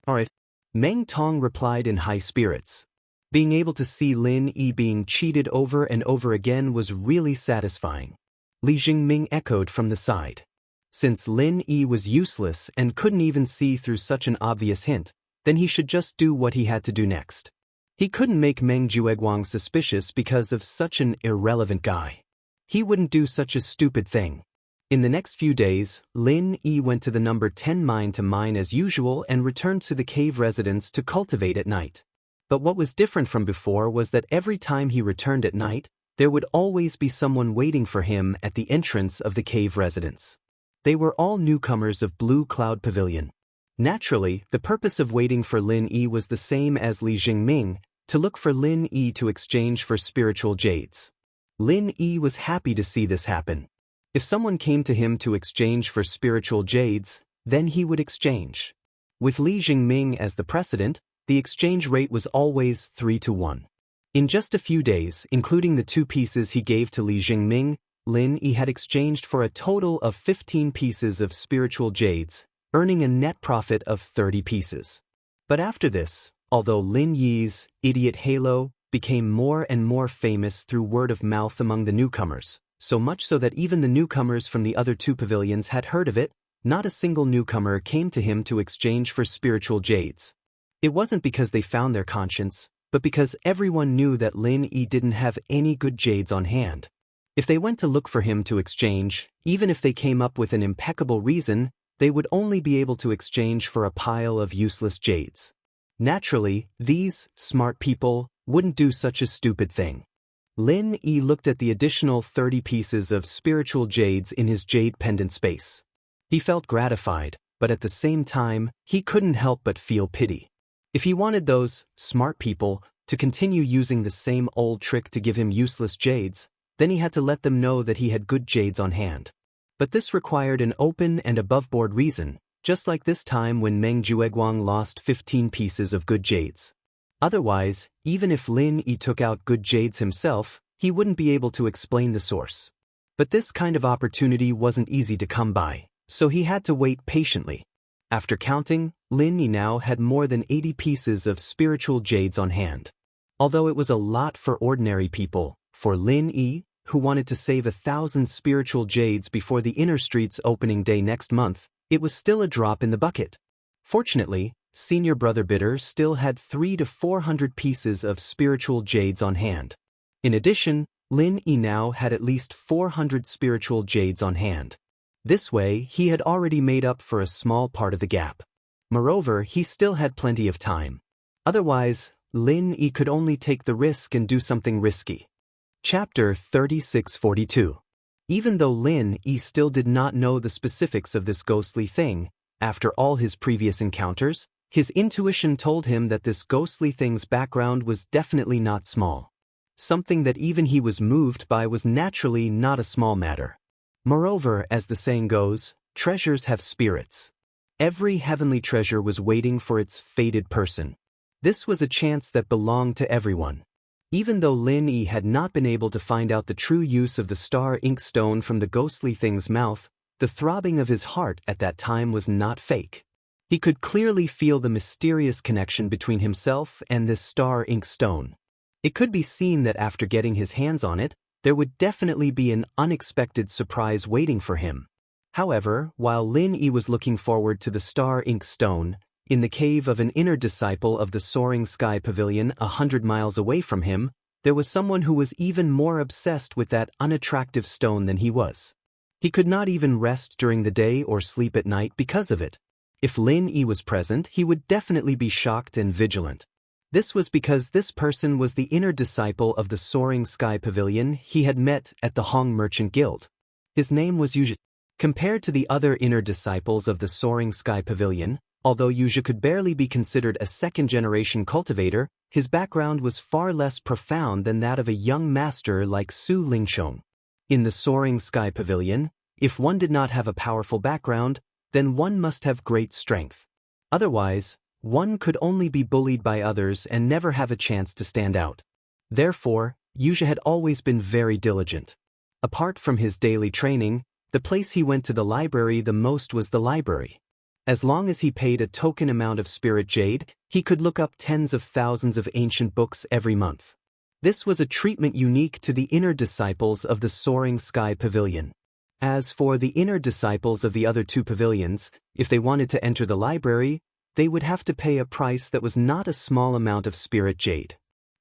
"Alright," Meng Tong replied in high spirits. Being able to see Lin Yi being cheated over and over again was really satisfying. Li Jingming echoed from the side. Since Lin Yi was useless and couldn't even see through such an obvious hint, then he should just do what he had to do next. He couldn't make Meng Jueguang suspicious because of such an irrelevant guy. He wouldn't do such a stupid thing. In the next few days, Lin Yi went to the number 10 mine to mine as usual and returned to the cave residence to cultivate at night. But what was different from before was that every time he returned at night, there would always be someone waiting for him at the entrance of the cave residence. They were all newcomers of Blue Cloud Pavilion. Naturally, the purpose of waiting for Lin Yi was the same as Li Jingming, to look for Lin Yi to exchange for spiritual jades. Lin Yi was happy to see this happen. If someone came to him to exchange for spiritual jades, then he would exchange. With Li Jingming as the precedent, the exchange rate was always 3-1. In just a few days, including the 2 pieces he gave to Li Jingming, Lin Yi had exchanged for a total of 15 pieces of spiritual jades, earning a net profit of 30 pieces. But after this, although Lin Yi's idiot halo became more and more famous through word of mouth among the newcomers, so much so that even the newcomers from the other 2 pavilions had heard of it, not a single newcomer came to him to exchange for spiritual jades. It wasn't because they found their conscience, but because everyone knew that Lin Yi didn't have any good jades on hand. If they went to look for him to exchange, even if they came up with an impeccable reason, they would only be able to exchange for a pile of useless jades. Naturally, these smart people wouldn't do such a stupid thing. Lin Yi looked at the additional 30 pieces of spiritual jades in his jade pendant space. He felt gratified, but at the same time, he couldn't help but feel pity. If he wanted those smart people to continue using the same old trick to give him useless jades, then he had to let them know that he had good jades on hand. But this required an open and above-board reason, just like this time when Meng Jueguang lost 15 pieces of good jades. Otherwise, even if Lin Yi took out good jades himself, he wouldn't be able to explain the source. But this kind of opportunity wasn't easy to come by, so he had to wait patiently. After counting, Lin Yi now had more than 80 pieces of spiritual jades on hand. Although it was a lot for ordinary people, for Lin Yi, who wanted to save 1,000 spiritual jades before the inner streets opening day next month, it was still a drop in the bucket. Fortunately, senior brother Bitter still had 300 to 400 pieces of spiritual jades on hand. In addition, Lin Yi now had at least 400 spiritual jades on hand. This way, he had already made up for a small part of the gap. Moreover, he still had plenty of time. Otherwise, Lin Yi could only take the risk and do something risky. Chapter 3642. Even though Lin Yi still did not know the specifics of this ghostly thing, after all his previous encounters, his intuition told him that this ghostly thing's background was definitely not small. Something that even he was moved by was naturally not a small matter. Moreover, as the saying goes, treasures have spirits. Every heavenly treasure was waiting for its fated person. This was a chance that belonged to everyone. Even though Lin Yi had not been able to find out the true use of the star ink stone from the ghostly thing's mouth, the throbbing of his heart at that time was not fake. He could clearly feel the mysterious connection between himself and this star ink stone. It could be seen that after getting his hands on it, there would definitely be an unexpected surprise waiting for him. However, while Lin Yi was looking forward to the star ink stone, in the cave of an inner disciple of the Soaring Sky Pavilion 100 miles away from him, there was someone who was even more obsessed with that unattractive stone than he was. He could not even rest during the day or sleep at night because of it. If Lin Yi was present, he would definitely be shocked and vigilant. This was because this person was the inner disciple of the Soaring Sky Pavilion he had met at the Hong Merchant Guild. His name was Yuzhi. Compared to the other inner disciples of the Soaring Sky Pavilion, although Yuzhi could barely be considered a second-generation cultivator, his background was far less profound than that of a young master like Su Lingsheng. In the Soaring Sky Pavilion, if one did not have a powerful background, then one must have great strength. Otherwise, one could only be bullied by others and never have a chance to stand out. Therefore, Yuzhi had always been very diligent. Apart from his daily training, the place he went to the library the most was the library. As long as he paid a token amount of spirit jade, he could look up tens of thousands of ancient books every month. This was a treatment unique to the inner disciples of the Soaring Sky Pavilion. As for the inner disciples of the other two pavilions, if they wanted to enter the library, they would have to pay a price that was not a small amount of spirit jade.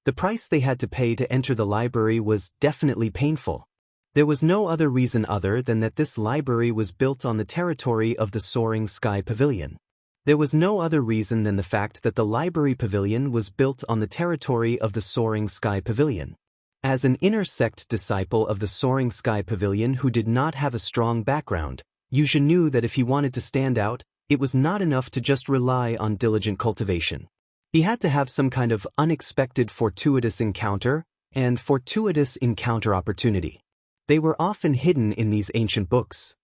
The price they had to pay to enter the library was definitely painful. There was no other reason other than that this library was built on the territory of the Soaring Sky Pavilion. There was no other reason than the fact that the library pavilion was built on the territory of the Soaring Sky Pavilion. As an inner sect disciple of the Soaring Sky Pavilion who did not have a strong background, Yuzhi knew that if he wanted to stand out, it was not enough to just rely on diligent cultivation. He had to have some kind of unexpected fortuitous encounter and fortuitous encounter opportunity. They were often hidden in these ancient books.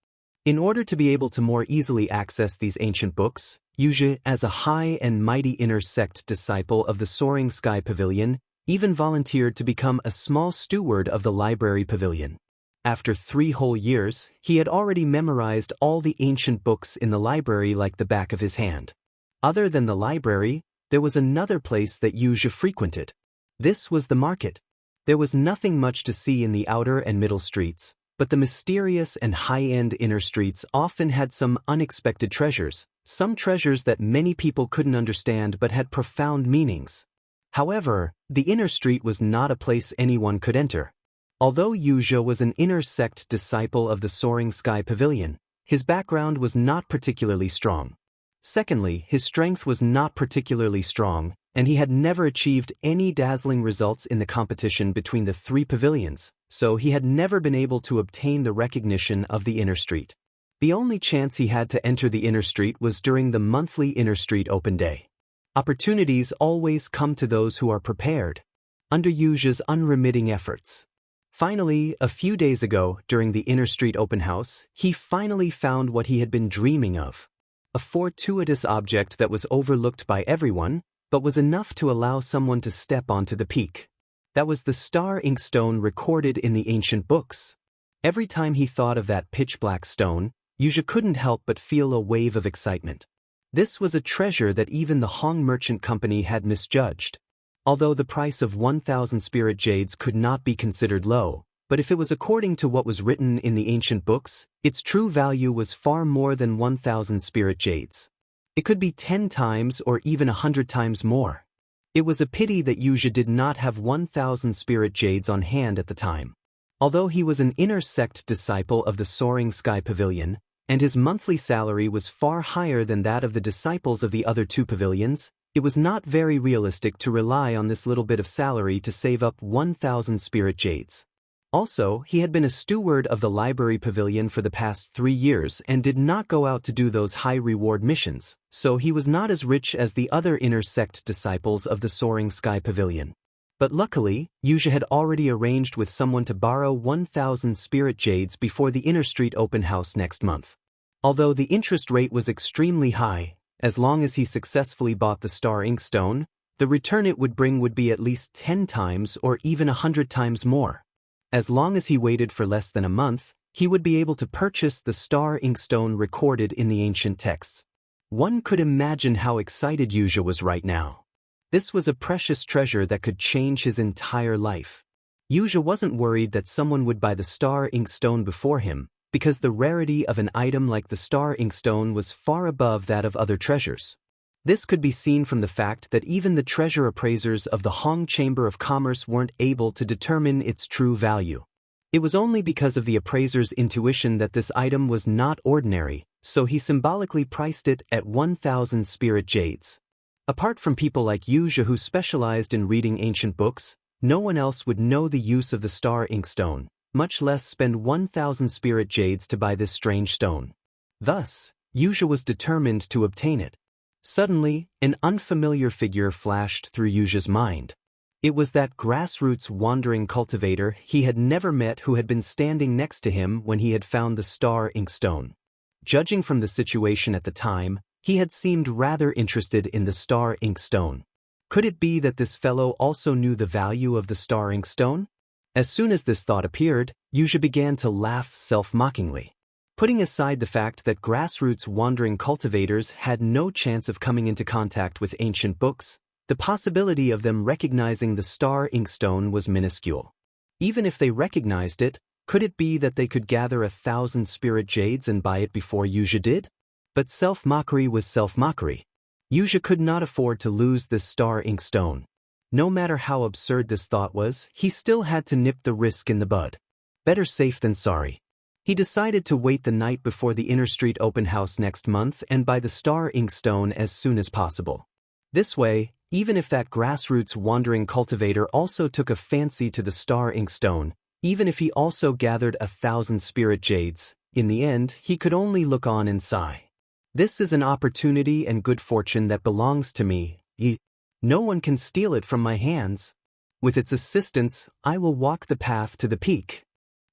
In order to be able to more easily access these ancient books, Yuzhi, as a high and mighty inner sect disciple of the Soaring Sky Pavilion, even volunteered to become a small steward of the library pavilion. After 3 whole years, he had already memorized all the ancient books in the library like the back of his hand. Other than the library, there was another place that Yuzhi frequented. This was the market. There was nothing much to see in the outer and middle streets, but the mysterious and high-end inner streets often had some unexpected treasures, some treasures that many people couldn't understand but had profound meanings. However, the inner street was not a place anyone could enter. Although Yuzhi was an inner sect disciple of the Soaring Sky Pavilion, his background was not particularly strong. Secondly, his strength was not particularly strong, and he had never achieved any dazzling results in the competition between the 3 pavilions, so he had never been able to obtain the recognition of the inner street. The only chance he had to enter the inner street was during the monthly Inner Street Open Day. Opportunities always come to those who are prepared. Under Yuzhi's unremitting efforts. Finally, a few days ago, during the Inner Street Open House, he finally found what he had been dreaming of. A fortuitous object that was overlooked by everyone, but was enough to allow someone to step onto the peak. That was the star ink stone recorded in the ancient books. Every time he thought of that pitch-black stone, Yuzhi couldn't help but feel a wave of excitement. This was a treasure that even the Hong Merchant Company had misjudged. Although the price of 1,000 spirit jades could not be considered low, but if it was according to what was written in the ancient books, its true value was far more than 1,000 spirit jades. It could be 10 times or even 100 times more. It was a pity that Wuxia did not have 1,000 spirit jades on hand at the time. Although he was an inner sect disciple of the Soaring Sky Pavilion, and his monthly salary was far higher than that of the disciples of the other two pavilions, it was not very realistic to rely on this little bit of salary to save up 1,000 spirit jades. Also, he had been a steward of the library pavilion for the past 3 years and did not go out to do those high-reward missions, so he was not as rich as the other inner sect disciples of the Soaring Sky Pavilion. But luckily, Wuxia had already arranged with someone to borrow 1,000 spirit jades before the Inner Street open house next month. Although the interest rate was extremely high, as long as he successfully bought the star inkstone, the return it would bring would be at least 10 times or even 100 times more. As long as he waited for less than a month, he would be able to purchase the star inkstone recorded in the ancient texts. One could imagine how excited Wuxia was right now. This was a precious treasure that could change his entire life. Wuxia wasn't worried that someone would buy the star inkstone before him, because the rarity of an item like the star inkstone was far above that of other treasures. This could be seen from the fact that even the treasure appraisers of the Hong Chamber of Commerce weren't able to determine its true value. It was only because of the appraiser's intuition that this item was not ordinary, so he symbolically priced it at 1,000 spirit jades. Apart from people like Wuxia who specialized in reading ancient books, no one else would know the use of the star inkstone, much less spend 1,000 spirit jades to buy this strange stone. Thus, Wuxia was determined to obtain it. Suddenly, an unfamiliar figure flashed through Wuxia's mind. It was that grassroots wandering cultivator he had never met who had been standing next to him when he had found the star inkstone. Judging from the situation at the time, he had seemed rather interested in the star inkstone. Could it be that this fellow also knew the value of the star inkstone? As soon as this thought appeared, Wuxia began to laugh self-mockingly. Putting aside the fact that grassroots wandering cultivators had no chance of coming into contact with ancient books, the possibility of them recognizing the star inkstone was minuscule. Even if they recognized it, could it be that they could gather 1,000 spirit jades and buy it before Wuxia did? But self-mockery was self-mockery. Wuxia could not afford to lose this star inkstone. No matter how absurd this thought was, he still had to nip the risk in the bud. Better safe than sorry. He decided to wait the night before the Inner Street open house next month and buy the star inkstone as soon as possible. This way, even if that grassroots wandering cultivator also took a fancy to the star inkstone, even if he also gathered 1,000 spirit jades, in the end he could only look on and sigh. This is an opportunity and good fortune that belongs to me. No one can steal it from my hands. With its assistance, I will walk the path to the peak.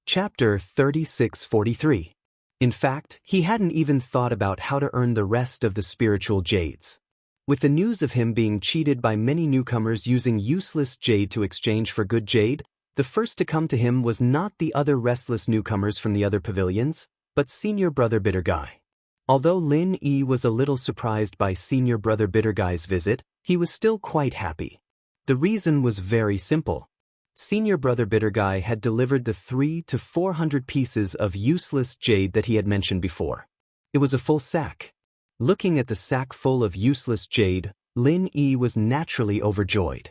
Chapter 3643. In fact, he hadn't even thought about how to earn the rest of the spiritual jades. With the news of him being cheated by many newcomers using useless jade to exchange for good jade, the first to come to him was not the other restless newcomers from the other pavilions, but Senior Brother Bitter Guy. Although Lin Yi was a little surprised by Senior Brother Bitter Guy's visit, he was still quite happy. The reason was very simple. Senior Brother Bitter Guy had delivered the 300 to 400 pieces of useless jade that he had mentioned before. It was a full sack. Looking at the sack full of useless jade, Lin Yi was naturally overjoyed.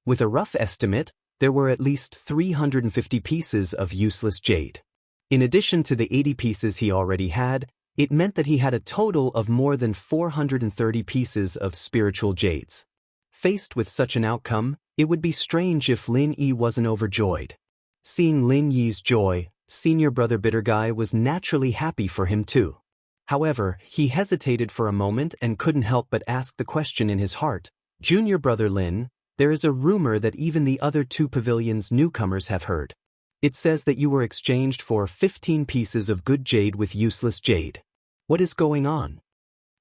With a rough estimate, there were at least 350 pieces of useless jade. In addition to the 80 pieces he already had, it meant that he had a total of more than 430 pieces of spiritual jades. Faced with such an outcome, it would be strange if Lin Yi wasn't overjoyed. Seeing Lin Yi's joy, Senior Brother Bitter Guy was naturally happy for him too. However, he hesitated for a moment and couldn't help but ask the question in his heart, "Junior Brother Lin, there is a rumor that even the other two pavilions' newcomers have heard. It says that you were exchanged for 15 pieces of good jade with useless jade. What is going on?"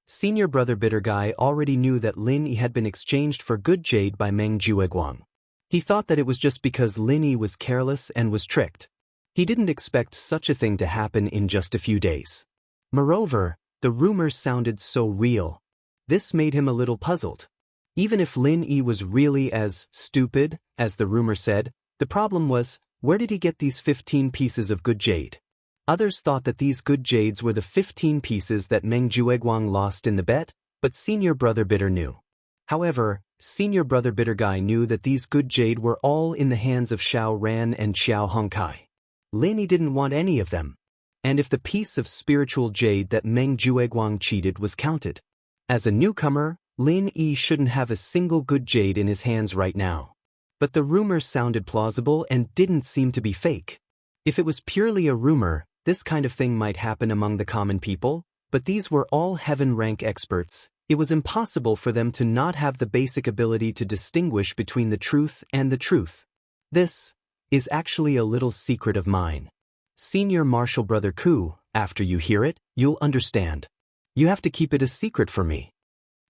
Senior Brother Bitter Guy already knew that Lin Yi had been exchanged for good jade by Meng Jueguang. He thought that it was just because Lin Yi was careless and was tricked. He didn't expect such a thing to happen in just a few days. Moreover, the rumors sounded so real. This made him a little puzzled. Even if Lin Yi was really as stupid as the rumor said, the problem was, where did he get these 15 pieces of good jade? Others thought that these good jades were the 15 pieces that Meng Jueguang lost in the bet, But senior brother Bitter knew. However, senior brother Bitter Guy knew that these good jade were all in the hands of Xiao Ran and Xiao Hongkai. Lin Yi didn't want any of them. And if the piece of spiritual jade that Meng Jueguang cheated was counted. As a newcomer, Lin Yi shouldn't have a single good jade in his hands right now. But the rumors sounded plausible and didn't seem to be fake. If it was purely a rumor, this kind of thing might happen among the common people, but these were all heaven-rank experts. It was impossible for them to not have the basic ability to distinguish between the truth and the truth. This is actually a little secret of mine. Senior Martial Brother Ku, after you hear it, you'll understand. You have to keep it a secret for me.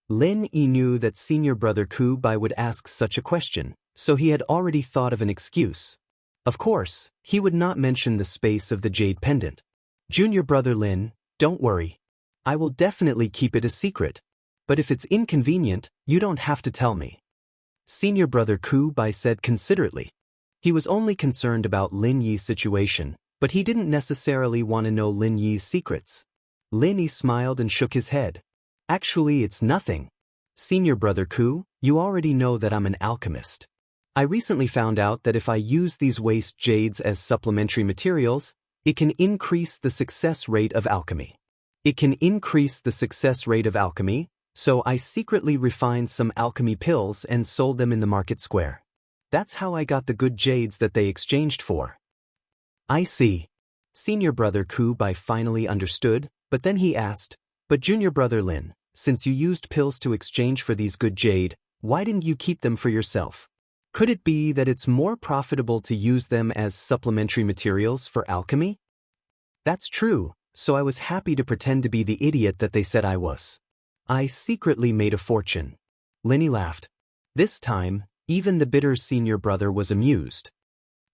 Lin Yi knew that Senior Brother Ku Bai would ask such a question, so he had already thought of an excuse. Of course, he would not mention the space of the jade pendant. Junior Brother Lin, don't worry. I will definitely keep it a secret. But if it's inconvenient, you don't have to tell me. Senior Brother Ku Bai said considerately. He was only concerned about Lin Yi's situation, but he didn't necessarily want to know Lin Yi's secrets. Lin Yi smiled and shook his head. Actually, it's nothing. Senior Brother Ku, you already know that I'm an alchemist. I recently found out that if I use these waste jades as supplementary materials, it can increase the success rate of alchemy. So I secretly refined some alchemy pills and sold them in the market square. That's how I got the good jades that they exchanged for. I see. Senior Brother Ku Bai finally understood, but then he asked, but Junior Brother Lin, since you used pills to exchange for these good jade, why didn't you keep them for yourself? Could it be that it's more profitable to use them as supplementary materials for alchemy? That's true, so I was happy to pretend to be the idiot that they said I was. I secretly made a fortune. Lin Yi laughed. This time, even the bitter senior brother was amused.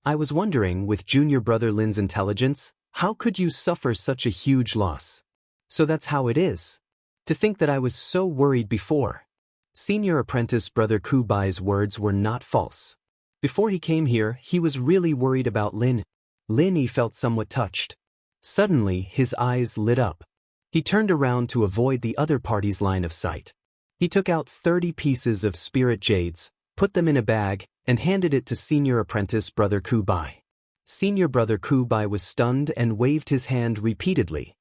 I was wondering, with Junior Brother Lin's intelligence, how could you suffer such a huge loss? So that's how it is. To think that I was so worried before. Senior Apprentice Brother Ku Bai's words were not false. Before he came here, he was really worried about Lin. Lin Yi felt somewhat touched. Suddenly, his eyes lit up. He turned around to avoid the other party's line of sight. He took out 30 pieces of spirit jades, put them in a bag, and handed it to Senior Apprentice Brother Ku Bai. Senior Brother Ku Bai was stunned and waved his hand repeatedly.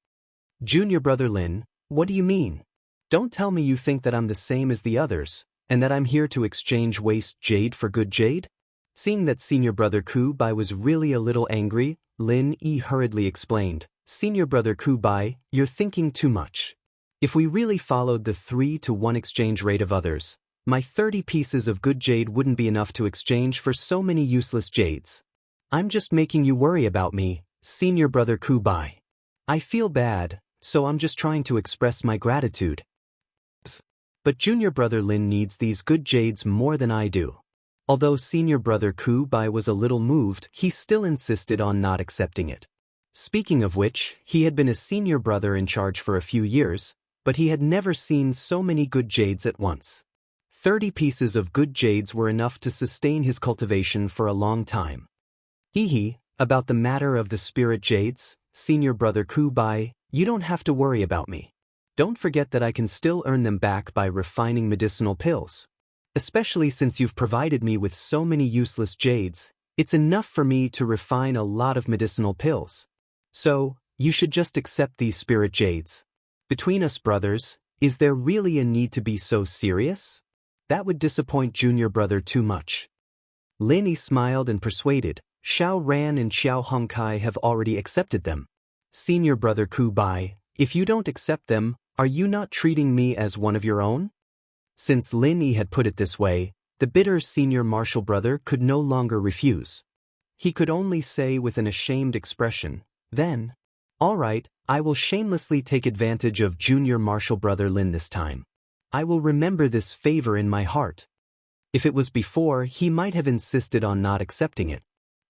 Junior Brother Lin, what do you mean? Don't tell me you think that I'm the same as the others, and that I'm here to exchange waste jade for good jade? Seeing that Senior Brother Ku Bai was really a little angry, Lin Yi hurriedly explained, Senior Brother Ku Bai, you're thinking too much. If we really followed the 3-to-1 exchange rate of others, my 30 pieces of good jade wouldn't be enough to exchange for so many useless jades. I'm just making you worry about me, Senior Brother Ku Bai. I feel bad, so I'm just trying to express my gratitude. But Junior Brother Lin needs these good jades more than I do. Although Senior Brother Ku Bai was a little moved, he still insisted on not accepting it. Speaking of which, he had been a senior brother in charge for a few years, but he had never seen so many good jades at once. 30 pieces of good jades were enough to sustain his cultivation for a long time. About the matter of the spirit jades, Senior Brother Ku Bai, you don't have to worry about me. Don't forget that I can still earn them back by refining medicinal pills. Especially since you've provided me with so many useless jades, it's enough for me to refine a lot of medicinal pills. So, you should just accept these spirit jades. Between us brothers, is there really a need to be so serious? That would disappoint Junior Brother too much. Lin Yi smiled and persuaded, Xiao Ran and Xiao Hongkai have already accepted them. Senior Brother Ku Bai, if you don't accept them, are you not treating me as one of your own? Since Lin Yi had put it this way, the bitter senior martial brother could no longer refuse. He could only say with an ashamed expression, then, all right, I will shamelessly take advantage of Junior Martial Brother Lin this time. I will remember this favor in my heart. If it was before, he might have insisted on not accepting it.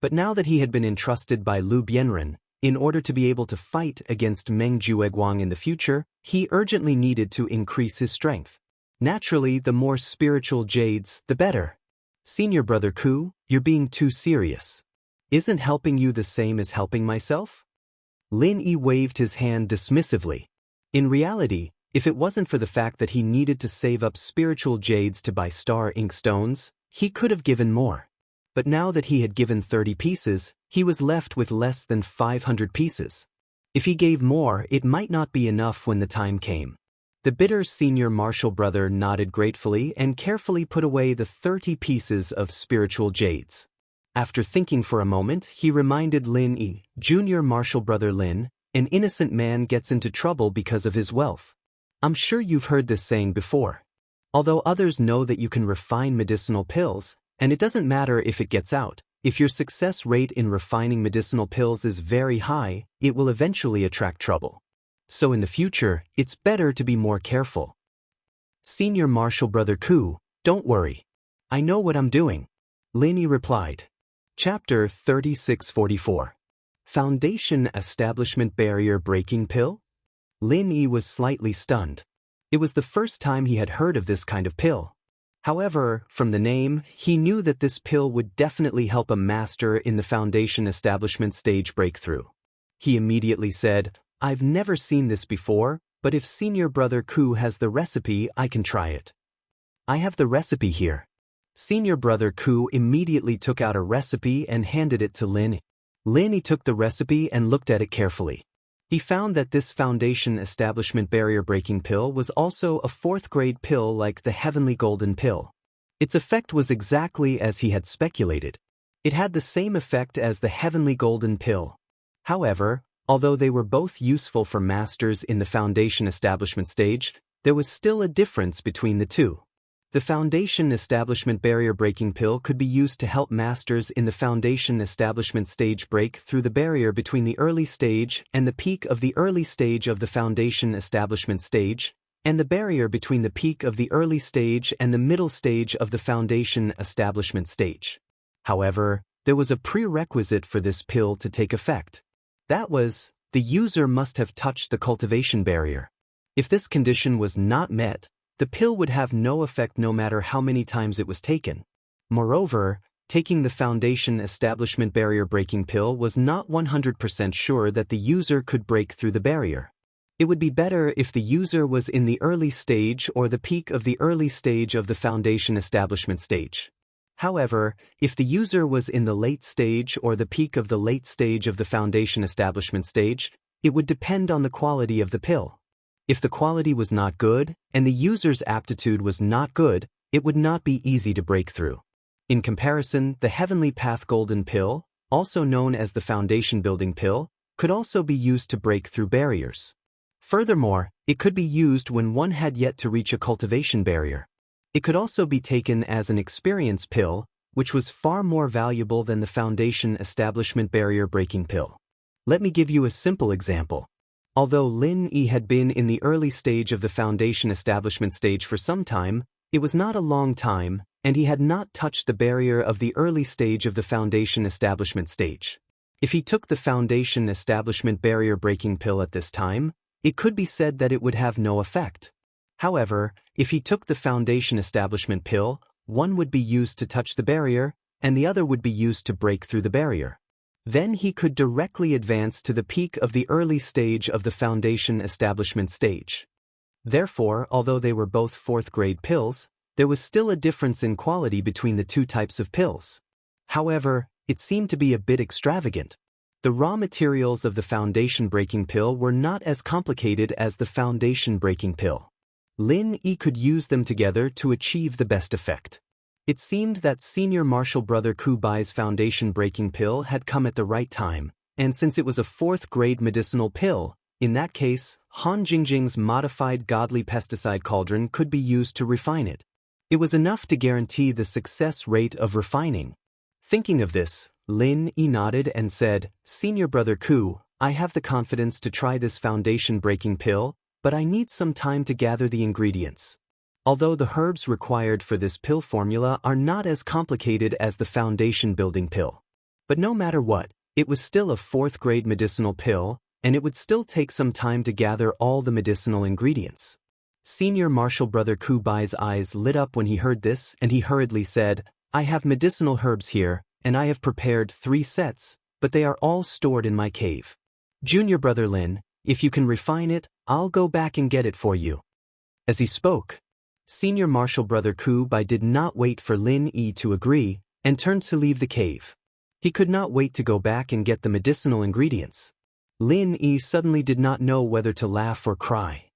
But now that he had been entrusted by Lu Bianren, in order to be able to fight against Meng Jueguang in the future, he urgently needed to increase his strength. Naturally, the more spiritual jades, the better. Senior Brother Ku, you're being too serious. Isn't helping you the same as helping myself? Lin Yi waved his hand dismissively. In reality, If it wasn't for the fact that he needed to save up spiritual jades to buy star ink stones, he could have given more. But now that he had given 30 pieces, he was left with less than 500 pieces. If he gave more, it might not be enough when the time came. The bitter senior martial brother nodded gratefully and carefully put away the 30 pieces of spiritual jades. After thinking for a moment, he reminded Lin Yi, junior martial brother Lin, an innocent man gets into trouble because of his wealth. I'm sure you've heard this saying before. Although others know that you can refine medicinal pills, and it doesn't matter if it gets out, if your success rate in refining medicinal pills is very high, it will eventually attract trouble. So in the future, it's better to be more careful. Senior martial brother Ku, don't worry. I know what I'm doing. Lin Yi replied. Chapter 3644. Foundation Establishment Barrier Breaking Pill? Lin Yi was slightly stunned. It was the first time he had heard of this kind of pill. However, from the name, he knew that this pill would definitely help a master in the Foundation Establishment stage breakthrough. He immediately said, I've never seen this before, but if senior brother Ku has the recipe, I can try it. I have the recipe here. Senior brother Ku immediately took out a recipe and handed it to Lin Yi. Lin Yi took the recipe and looked at it carefully. He found that this Foundation Establishment Barrier Breaking Pill was also a 4th grade pill like the Heavenly Golden Pill. Its effect was exactly as he had speculated. It had the same effect as the Heavenly Golden Pill. However, although they were both useful for masters in the Foundation Establishment stage, there was still a difference between the two. The Foundation Establishment Barrier Breaking Pill could be used to help masters in the Foundation Establishment stage break through the barrier between the early stage and the peak of the early stage of the Foundation Establishment stage, and the barrier between the peak of the early stage and the middle stage of the Foundation Establishment stage. However, there was a prerequisite for this pill to take effect. That was, the user must have touched the cultivation barrier. If this condition was not met, the pill would have no effect no matter how many times it was taken. Moreover, taking the Foundation Establishment Barrier Breaking Pill was not 100% sure that the user could break through the barrier. It would be better if the user was in the early stage or the peak of the early stage of the Foundation Establishment stage. However, if the user was in the late stage or the peak of the late stage of the Foundation Establishment stage, it would depend on the quality of the pill. If the quality was not good, and the user's aptitude was not good, it would not be easy to break through. In comparison, the Heavenly Path Golden Pill, also known as the Foundation Building Pill, could also be used to break through barriers. Furthermore, it could be used when one had yet to reach a cultivation barrier. It could also be taken as an experience pill, which was far more valuable than the Foundation Establishment Barrier Breaking Pill. Let me give you a simple example. Although Lin Yi had been in the early stage of the Foundation Establishment stage for some time, it was not a long time, and he had not touched the barrier of the early stage of the Foundation Establishment stage. If he took the Foundation Establishment Barrier Breaking Pill at this time, it could be said that it would have no effect. However, if he took the Foundation Establishment Pill, one would be used to touch the barrier, and the other would be used to break through the barrier. Then he could directly advance to the peak of the early stage of the Foundation Establishment stage. Therefore, although they were both 4th grade pills, there was still a difference in quality between the two types of pills. However, it seemed to be a bit extravagant. The raw materials of the Foundation Breaking Pill were not as complicated as the Foundation Breaking Pill. Lin Yi could use them together to achieve the best effect. It seemed that senior martial brother Ku Bai's Foundation Breaking Pill had come at the right time, and since it was a 4th grade medicinal pill, in that case, Han Jingjing's modified godly pesticide cauldron could be used to refine it. It was enough to guarantee the success rate of refining. Thinking of this, Lin Yi nodded and said, Senior brother Ku, I have the confidence to try this Foundation Breaking Pill, but I need some time to gather the ingredients. Although the herbs required for this pill formula are not as complicated as the Foundation Building Pill. But no matter what, it was still a 4th grade medicinal pill, and it would still take some time to gather all the medicinal ingredients. Senior martial brother Ku Bai's eyes lit up when he heard this, and he hurriedly said, I have medicinal herbs here, and I have prepared 3 sets, but they are all stored in my cave. Junior brother Lin, If you can refine it, I'll go back and get it for you." As he spoke, Senior Marshal Brother Ku Bai did not wait for Lin Yi to agree and turned to leave the cave. He could not wait to go back and get the medicinal ingredients. Lin Yi suddenly did not know whether to laugh or cry.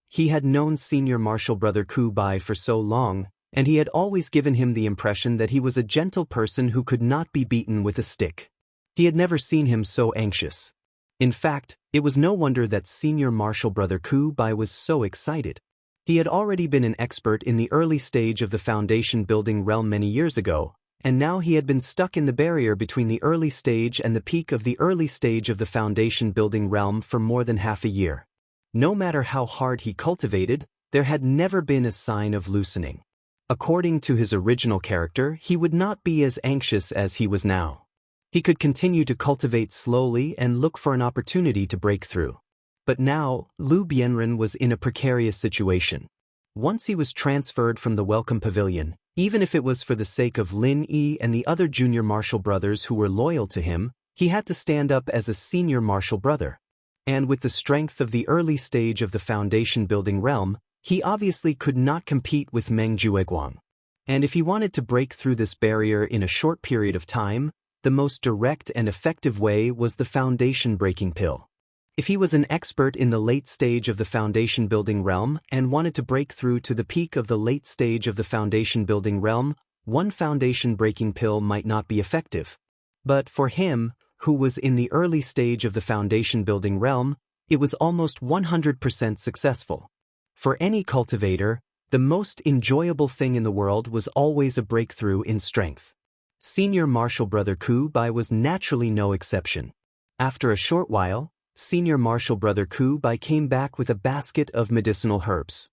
He had known Senior Marshal Brother Ku Bai for so long, and he had always given him the impression that he was a gentle person who could not be beaten with a stick. He had never seen him so anxious. In fact, it was no wonder that Senior Marshal Brother Ku Bai was so excited. He had already been an expert in the early stage of the foundation building realm many years ago, and now he had been stuck in the barrier between the early stage and the peak of the early stage of the foundation building realm for more than half a year. No matter how hard he cultivated, there had never been a sign of loosening. According to his original character, he would not be as anxious as he was now. He could continue to cultivate slowly and look for an opportunity to break through. But now, Lu Bianren was in a precarious situation. Once he was transferred from the Welcome Pavilion, even if it was for the sake of Lin Yi and the other junior martial brothers who were loyal to him, he had to stand up as a senior martial brother. And with the strength of the early stage of the foundation building realm, he obviously could not compete with Meng Jueguang. And if he wanted to break through this barrier in a short period of time, the most direct and effective way was the foundation breaking pill. If he was an expert in the late stage of the foundation building realm and wanted to break through to the peak of the late stage of the foundation building realm, one foundation breaking pill might not be effective. But for him, who was in the early stage of the foundation building realm, it was almost 100% successful. For any cultivator, the most enjoyable thing in the world was always a breakthrough in strength. Senior Marshal Brother Ku Bai was naturally no exception. After a short while, Senior Marshal Brother Ku Bai came back with a basket of medicinal herbs.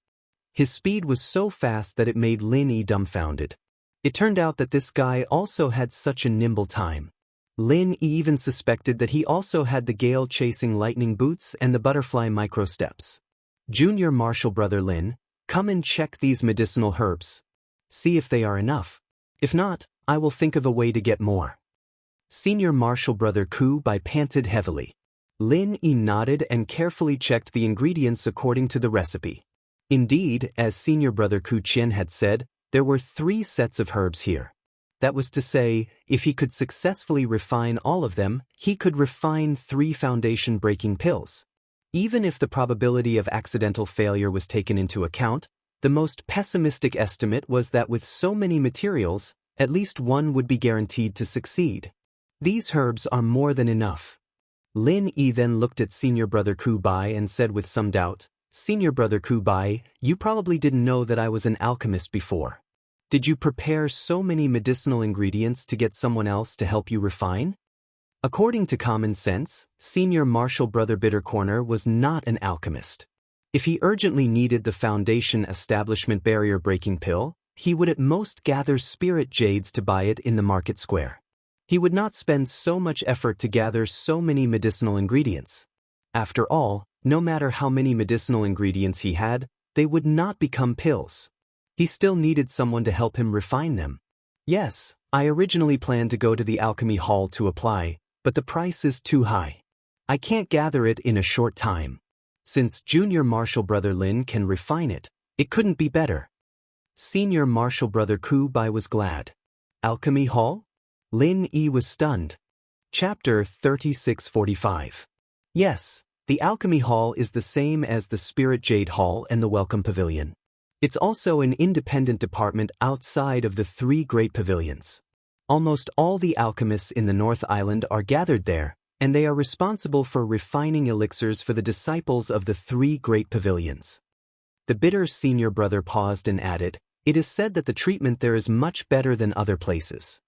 His speed was so fast that it made Lin Yi dumbfounded. It turned out that this guy also had such a nimble time. Lin Yi even suspected that he also had the gale-chasing lightning boots and the butterfly micro-steps. "Junior Marshal Brother Lin, come and check these medicinal herbs. See if they are enough. If not, I will think of a way to get more." Senior Marshal Brother Ku Bai panted heavily. Lin Yi nodded and carefully checked the ingredients according to the recipe. Indeed, as Senior Brother Ku Qian had said, there were 3 sets of herbs here. That was to say, if he could successfully refine all of them, he could refine 3 foundation-breaking pills. Even if the probability of accidental failure was taken into account, the most pessimistic estimate was that with so many materials, at least one would be guaranteed to succeed. These herbs are more than enough. Lin Yi then looked at Senior Brother Ku Bai and said with some doubt, "Senior Brother Ku Bai, you probably didn't know that I was an alchemist before. Did you prepare so many medicinal ingredients to get someone else to help you refine?" According to common sense, Senior Marshal Brother Bittercorner was not an alchemist. If he urgently needed the foundation establishment barrier-breaking pill, he would at most gather spirit jades to buy it in the market square. He would not spend so much effort to gather so many medicinal ingredients. After all, no matter how many medicinal ingredients he had, they would not become pills. He still needed someone to help him refine them. "Yes, I originally planned to go to the alchemy hall to apply, but the price is too high. I can't gather it in a short time. Since Junior Marshal Brother Lin can refine it, it couldn't be better." Senior Marshal Brother Ku Bai was glad. Alchemy hall? Lin Yi was stunned. Chapter 3645. Yes, the Alchemy Hall is the same as the Spirit Jade Hall and the Welcome Pavilion. It's also an independent department outside of the 3 great pavilions. Almost all the alchemists in the North Island are gathered there, and they are responsible for refining elixirs for the disciples of the 3 great pavilions. The bitter senior brother paused and added, "It is said that the treatment there is much better than other places.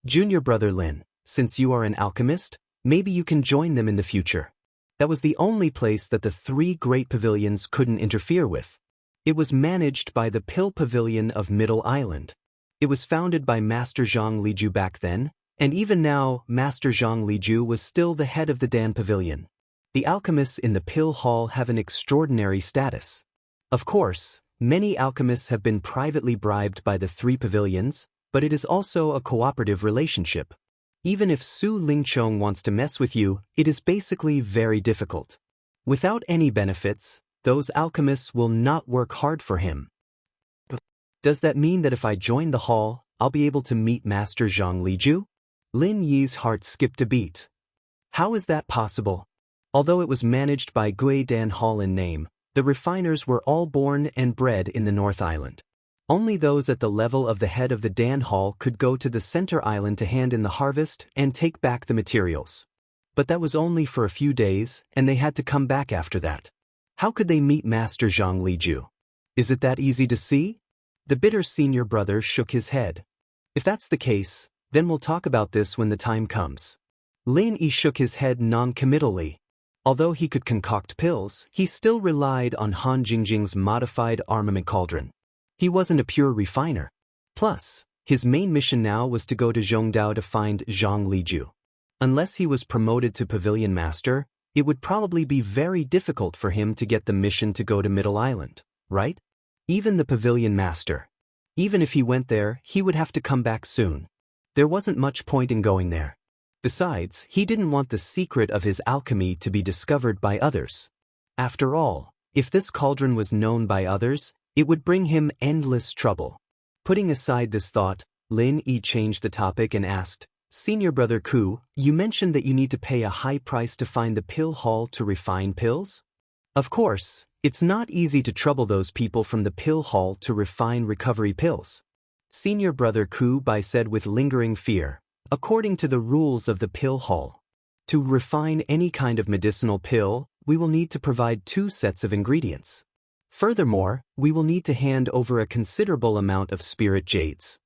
Junior Brother Lin, since you are an alchemist, maybe you can join them in the future." That was the only place that the 3 great pavilions couldn't interfere with. It was managed by the Pill Pavilion of Middle Island. It was founded by Master Zhang Liju back then, and even now, Master Zhang Liju was still the head of the Dan Pavilion. The alchemists in the Pill Hall have an extraordinary status. Of course, many alchemists have been privately bribed by the 3 pavilions, but it is also a cooperative relationship. Even if Su Lingchong wants to mess with you, it is basically very difficult. Without any benefits, those alchemists will not work hard for him. Does that mean that if I join the hall, I'll be able to meet Master Zhang Liju? Lin Yi's heart skipped a beat. How is that possible? Although it was managed by Gui Dan Hall in name, the refiners were all born and bred in the North Island. Only those at the level of the head of the Dan Hall could go to the center island to hand in the harvest and take back the materials. But that was only for a few days, and they had to come back after that. How could they meet Master Zhang Liju? Is it that easy to see? The bitter senior brother shook his head. If that's the case, then we'll talk about this when the time comes. Lin Yi shook his head non-committally. Although he could concoct pills, he still relied on Han Jingjing's modified armament cauldron. He wasn't a pure refiner. Plus, his main mission now was to go to Zhongdao to find Zhang Liju. Unless he was promoted to Pavilion Master, it would probably be very difficult for him to get the mission to go to Middle Island, right? Even the Pavilion Master. Even if he went there, he would have to come back soon. There wasn't much point in going there. Besides, he didn't want the secret of his alchemy to be discovered by others. After all, if this cauldron was known by others, it would bring him endless trouble. Putting aside this thought, Lin Yi changed the topic and asked, Senior Brother Ku, you mentioned that you need to pay a high price to find the pill hall to refine pills? Of course, it's not easy to trouble those people from the pill hall to refine recovery pills. Senior Brother Ku Bai said with lingering fear, according to the rules of the pill hall. To refine any kind of medicinal pill, we will need to provide 2 sets of ingredients. Furthermore, we will need to hand over a considerable amount of spirit jades.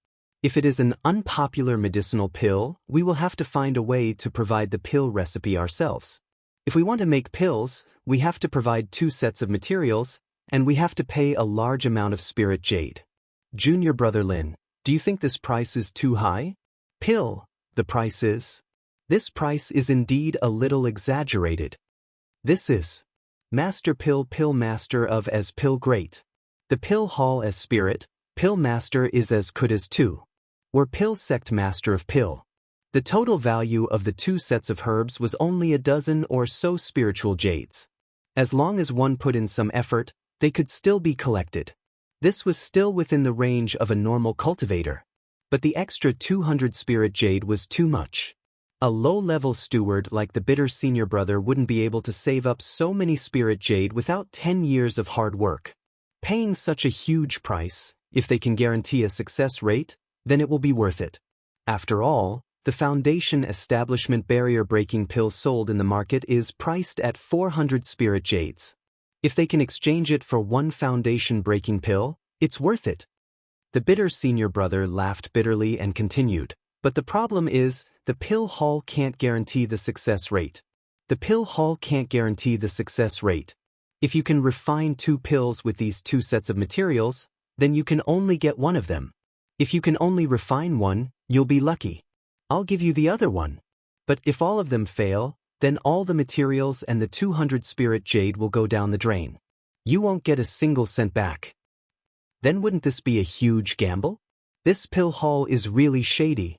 If it is an unpopular medicinal pill, we will have to find a way to provide the pill recipe ourselves. If we want to make pills, we have to provide 2 sets of materials, and we have to pay a large amount of spirit jade. Junior Brother Lin, do you think this price is too high? Pill, the price is? This price is indeed a little exaggerated. This is Master Pill Master of as Pill Great. The Pill Hall as Spirit, Pill Master is as good as 2. Or Pill Sect Master of Pill. The total value of the 2 sets of herbs was only a dozen or so spiritual jades. As long as one put in some effort, they could still be collected. This was still within the range of a normal cultivator. But the extra 200 spirit jade was too much. A low-level steward like the bitter senior brother wouldn't be able to save up so many spirit jade without 10 years of hard work. Paying such a huge price, if they can guarantee a success rate, then it will be worth it. After all, the Foundation Establishment barrier-breaking pill sold in the market is priced at 400 spirit jades. If they can exchange it for 1 Foundation-breaking pill, it's worth it. The bitter senior brother laughed bitterly and continued, but the problem is, the pill hall can't guarantee the success rate. The pill hall can't guarantee the success rate. If you can refine 2 pills with these 2 sets of materials, then you can only get 1 of them. If you can only refine 1, you'll be lucky. I'll give you the other 1. But if all of them fail, then all the materials and the 200 spirit jade will go down the drain. You won't get a single cent back. Then wouldn't this be a huge gamble? This pill hall is really shady.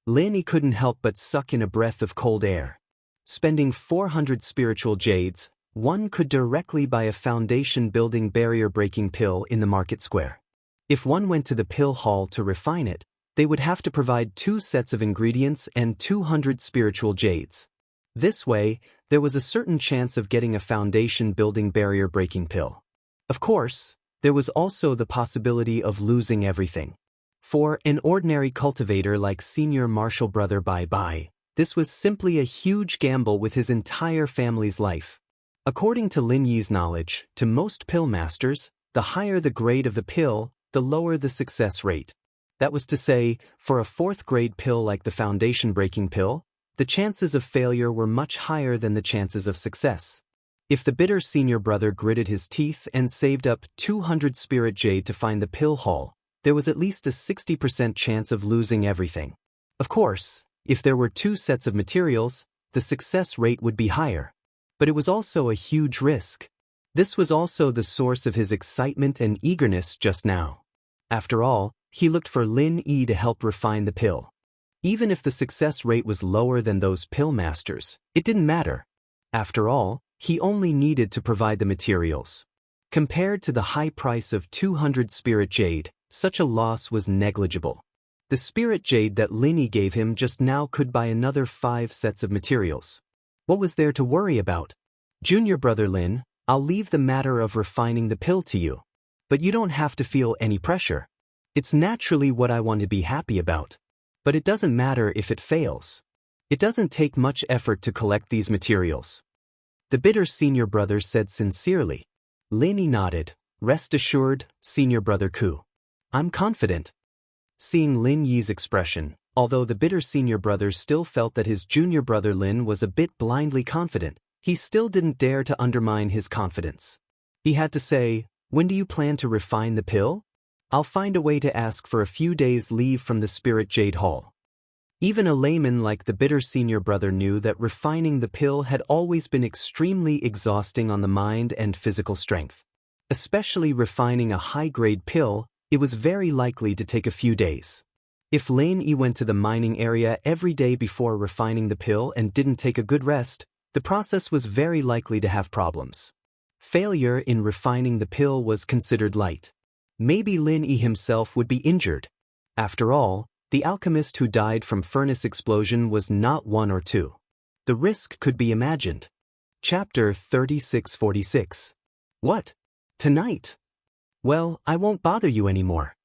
Lin Yi couldn't help but suck in a breath of cold air. Spending 400 spiritual jades, one could directly buy a foundation-building barrier-breaking pill in the market square. If one went to the pill hall to refine it, they would have to provide 2 sets of ingredients and 200 spiritual jades. This way, there was a certain chance of getting a foundation-building barrier-breaking pill. Of course, there was also the possibility of losing everything. For an ordinary cultivator like Senior Marshal Brother Bai Bai, this was simply a huge gamble with his entire family's life. According to Lin Yi's knowledge, to most pill masters, the higher the grade of the pill, the lower the success rate. That was to say, for a 4th-grade pill like the foundation-breaking pill, the chances of failure were much higher than the chances of success. If the bitter senior brother gritted his teeth and saved up 200 spirit jade to find the pill hall, there was at least a 60% chance of losing everything. Of course, if there were 2 sets of materials, the success rate would be higher. But it was also a huge risk. This was also the source of his excitement and eagerness just now. After all, he looked for Lin Yi to help refine the pill. Even if the success rate was lower than those pill masters, it didn't matter. After all, he only needed to provide the materials. Compared to the high price of 200 spirit jade, such a loss was negligible. The spirit jade that Lin gave him just now could buy another 5 sets of materials. What was there to worry about? Junior brother Lin, I'll leave the matter of refining the pill to you. But you don't have to feel any pressure. It's naturally what I want to be happy about. But it doesn't matter if it fails. It doesn't take much effort to collect these materials. The bitter senior brother said sincerely. Lin nodded. Rest assured, senior brother Ku. I'm confident. Seeing Lin Yi's expression, although the bitter senior brother still felt that his junior brother Lin was a bit blindly confident, he still didn't dare to undermine his confidence. He had to say, when do you plan to refine the pill? I'll find a way to ask for a few days' leave from the Spirit Jade Hall. Even a layman like the bitter senior brother knew that refining the pill had always been extremely exhausting on the mind and physical strength. Especially refining a high-grade pill, it was very likely to take a few days. If Lin Yi went to the mining area every day before refining the pill and didn't take a good rest, the process was very likely to have problems. Failure in refining the pill was considered light. Maybe Lin Yi himself would be injured. After all, the alchemist who died from furnace explosion was not 1 or 2. The risk could be imagined. Chapter 3646. What? Tonight? Well, I won't bother you anymore.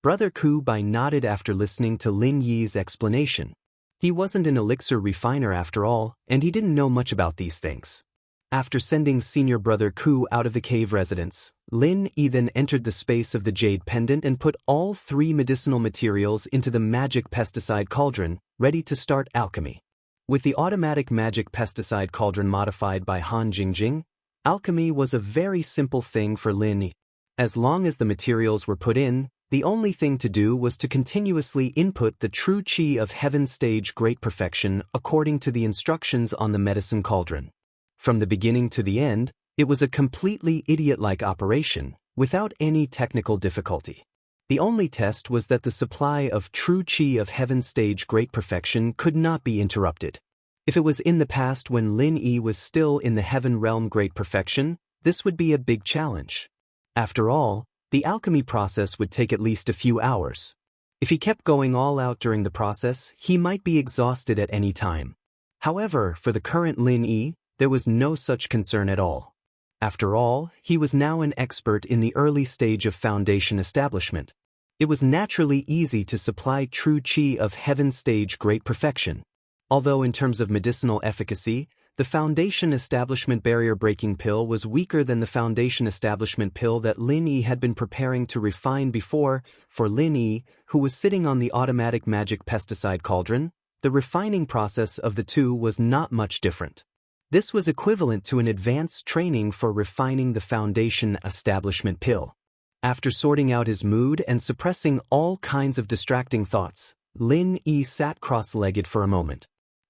Brother Ku Bai nodded after listening to Lin Yi's explanation. He wasn't an elixir refiner after all, and he didn't know much about these things. After sending senior brother Ku out of the cave residence, Lin Yi then entered the space of the jade pendant and put all 3 medicinal materials into the magic pesticide cauldron, ready to start alchemy. With the automatic magic pesticide cauldron modified by Han Jingjing, alchemy was a very simple thing for Lin Yi. As long as the materials were put in, the only thing to do was to continuously input the true qi of heaven stage great perfection according to the instructions on the medicine cauldron. From the beginning to the end, it was a completely idiot-like operation, without any technical difficulty. The only test was that the supply of true qi of heaven stage great perfection could not be interrupted. If it was in the past when Lin Yi was still in the heaven realm great perfection, this would be a big challenge. After all, the alchemy process would take at least a few hours. If he kept going all out during the process, he might be exhausted at any time. However, for the current Lin Yi, there was no such concern at all. After all, he was now an expert in the early stage of foundation establishment. It was naturally easy to supply true qi of heaven stage great perfection. Although in terms of medicinal efficacy, the foundation establishment barrier-breaking pill was weaker than the foundation establishment pill that Lin Yi had been preparing to refine before. For Lin Yi, who was sitting on the automatic magic pesticide cauldron, the refining process of the two was not much different. This was equivalent to an advanced training for refining the foundation establishment pill. After sorting out his mood and suppressing all kinds of distracting thoughts, Lin Yi sat cross-legged for a moment.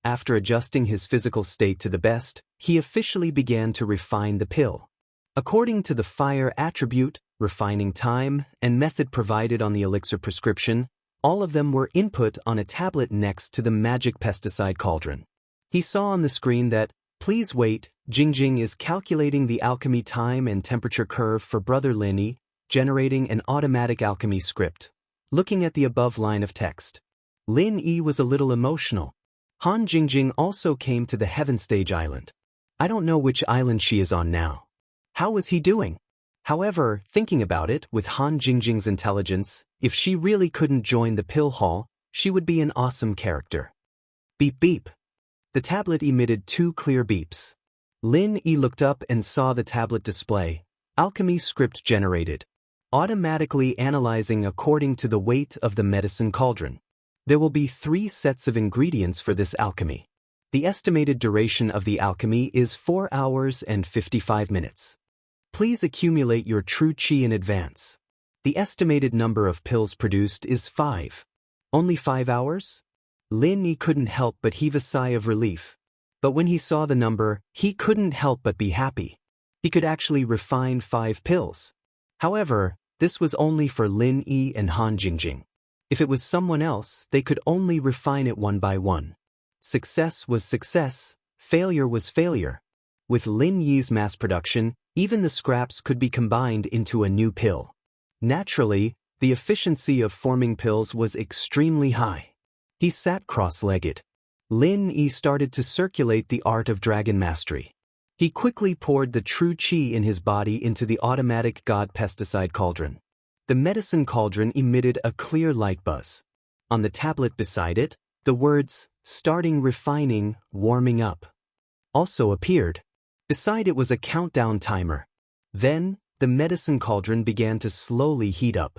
After adjusting his physical state to the best, he officially began to refine the pill. According to the fire attribute, refining time, and method provided on the elixir prescription, all of them were input on a tablet next to the magic pesticide cauldron. He saw on the screen that, "Please wait, Jingjing is calculating the alchemy time and temperature curve for Brother Lin Yi, generating an automatic alchemy script." Looking at the above line of text, Lin Yi was a little emotional. Han Jingjing also came to the Heaven Stage Island. I don't know which island she is on now. How was he doing? However, thinking about it, with Han Jingjing's intelligence, if she really couldn't join the pill hall, she would be an awesome character. Beep beep. The tablet emitted 2 clear beeps. Lin Yi looked up and saw the tablet display. Alchemy script generated. Automatically analyzing according to the weight of the medicine cauldron. There will be 3 sets of ingredients for this alchemy. The estimated duration of the alchemy is 4 hours and 55 minutes. Please accumulate your true qi in advance. The estimated number of pills produced is 5. Only 5 hours? Lin Yi couldn't help but heave a sigh of relief. But when he saw the number, he couldn't help but be happy. He could actually refine 5 pills. However, this was only for Lin Yi and Han Jingjing. If it was someone else, they could only refine it one by one. Success was success, failure was failure. With Lin Yi's mass production, even the scraps could be combined into a new pill. Naturally, the efficiency of forming pills was extremely high. He sat cross-legged. Lin Yi started to circulate the art of dragon mastery. He quickly poured the true qi in his body into the automatic god pesticide cauldron. The medicine cauldron emitted a clear light buzz. On the tablet beside it, the words, "Starting refining, warming up," also appeared. Beside it was a countdown timer. Then, the medicine cauldron began to slowly heat up.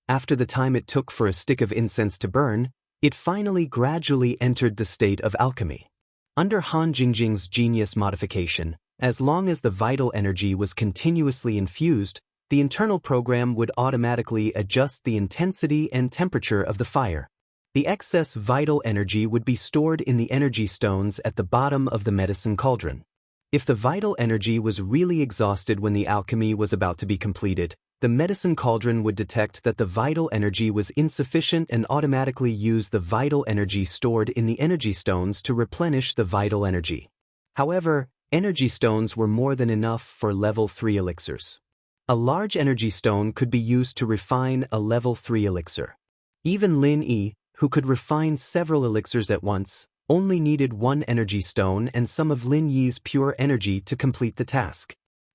After the time it took for a stick of incense to burn, it finally gradually entered the state of alchemy. Under Han Jingjing's genius modification, as long as the vital energy was continuously infused, the internal program would automatically adjust the intensity and temperature of the fire. The excess vital energy would be stored in the energy stones at the bottom of the medicine cauldron. If the vital energy was really exhausted when the alchemy was about to be completed, the medicine cauldron would detect that the vital energy was insufficient and automatically use the vital energy stored in the energy stones to replenish the vital energy. However, energy stones were more than enough for level 3 elixirs. A large energy stone could be used to refine a level 3 elixir. Even Lin Yi, who could refine several elixirs at once, only needed one energy stone and some of Lin Yi's pure energy to complete the task.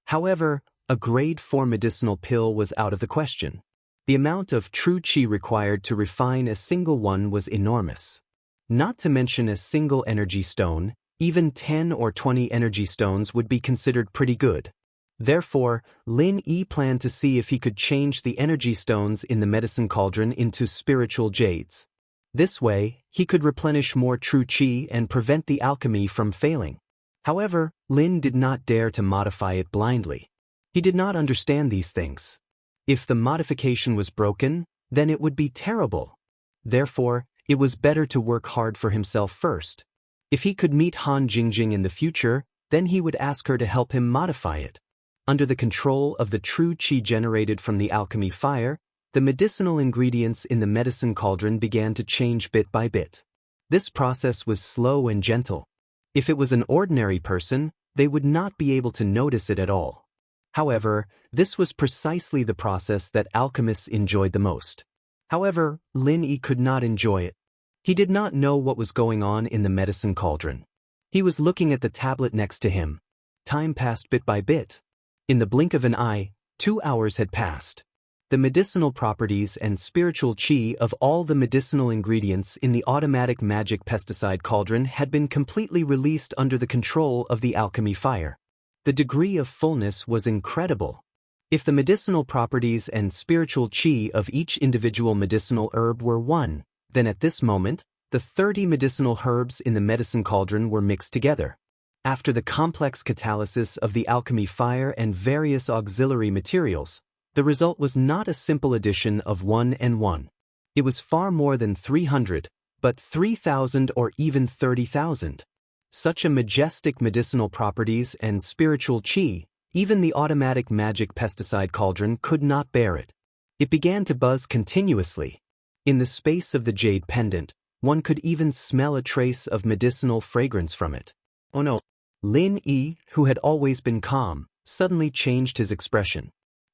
However, a grade 4 medicinal pill was out of the question. The amount of true qi required to refine a single one was enormous. Not to mention a single energy stone, even 10 or 20 energy stones would be considered pretty good. Therefore, Lin Yi planned to see if he could change the energy stones in the medicine cauldron into spiritual jades. This way, he could replenish more true qi and prevent the alchemy from failing. However, Lin did not dare to modify it blindly. He did not understand these things. If the modification was broken, then it would be terrible. Therefore, it was better to work hard for himself first. If he could meet Han Jingjing in the future, then he would ask her to help him modify it. Under the control of the true qi generated from the alchemy fire, the medicinal ingredients in the medicine cauldron began to change bit by bit. This process was slow and gentle. If it was an ordinary person, they would not be able to notice it at all. However, this was precisely the process that alchemists enjoyed the most. However, Lin Yi could not enjoy it. He did not know what was going on in the medicine cauldron. He was looking at the tablet next to him. Time passed bit by bit. In the blink of an eye, 2 hours had passed. The medicinal properties and spiritual qi of all the medicinal ingredients in the automatic magic pesticide cauldron had been completely released under the control of the alchemy fire. The degree of fullness was incredible. If the medicinal properties and spiritual qi of each individual medicinal herb were one, then at this moment, the 30 medicinal herbs in the medicine cauldron were mixed together. After the complex catalysis of the alchemy fire and various auxiliary materials, the result was not a simple addition of 1 and 1. It was far more than 300, but 3,000 or even 30,000. Such a majestic medicinal properties and spiritual qi, even the automatic magic pesticide cauldron could not bear it. It began to buzz continuously. In the space of the jade pendant, one could even smell a trace of medicinal fragrance from it. Oh no! Lin Yi, who had always been calm, suddenly changed his expression.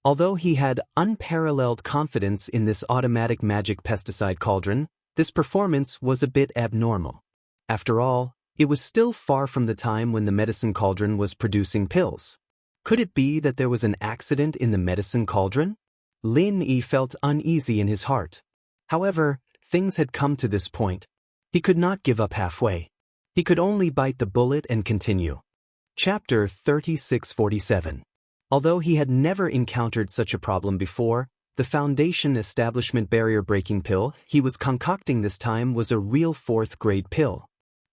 Although he had unparalleled confidence in this automatic magic pesticide cauldron, this performance was a bit abnormal. After all, it was still far from the time when the medicine cauldron was producing pills. Could it be that there was an accident in the medicine cauldron? Lin Yi felt uneasy in his heart. However, things had come to this point. He could not give up halfway. He could only bite the bullet and continue. Chapter 3647. Although he had never encountered such a problem before, the foundation establishment barrier-breaking pill he was concocting this time was a real 4th-grade pill.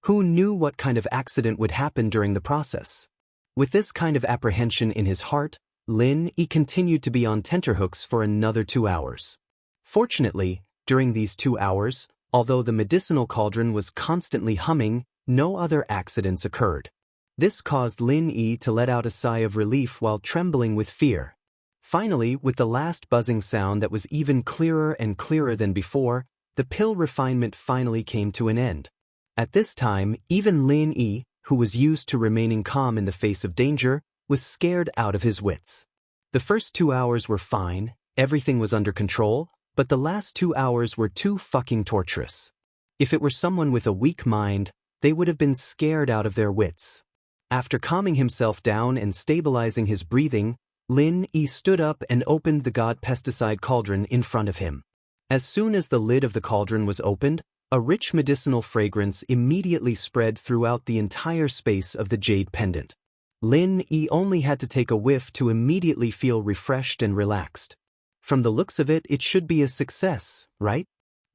Who knew what kind of accident would happen during the process? With this kind of apprehension in his heart, Lin Yi continued to be on tenterhooks for another 2 hours. Fortunately, during these 2 hours, although the medicinal cauldron was constantly humming, no other accidents occurred. This caused Lin Yi to let out a sigh of relief while trembling with fear. Finally, with the last buzzing sound that was even clearer and clearer than before, the pill refinement finally came to an end. At this time, even Lin Yi, who was used to remaining calm in the face of danger, was scared out of his wits. The first 2 hours were fine, everything was under control, but the last 2 hours were too fucking torturous. If it were someone with a weak mind, they would have been scared out of their wits. After calming himself down and stabilizing his breathing, Lin Yi stood up and opened the god pesticide cauldron in front of him. As soon as the lid of the cauldron was opened, a rich medicinal fragrance immediately spread throughout the entire space of the jade pendant. Lin Yi only had to take a whiff to immediately feel refreshed and relaxed. From the looks of it, it should be a success, right?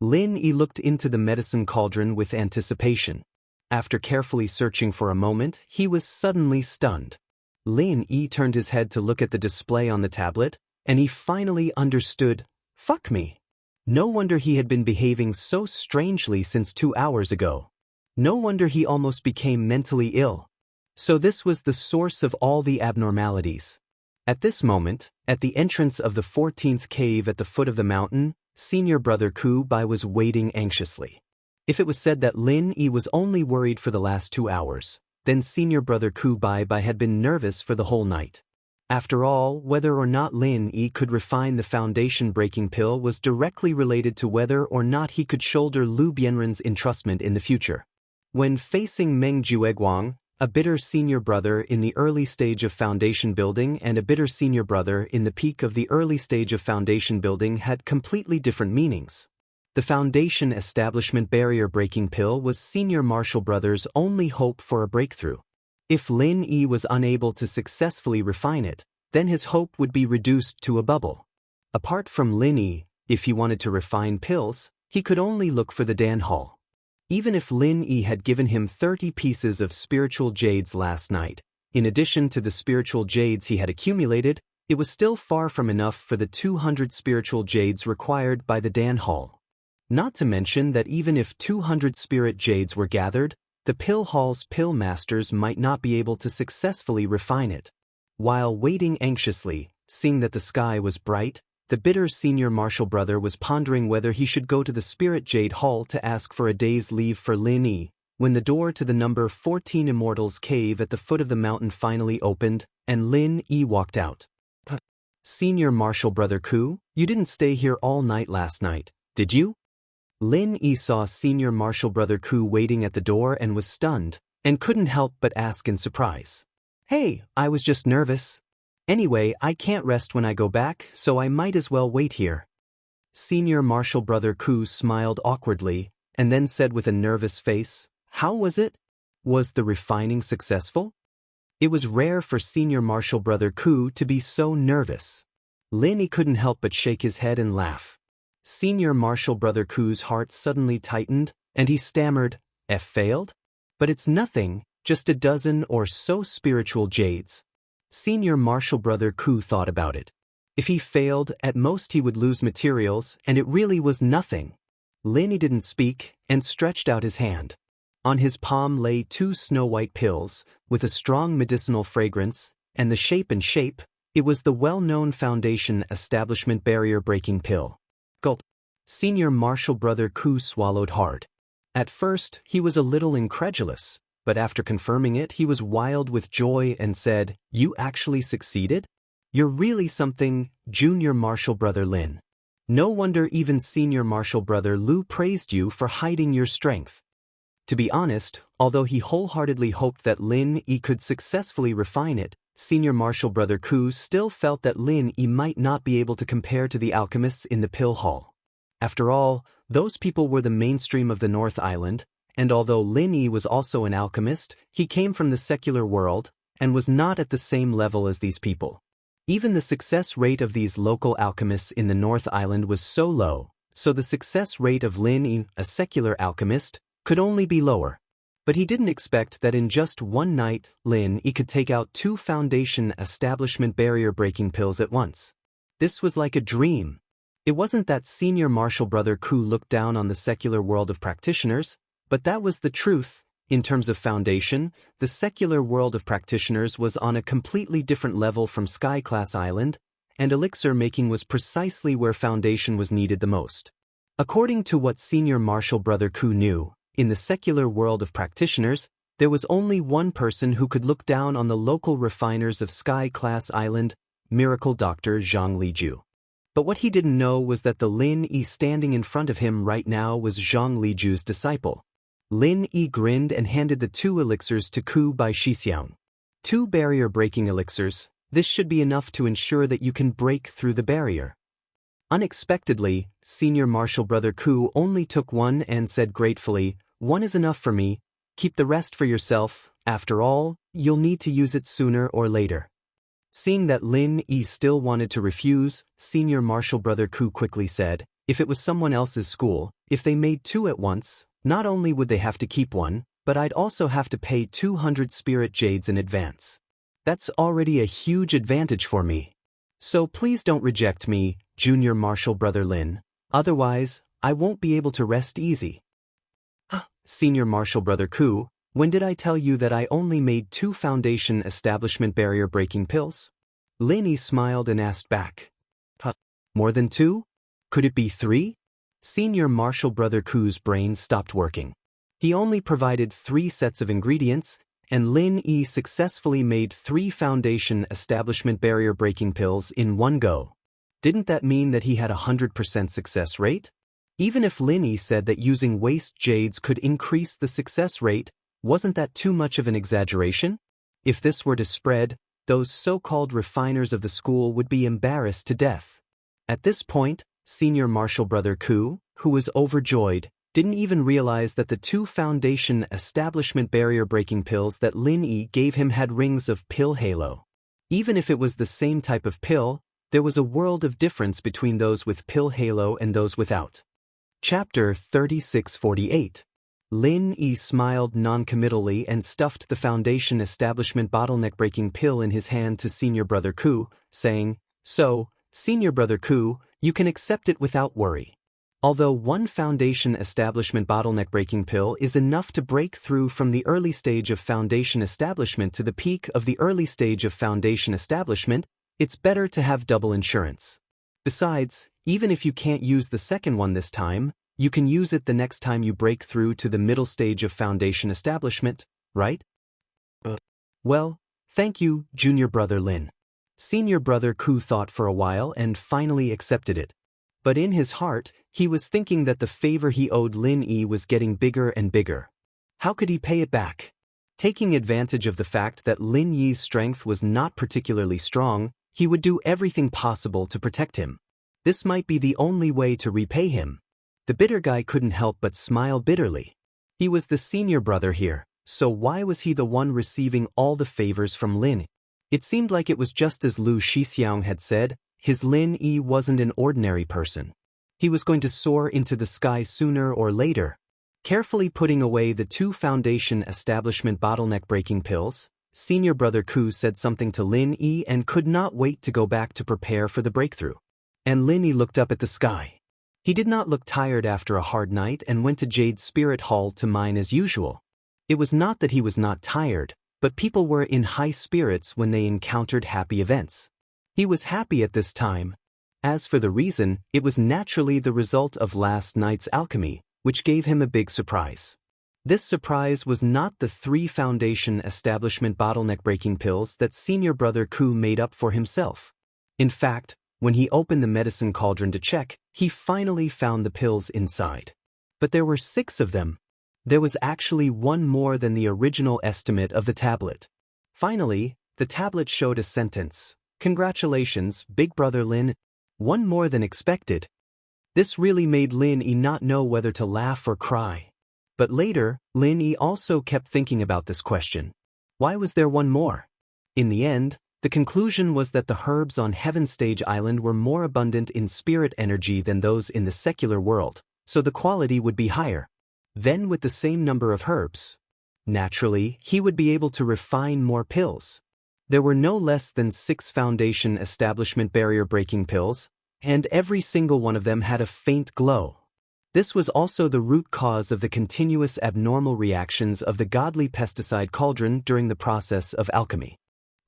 Lin Yi looked into the medicine cauldron with anticipation. After carefully searching for a moment, he was suddenly stunned. Lin Yi turned his head to look at the display on the tablet, and he finally understood. Fuck me. No wonder he had been behaving so strangely since 2 hours ago. No wonder he almost became mentally ill. So this was the source of all the abnormalities. At this moment, at the entrance of the 14th cave at the foot of the mountain, senior brother Ku Bai was waiting anxiously. If it was said that Lin Yi was only worried for the last 2 hours, then senior brother Ku Bai had been nervous for the whole night. After all, whether or not Lin Yi could refine the foundation-breaking pill was directly related to whether or not he could shoulder Lu Bianren's entrustment in the future. When facing Meng Jueguang, a bitter senior brother in the early stage of foundation building and a bitter senior brother in the peak of the early stage of foundation building had completely different meanings. The foundation establishment barrier-breaking pill was senior martial brother's only hope for a breakthrough. If Lin Yi was unable to successfully refine it, then his hope would be reduced to a bubble. Apart from Lin Yi, if he wanted to refine pills, he could only look for the Dan Hall. Even if Lin Yi had given him 30 pieces of spiritual jades last night, in addition to the spiritual jades he had accumulated, it was still far from enough for the 200 spiritual jades required by the Dan Hall. Not to mention that even if 200 spirit jades were gathered, the pill hall's pill masters might not be able to successfully refine it. While waiting anxiously, seeing that the sky was bright, the bitter senior martial brother was pondering whether he should go to the spirit jade hall to ask for a day's leave for Lin Yi, when the door to the number 14 Immortal's cave at the foot of the mountain finally opened, and Lin Yi walked out. Senior martial brother Ku, you didn't stay here all night last night, did you? Lin Yi saw senior martial brother Ku waiting at the door and was stunned, and couldn't help but ask in surprise. Hey, I was just nervous. Anyway, I can't rest when I go back, so I might as well wait here. Senior martial brother Ku smiled awkwardly, and then said with a nervous face, How was it? Was the refining successful? It was rare for senior martial brother Ku to be so nervous. Lin Yi couldn't help but shake his head and laugh. Senior martial brother Ku's heart suddenly tightened, and he stammered, failed? But it's nothing, just a dozen or so spiritual jades. Senior martial brother Ku thought about it. If he failed, at most he would lose materials, and it really was nothing. Lin Yi didn't speak, and stretched out his hand. On his palm lay 2 snow-white pills, with a strong medicinal fragrance, and the shape, it was the well-known foundation establishment barrier-breaking pill. Gulp. Senior martial brother Ku swallowed hard. At first, he was a little incredulous, but after confirming it, he was wild with joy and said, You actually succeeded? You're really something, junior martial brother Lin. No wonder even senior martial brother Lu praised you for hiding your strength. To be honest, although he wholeheartedly hoped that Lin Yi could successfully refine it, senior martial brother Ku still felt that Lin Yi might not be able to compare to the alchemists in the pill hall. After all, those people were the mainstream of the North Island, and although Lin Yi was also an alchemist, he came from the secular world, and was not at the same level as these people. Even the success rate of these local alchemists in the North Island was so low, so the success rate of Lin Yi, a secular alchemist, could only be lower. But he didn't expect that in just one night, Lin Yi could take out 2 foundation establishment barrier-breaking pills at once. This was like a dream. It wasn't that senior martial brother Ku looked down on the secular world of practitioners, but that was the truth. In terms of foundation, the secular world of practitioners was on a completely different level from Sky-class Island, and elixir making was precisely where foundation was needed the most. According to what senior martial brother Ku knew, in the secular world of practitioners, There was only one person who could look down on the local refiners of Sky-class Island, Miracle Dr. Zhang Liju. But what he didn't know was that the Lin Yi standing in front of him right now was Zhang Liju's disciple. Lin Yi grinned and handed the 2 elixirs to Ku by Xixiang. 2 barrier-breaking elixirs. This should be enough to ensure that you can break through the barrier. Unexpectedly, senior martial brother Ku only took 1 and said gratefully, "1 is enough for me. Keep the rest for yourself. After all, you'll need to use it sooner or later." Seeing that Lin Yi still wanted to refuse, senior martial brother Ku quickly said, "If it was someone else's school, if they made 2 at once, not only would they have to keep 1, but I'd also have to pay 200 spirit jades in advance. That's already a huge advantage for me. So please don't reject me, junior martial brother Lin. Otherwise, I won't be able to rest easy." Senior martial brother Ku, when did I tell you that I only made 2 foundation establishment barrier-breaking pills? Lin Yi smiled and asked back. More than 2? Could it be 3? Senior martial brother Ku's brain stopped working. He only provided 3 sets of ingredients, and Lin Yi successfully made 3 foundation establishment barrier-breaking pills in one go. Didn't that mean that he had a 100% success rate? Even if Lin Yi said that using waste jades could increase the success rate, wasn't that too much of an exaggeration? If this were to spread, those so-called refiners of the school would be embarrassed to death. At this point, senior martial brother Ku, who was overjoyed, didn't even realize that the 2 foundation establishment barrier-breaking pills that Lin Yi gave him had rings of pill halo. Even if it was the same type of pill, there was a world of difference between those with pill halo and those without. Chapter 3648. Lin Yi smiled noncommittally and stuffed the foundation establishment bottleneck-breaking pill in his hand to senior brother Ku, saying, "So, senior brother Ku, you can accept it without worry. Although 1 foundation establishment bottleneck-breaking pill is enough to break through from the early stage of foundation establishment to the peak of the early stage of foundation establishment, it's better to have double insurance. Besides, even if you can't use the second one this time, you can use it the next time you break through to the middle stage of foundation establishment, right?" Well, thank you, junior brother Lin. Senior brother Ku thought for a while and finally accepted it. But in his heart, he was thinking that the favor he owed Lin Yi was getting bigger and bigger. How could he pay it back? Taking advantage of the fact that Lin Yi's strength was not particularly strong, he would do everything possible to protect him. This might be the only way to repay him. The bitter guy couldn't help but smile bitterly. He was the senior brother here, so why was he the one receiving all the favors from Lin? It seemed like it was just as Lu Xixiang had said, his Lin Yi wasn't an ordinary person. He was going to soar into the sky sooner or later. Carefully putting away the 2 foundation establishment bottleneck-breaking pills, senior brother Ku said something to Lin Yi and could not wait to go back to prepare for the breakthrough. And Lin Yi looked up at the sky. He did not look tired after a hard night and went to Jade's Spirit Hall to mine as usual. It was not that he was not tired, but people were in high spirits when they encountered happy events. He was happy at this time. As for the reason, it was naturally the result of last night's alchemy, which gave him a big surprise. This surprise was not the 3 foundation establishment bottleneck-breaking pills that senior brother Ku made up for himself. In fact, when he opened the medicine cauldron to check, he finally found the pills inside. But there were 6 of them. There was actually 1 more than the original estimate of the tablet. Finally, the tablet showed a sentence. "Congratulations, big brother Lin. 1 more than expected." This really made Lin Yi not know whether to laugh or cry. But later, Lin Yi also kept thinking about this question. Why was there 1 more? In the end, the conclusion was that the herbs on Heaven Stage Island were more abundant in spirit energy than those in the secular world, so the quality would be higher. Then with the same number of herbs, naturally, he would be able to refine more pills. There were no less than 6 foundation establishment barrier-breaking pills, and every single one of them had a faint glow. This was also the root cause of the continuous abnormal reactions of the godly pesticide cauldron during the process of alchemy.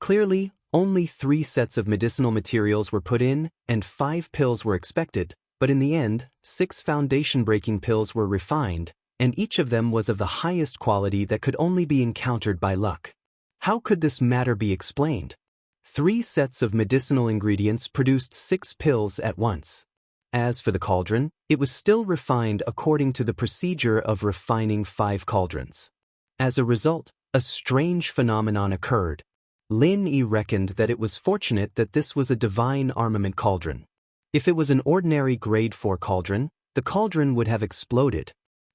Clearly, only 3 sets of medicinal materials were put in, and 5 pills were expected, but in the end, 6 foundation-breaking pills were refined, and each of them was of the highest quality that could only be encountered by luck. How could this matter be explained? 3 sets of medicinal ingredients produced 6 pills at once. As for the cauldron, it was still refined according to the procedure of refining 5 cauldrons. As a result, a strange phenomenon occurred. Lin Yi reckoned that it was fortunate that this was a divine armament cauldron. If it was an ordinary grade 4 cauldron, the cauldron would have exploded.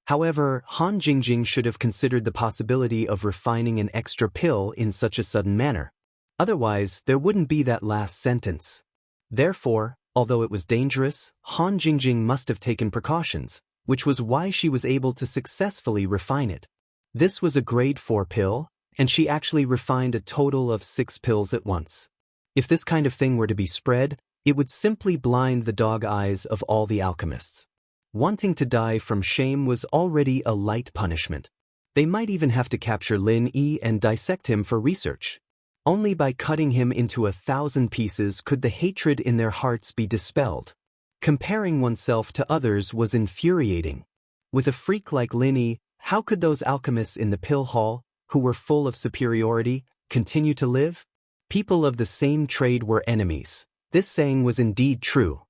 However, Han Jingjing should have considered the possibility of refining an extra pill in such a sudden manner. Otherwise, there wouldn't be that last sentence. Therefore, although it was dangerous, Han Jingjing must have taken precautions, which was why she was able to successfully refine it. This was a grade 4 pill, and she actually refined a total of 6 pills at once. If this kind of thing were to be spread, it would simply blind the dog eyes of all the alchemists. Wanting to die from shame was already a light punishment. They might even have to capture Lin Yi and dissect him for research. Only by cutting him into 1,000 pieces could the hatred in their hearts be dispelled. Comparing oneself to others was infuriating. With a freak like Lin Yi, how could those alchemists in the pill hall, who were full of superiority, continue to live? People of the same trade were enemies. This saying was indeed true.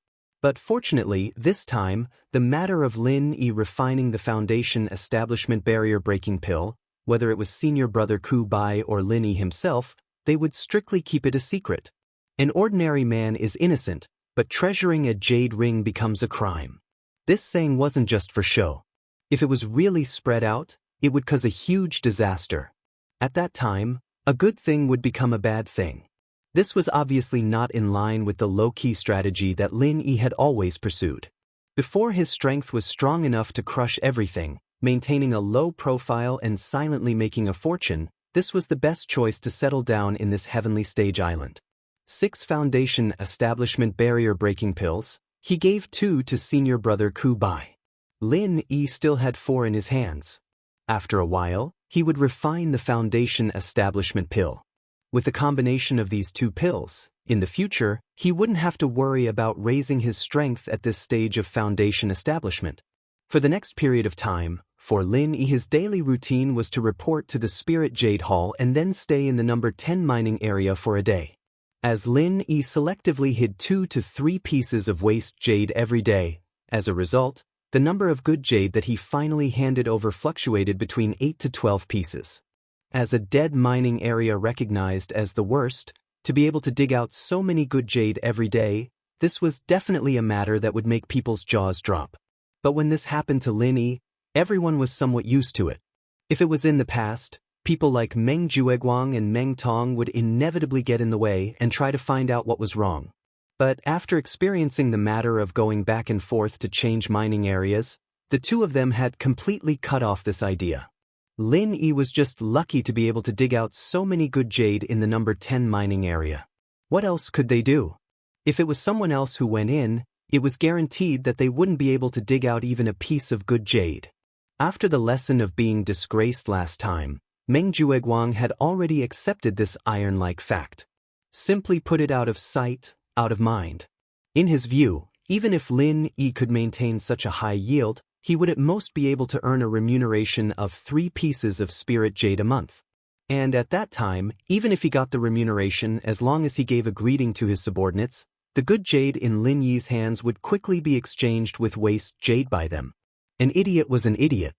But fortunately, this time, the matter of Lin Yi refining the Foundation establishment barrier-breaking pill, whether it was senior brother Ku Bai or Lin Yi himself, they would strictly keep it a secret. An ordinary man is innocent, but treasuring a jade ring becomes a crime. This saying wasn't just for show. If it was really spread out, it would cause a huge disaster. At that time, a good thing would become a bad thing. This was obviously not in line with the low-key strategy that Lin Yi had always pursued. Before his strength was strong enough to crush everything, maintaining a low profile and silently making a fortune, this was the best choice to settle down in this heavenly stage island. 6 Foundation establishment barrier-breaking pills, he gave 2 to senior brother Ku Bai. Lin Yi still had 4 in his hands. After a while, he would refine the Foundation establishment pill. With the combination of these 2 pills, in the future, he wouldn't have to worry about raising his strength at this stage of Foundation establishment. For the next period of time, for Lin Yi, his daily routine was to report to the Spirit Jade Hall and then stay in the number 10 mining area for a day. As Lin Yi selectively hid 2 to 3 pieces of waste jade every day, as a result, the number of good jade that he finally handed over fluctuated between 8 to 12 pieces. As a dead mining area recognized as the worst, to be able to dig out so many good jade every day, this was definitely a matter that would make people's jaws drop. But when this happened to Lin Yi, everyone was somewhat used to it. If it was in the past, people like Meng Jueguang and Meng Tong would inevitably get in the way and try to find out what was wrong. But after experiencing the matter of going back and forth to change mining areas, the 2 of them had completely cut off this idea. Lin Yi was just lucky to be able to dig out so many good jade in the number 10 mining area. What else could they do? If it was someone else who went in, it was guaranteed that they wouldn't be able to dig out even a piece of good jade. After the lesson of being disgraced last time, Meng Jueguang had already accepted this iron-like fact. Simply put it out of sight, out of mind. In his view, even if Lin Yi could maintain such a high yield, he would at most be able to earn a remuneration of 3 pieces of spirit jade a month. And at that time, even if he got the remuneration as long as he gave a greeting to his subordinates, the good jade in Lin Yi's hands would quickly be exchanged with waste jade by them. An idiot was an idiot.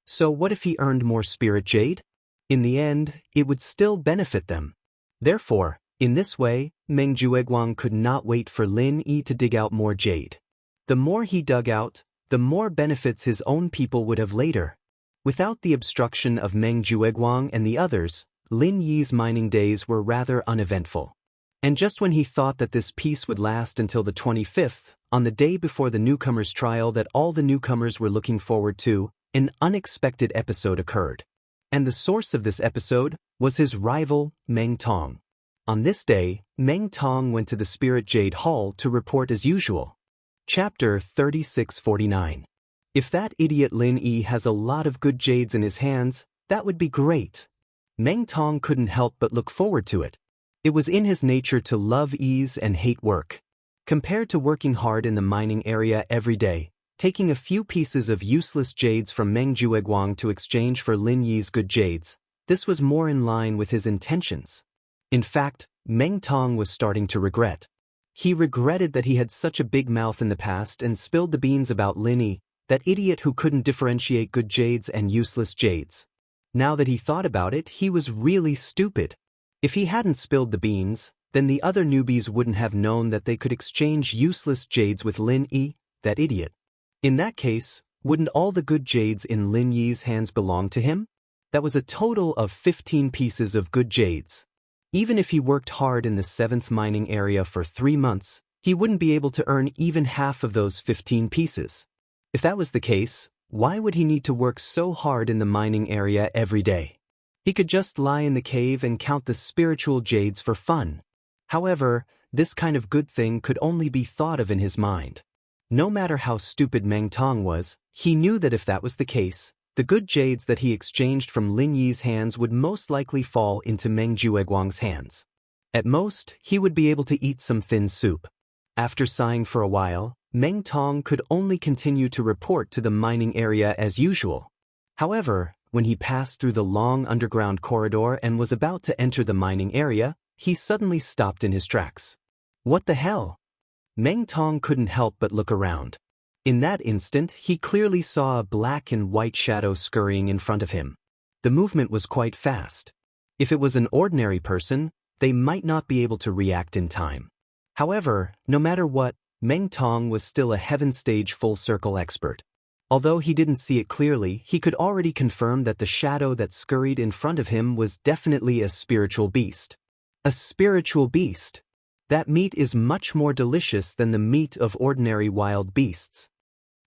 So what if he earned more spirit jade? In the end, it would still benefit them. Therefore, in this way, Meng Jueguang could not wait for Lin Yi to dig out more jade. The more he dug out, the more benefits his own people would have later. Without the obstruction of Meng Jueguang and the others, Lin Yi's mining days were rather uneventful. And just when he thought that this peace would last until the 25th, on the day before the newcomers' trial that all the newcomers were looking forward to, an unexpected episode occurred. And the source of this episode was his rival, Meng Tong. On this day, Meng Tong went to the Spirit Jade Hall to report as usual. Chapter 3649. If that idiot Lin Yi has a lot of good jades in his hands, that would be great. Meng Tong couldn't help but look forward to it. It was in his nature to love ease and hate work. Compared to working hard in the mining area every day, taking a few pieces of useless jades from Meng Jueguang to exchange for Lin Yi's good jades. This was more in line with his intentions. In fact, Meng Tong was starting to regret. He regretted that he had such a big mouth in the past and spilled the beans about Lin Yi, that idiot who couldn't differentiate good jades and useless jades. Now that he thought about it, he was really stupid. If he hadn't spilled the beans, then the other newbies wouldn't have known that they could exchange useless jades with Lin Yi, that idiot. In that case, wouldn't all the good jades in Lin Yi's hands belong to him? That was a total of 15 pieces of good jades. Even if he worked hard in the 7th mining area for 3 months, he wouldn't be able to earn even half of those 15 pieces. If that was the case, why would he need to work so hard in the mining area every day? He could just lie in the cave and count the spiritual jades for fun. However, this kind of good thing could only be thought of in his mind. No matter how stupid Meng Tong was, he knew that if that was the case, the good jades that he exchanged from Lin Yi's hands would most likely fall into Meng Jueguang's hands. At most, he would be able to eat some thin soup. After sighing for a while, Meng Tong could only continue to report to the mining area as usual. However, when he passed through the long underground corridor and was about to enter the mining area, he suddenly stopped in his tracks. What the hell? Meng Tong couldn't help but look around. In that instant, he clearly saw a black and white shadow scurrying in front of him. The movement was quite fast. If it was an ordinary person, they might not be able to react in time. However, no matter what, Meng Tong was still a heaven stage full circle expert. Although he didn't see it clearly, he could already confirm that the shadow that scurried in front of him was definitely a spiritual beast. A spiritual beast. That meat is much more delicious than the meat of ordinary wild beasts.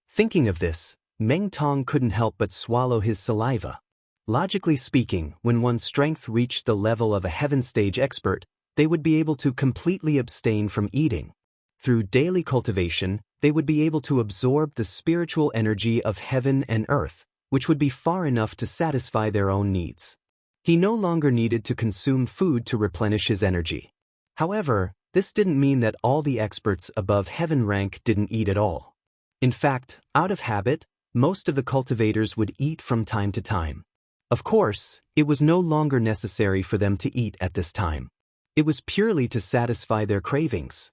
Thinking of this, Meng Tong couldn't help but swallow his saliva. Logically speaking, when one's strength reached the level of a heaven stage expert, they would be able to completely abstain from eating. Through daily cultivation, they would be able to absorb the spiritual energy of heaven and earth, which would be far enough to satisfy their own needs. He no longer needed to consume food to replenish his energy. However, this didn't mean that all the experts above heaven rank didn't eat at all. In fact, out of habit, most of the cultivators would eat from time to time. Of course, it was no longer necessary for them to eat at this time. It was purely to satisfy their cravings.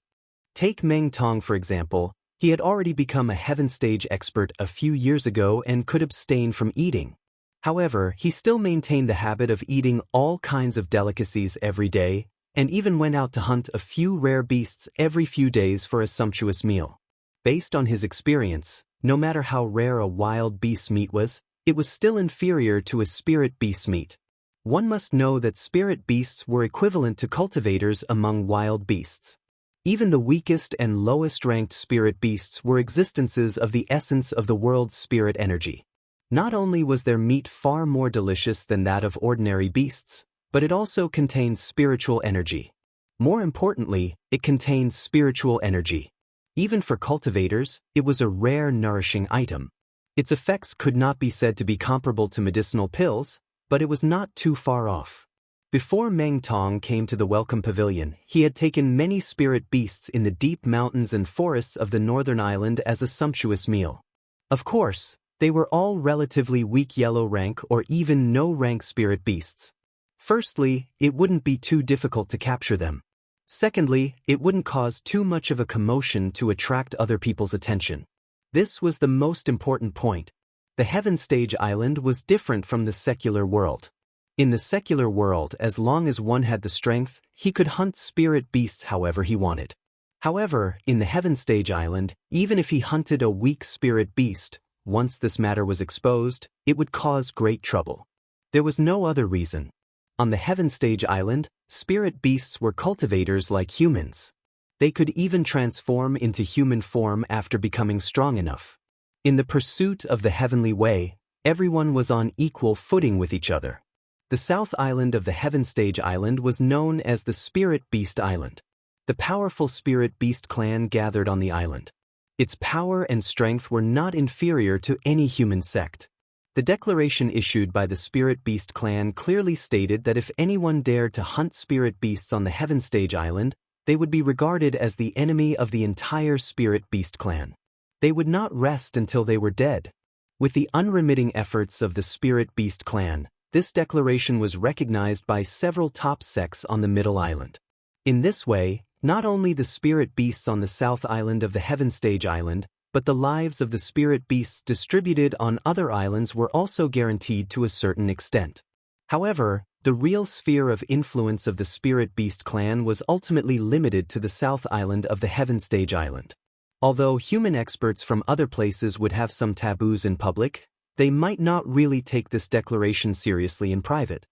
Take Meng Tong for example. He had already become a heaven stage expert a few years ago and could abstain from eating. However, he still maintained the habit of eating all kinds of delicacies every day, and even went out to hunt a few rare beasts every few days for a sumptuous meal. Based on his experience, no matter how rare a wild beast's meat was, it was still inferior to a spirit beast's meat. One must know that spirit beasts were equivalent to cultivators among wild beasts. Even the weakest and lowest-ranked spirit beasts were existences of the essence of the world's spirit energy. Not only was their meat far more delicious than that of ordinary beasts, but it also contained spiritual energy. More importantly, it contained spiritual energy. Even for cultivators, it was a rare, nourishing item. Its effects could not be said to be comparable to medicinal pills, but it was not too far off. Before Meng Tong came to the Welcome Pavilion, he had taken many spirit beasts in the deep mountains and forests of the northern island as a sumptuous meal. Of course, they were all relatively weak yellow rank or even no rank spirit beasts. Firstly, it wouldn't be too difficult to capture them. Secondly, it wouldn't cause too much of a commotion to attract other people's attention. This was the most important point. The Heaven Stage Island was different from the secular world. In the secular world, as long as one had the strength, he could hunt spirit beasts however he wanted. However, in the Heaven Stage Island, even if he hunted a weak spirit beast, once this matter was exposed, it would cause great trouble. There was no other reason. On the Heaven Stage Island, spirit beasts were cultivators like humans. They could even transform into human form after becoming strong enough. In the pursuit of the heavenly way, everyone was on equal footing with each other. The South Island of the Heaven Stage Island was known as the Spirit Beast Island. The powerful Spirit Beast clan gathered on the island. Its power and strength were not inferior to any human sect. The declaration issued by the Spirit Beast clan clearly stated that if anyone dared to hunt spirit beasts on the Heaven Stage Island, they would be regarded as the enemy of the entire Spirit Beast clan. They would not rest until they were dead. With the unremitting efforts of the Spirit Beast clan, this declaration was recognized by several top sects on the Middle Island. In this way, not only the Spirit Beasts on the South Island of the Heaven Stage Island, but the lives of the Spirit Beasts distributed on other islands were also guaranteed to a certain extent. However, the real sphere of influence of the Spirit Beast clan was ultimately limited to the South Island of the Heaven Stage Island. Although human experts from other places would have some taboos in public, they might not really take this declaration seriously in private.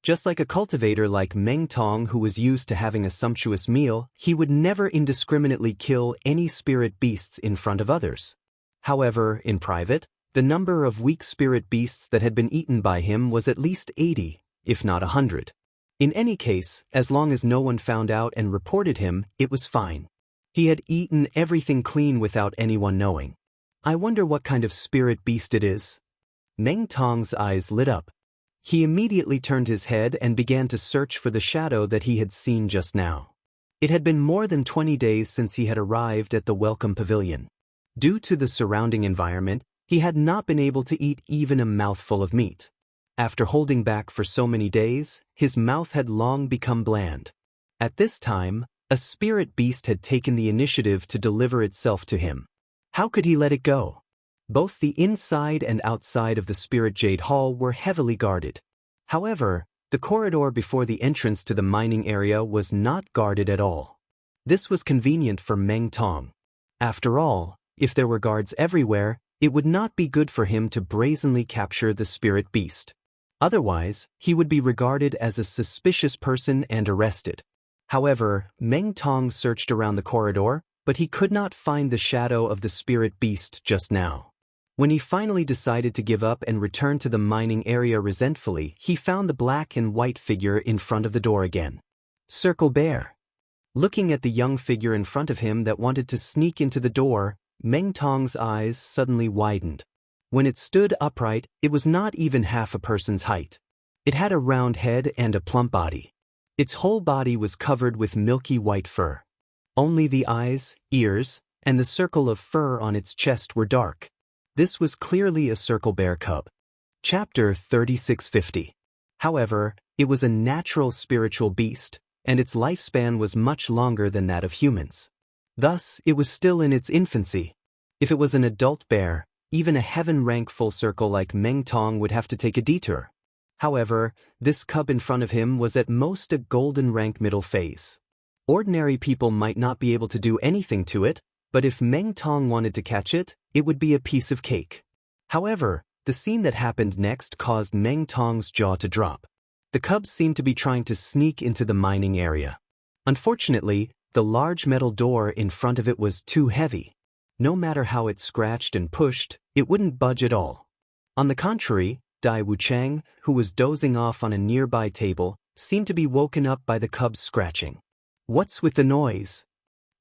Just like a cultivator like Meng Tong who was used to having a sumptuous meal, he would never indiscriminately kill any spirit beasts in front of others. However, in private, the number of weak spirit beasts that had been eaten by him was at least 80, if not 100. In any case, as long as no one found out and reported him, it was fine. He had eaten everything clean without anyone knowing. I wonder what kind of spirit beast it is. Meng Tong's eyes lit up. He immediately turned his head and began to search for the shadow that he had seen just now. It had been more than 20 days since he had arrived at the Welcome Pavilion. Due to the surrounding environment, he had not been able to eat even a mouthful of meat. After holding back for so many days, his mouth had long become bland. At this time, a spirit beast had taken the initiative to deliver itself to him. How could he let it go? Both the inside and outside of the Spirit Jade Hall were heavily guarded. However, the corridor before the entrance to the mining area was not guarded at all. This was convenient for Meng Tong. After all, if there were guards everywhere, it would not be good for him to brazenly capture the spirit beast. Otherwise, he would be regarded as a suspicious person and arrested. However, Meng Tong searched around the corridor, but he could not find the shadow of the spirit beast just now. When he finally decided to give up and return to the mining area resentfully, he found the black and white figure in front of the door again. Circle Bear. Looking at the young figure in front of him that wanted to sneak into the door, Meng Tong's eyes suddenly widened. When it stood upright, it was not even half a person's height. It had a round head and a plump body. Its whole body was covered with milky white fur. Only the eyes, ears, and the circle of fur on its chest were dark. This was clearly a circle bear cub. Chapter 3650. However, it was a natural spiritual beast, and its lifespan was much longer than that of humans. Thus, it was still in its infancy. If it was an adult bear, even a heaven rank full circle like Meng Tong would have to take a detour. However, this cub in front of him was at most a golden rank middle phase. Ordinary people might not be able to do anything to it, but if Meng Tong wanted to catch it, it would be a piece of cake. However, the scene that happened next caused Meng Tong's jaw to drop. The cub seemed to be trying to sneak into the mining area. Unfortunately, the large metal door in front of it was too heavy. No matter how it scratched and pushed, it wouldn't budge at all. On the contrary, Dai Wuchang, who was dozing off on a nearby table, seemed to be woken up by the cub's scratching. What's with the noise?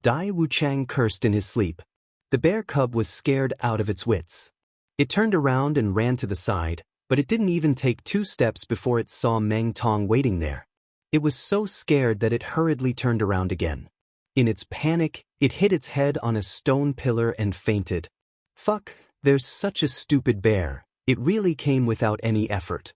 Dai Wuchang cursed in his sleep. The bear cub was scared out of its wits. It turned around and ran to the side, but it didn't even take 2 steps before it saw Meng Tong waiting there. It was so scared that it hurriedly turned around again. In its panic, it hit its head on a stone pillar and fainted. Fuck, there's such a stupid bear. It really came without any effort.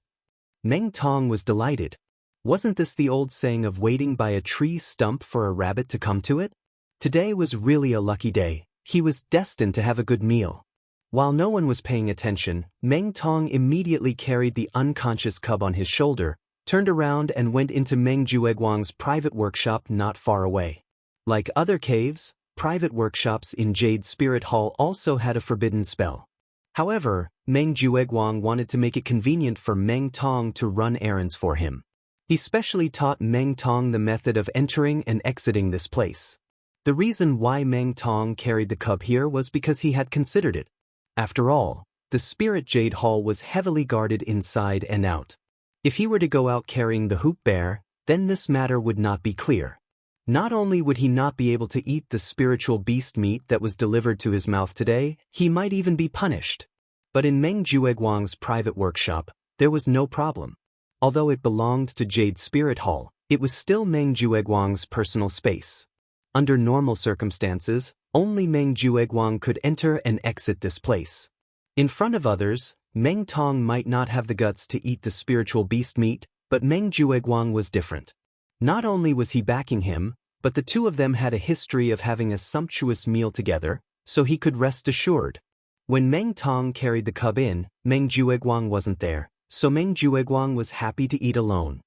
Meng Tong was delighted. Wasn't this the old saying of waiting by a tree stump for a rabbit to come to it? Today was really a lucky day. He was destined to have a good meal. While no one was paying attention, Meng Tong immediately carried the unconscious cub on his shoulder, turned around and went into Meng Jueguang's private workshop not far away. Like other caves, private workshops in Jade Spirit Hall also had a forbidden spell. However, Meng Jueguang wanted to make it convenient for Meng Tong to run errands for him. He specially taught Meng Tong the method of entering and exiting this place. The reason why Meng Tong carried the cub here was because he had considered it. After all, the Spirit Jade Hall was heavily guarded inside and out. If he were to go out carrying the hoop bear, then this matter would not be clear. Not only would he not be able to eat the spiritual beast meat that was delivered to his mouth today, he might even be punished. But in Meng Jueguang's private workshop, there was no problem. Although it belonged to Jade Spirit Hall, it was still Meng Jueguang's personal space. Under normal circumstances, only Meng Jueguang could enter and exit this place. In front of others, Meng Tong might not have the guts to eat the spiritual beast meat, but Meng Jueguang was different. Not only was he backing him, but the two of them had a history of having a sumptuous meal together, so he could rest assured. When Meng Tong carried the cub in, Meng Jueguang wasn't there, so Meng Jueguang was happy to eat alone.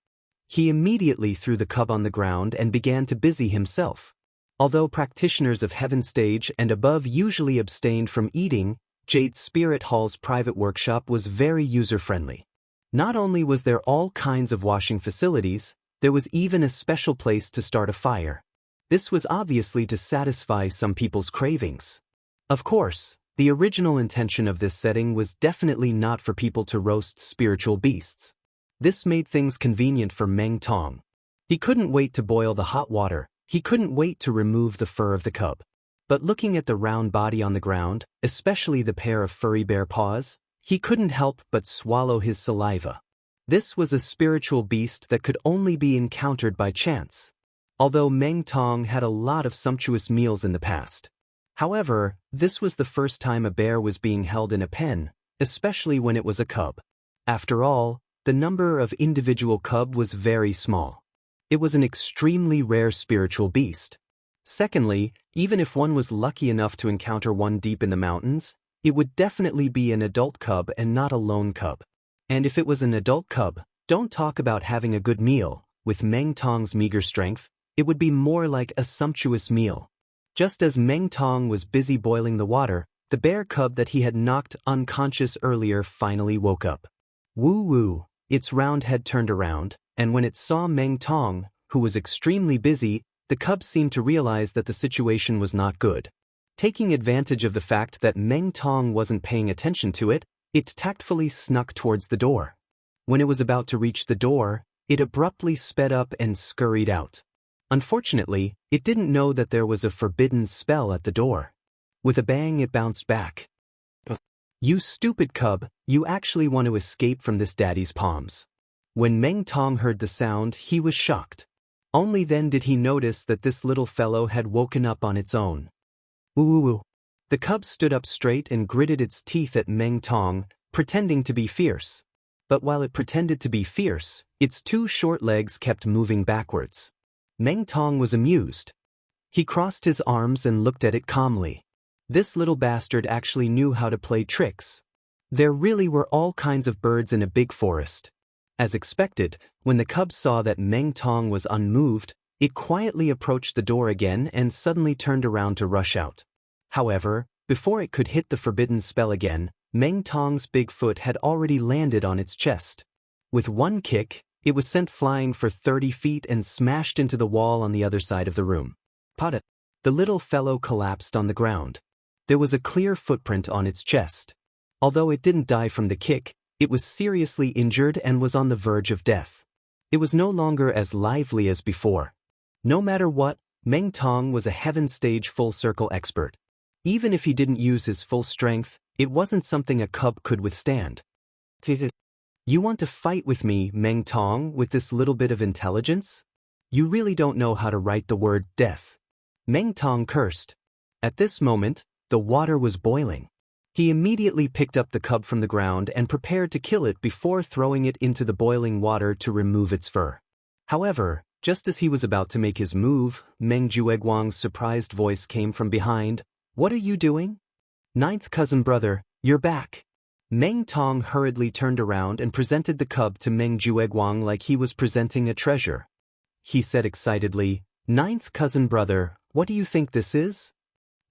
He immediately threw the cub on the ground and began to busy himself. Although practitioners of Heaven Stage and above usually abstained from eating, Jade Spirit Hall's private workshop was very user-friendly. Not only was there all kinds of washing facilities, there was even a special place to start a fire. This was obviously to satisfy some people's cravings. Of course, the original intention of this setting was definitely not for people to roast spiritual beasts. This made things convenient for Meng Tong. He couldn't wait to boil the hot water, he couldn't wait to remove the fur of the cub. But looking at the round body on the ground, especially the pair of furry bare paws, he couldn't help but swallow his saliva. This was a spiritual beast that could only be encountered by chance. Although Meng Tong had a lot of sumptuous meals in the past. However, this was the first time a bear was being held in a pen, especially when it was a cub. After all, the number of individual cub was very small. It was an extremely rare spiritual beast. Secondly, even if one was lucky enough to encounter one deep in the mountains, it would definitely be an adult cub and not a lone cub. And if it was an adult cub, don't talk about having a good meal. With Meng Tong's meager strength, it would be more like a sumptuous meal. Just as Meng Tong was busy boiling the water, the bear cub that he had knocked unconscious earlier finally woke up. Woo-woo, its round head turned around, and when it saw Meng Tong, who was extremely busy, the cub seemed to realize that the situation was not good. Taking advantage of the fact that Meng Tong wasn't paying attention to it, it tactfully snuck towards the door. When it was about to reach the door, it abruptly sped up and scurried out. Unfortunately, it didn't know that there was a forbidden spell at the door. With a bang, it bounced back. You stupid cub, you actually want to escape from this daddy's palms. When Meng Tong heard the sound, he was shocked. Only then did he notice that this little fellow had woken up on its own. Woo-woo-woo. The cub stood up straight and gritted its teeth at Meng Tong, pretending to be fierce. But while it pretended to be fierce, its two short legs kept moving backwards. Meng Tong was amused. He crossed his arms and looked at it calmly. This little bastard actually knew how to play tricks. There really were all kinds of birds in a big forest. As expected, when the cub saw that Meng Tong was unmoved, it quietly approached the door again and suddenly turned around to rush out. However, before it could hit the forbidden spell again, Meng Tong's big foot had already landed on its chest. With one kick, it was sent flying for 30 feet and smashed into the wall on the other side of the room. Pada! The little fellow collapsed on the ground. There was a clear footprint on its chest. Although it didn't die from the kick, it was seriously injured and was on the verge of death. It was no longer as lively as before. No matter what, Meng Tong was a Heaven Stage full circle expert. Even if he didn't use his full strength, it wasn't something a cub could withstand. You want to fight with me, Meng Tong, with this little bit of intelligence? You really don't know how to write the word death. Meng Tong cursed. At this moment, the water was boiling. He immediately picked up the cub from the ground and prepared to kill it before throwing it into the boiling water to remove its fur. However, just as he was about to make his move, Meng Jueguang's surprised voice came from behind. What are you doing? Ninth cousin brother, you're back. Meng Tong hurriedly turned around and presented the cub to Meng Jueguang like he was presenting a treasure. He said excitedly, Ninth cousin brother, what do you think this is?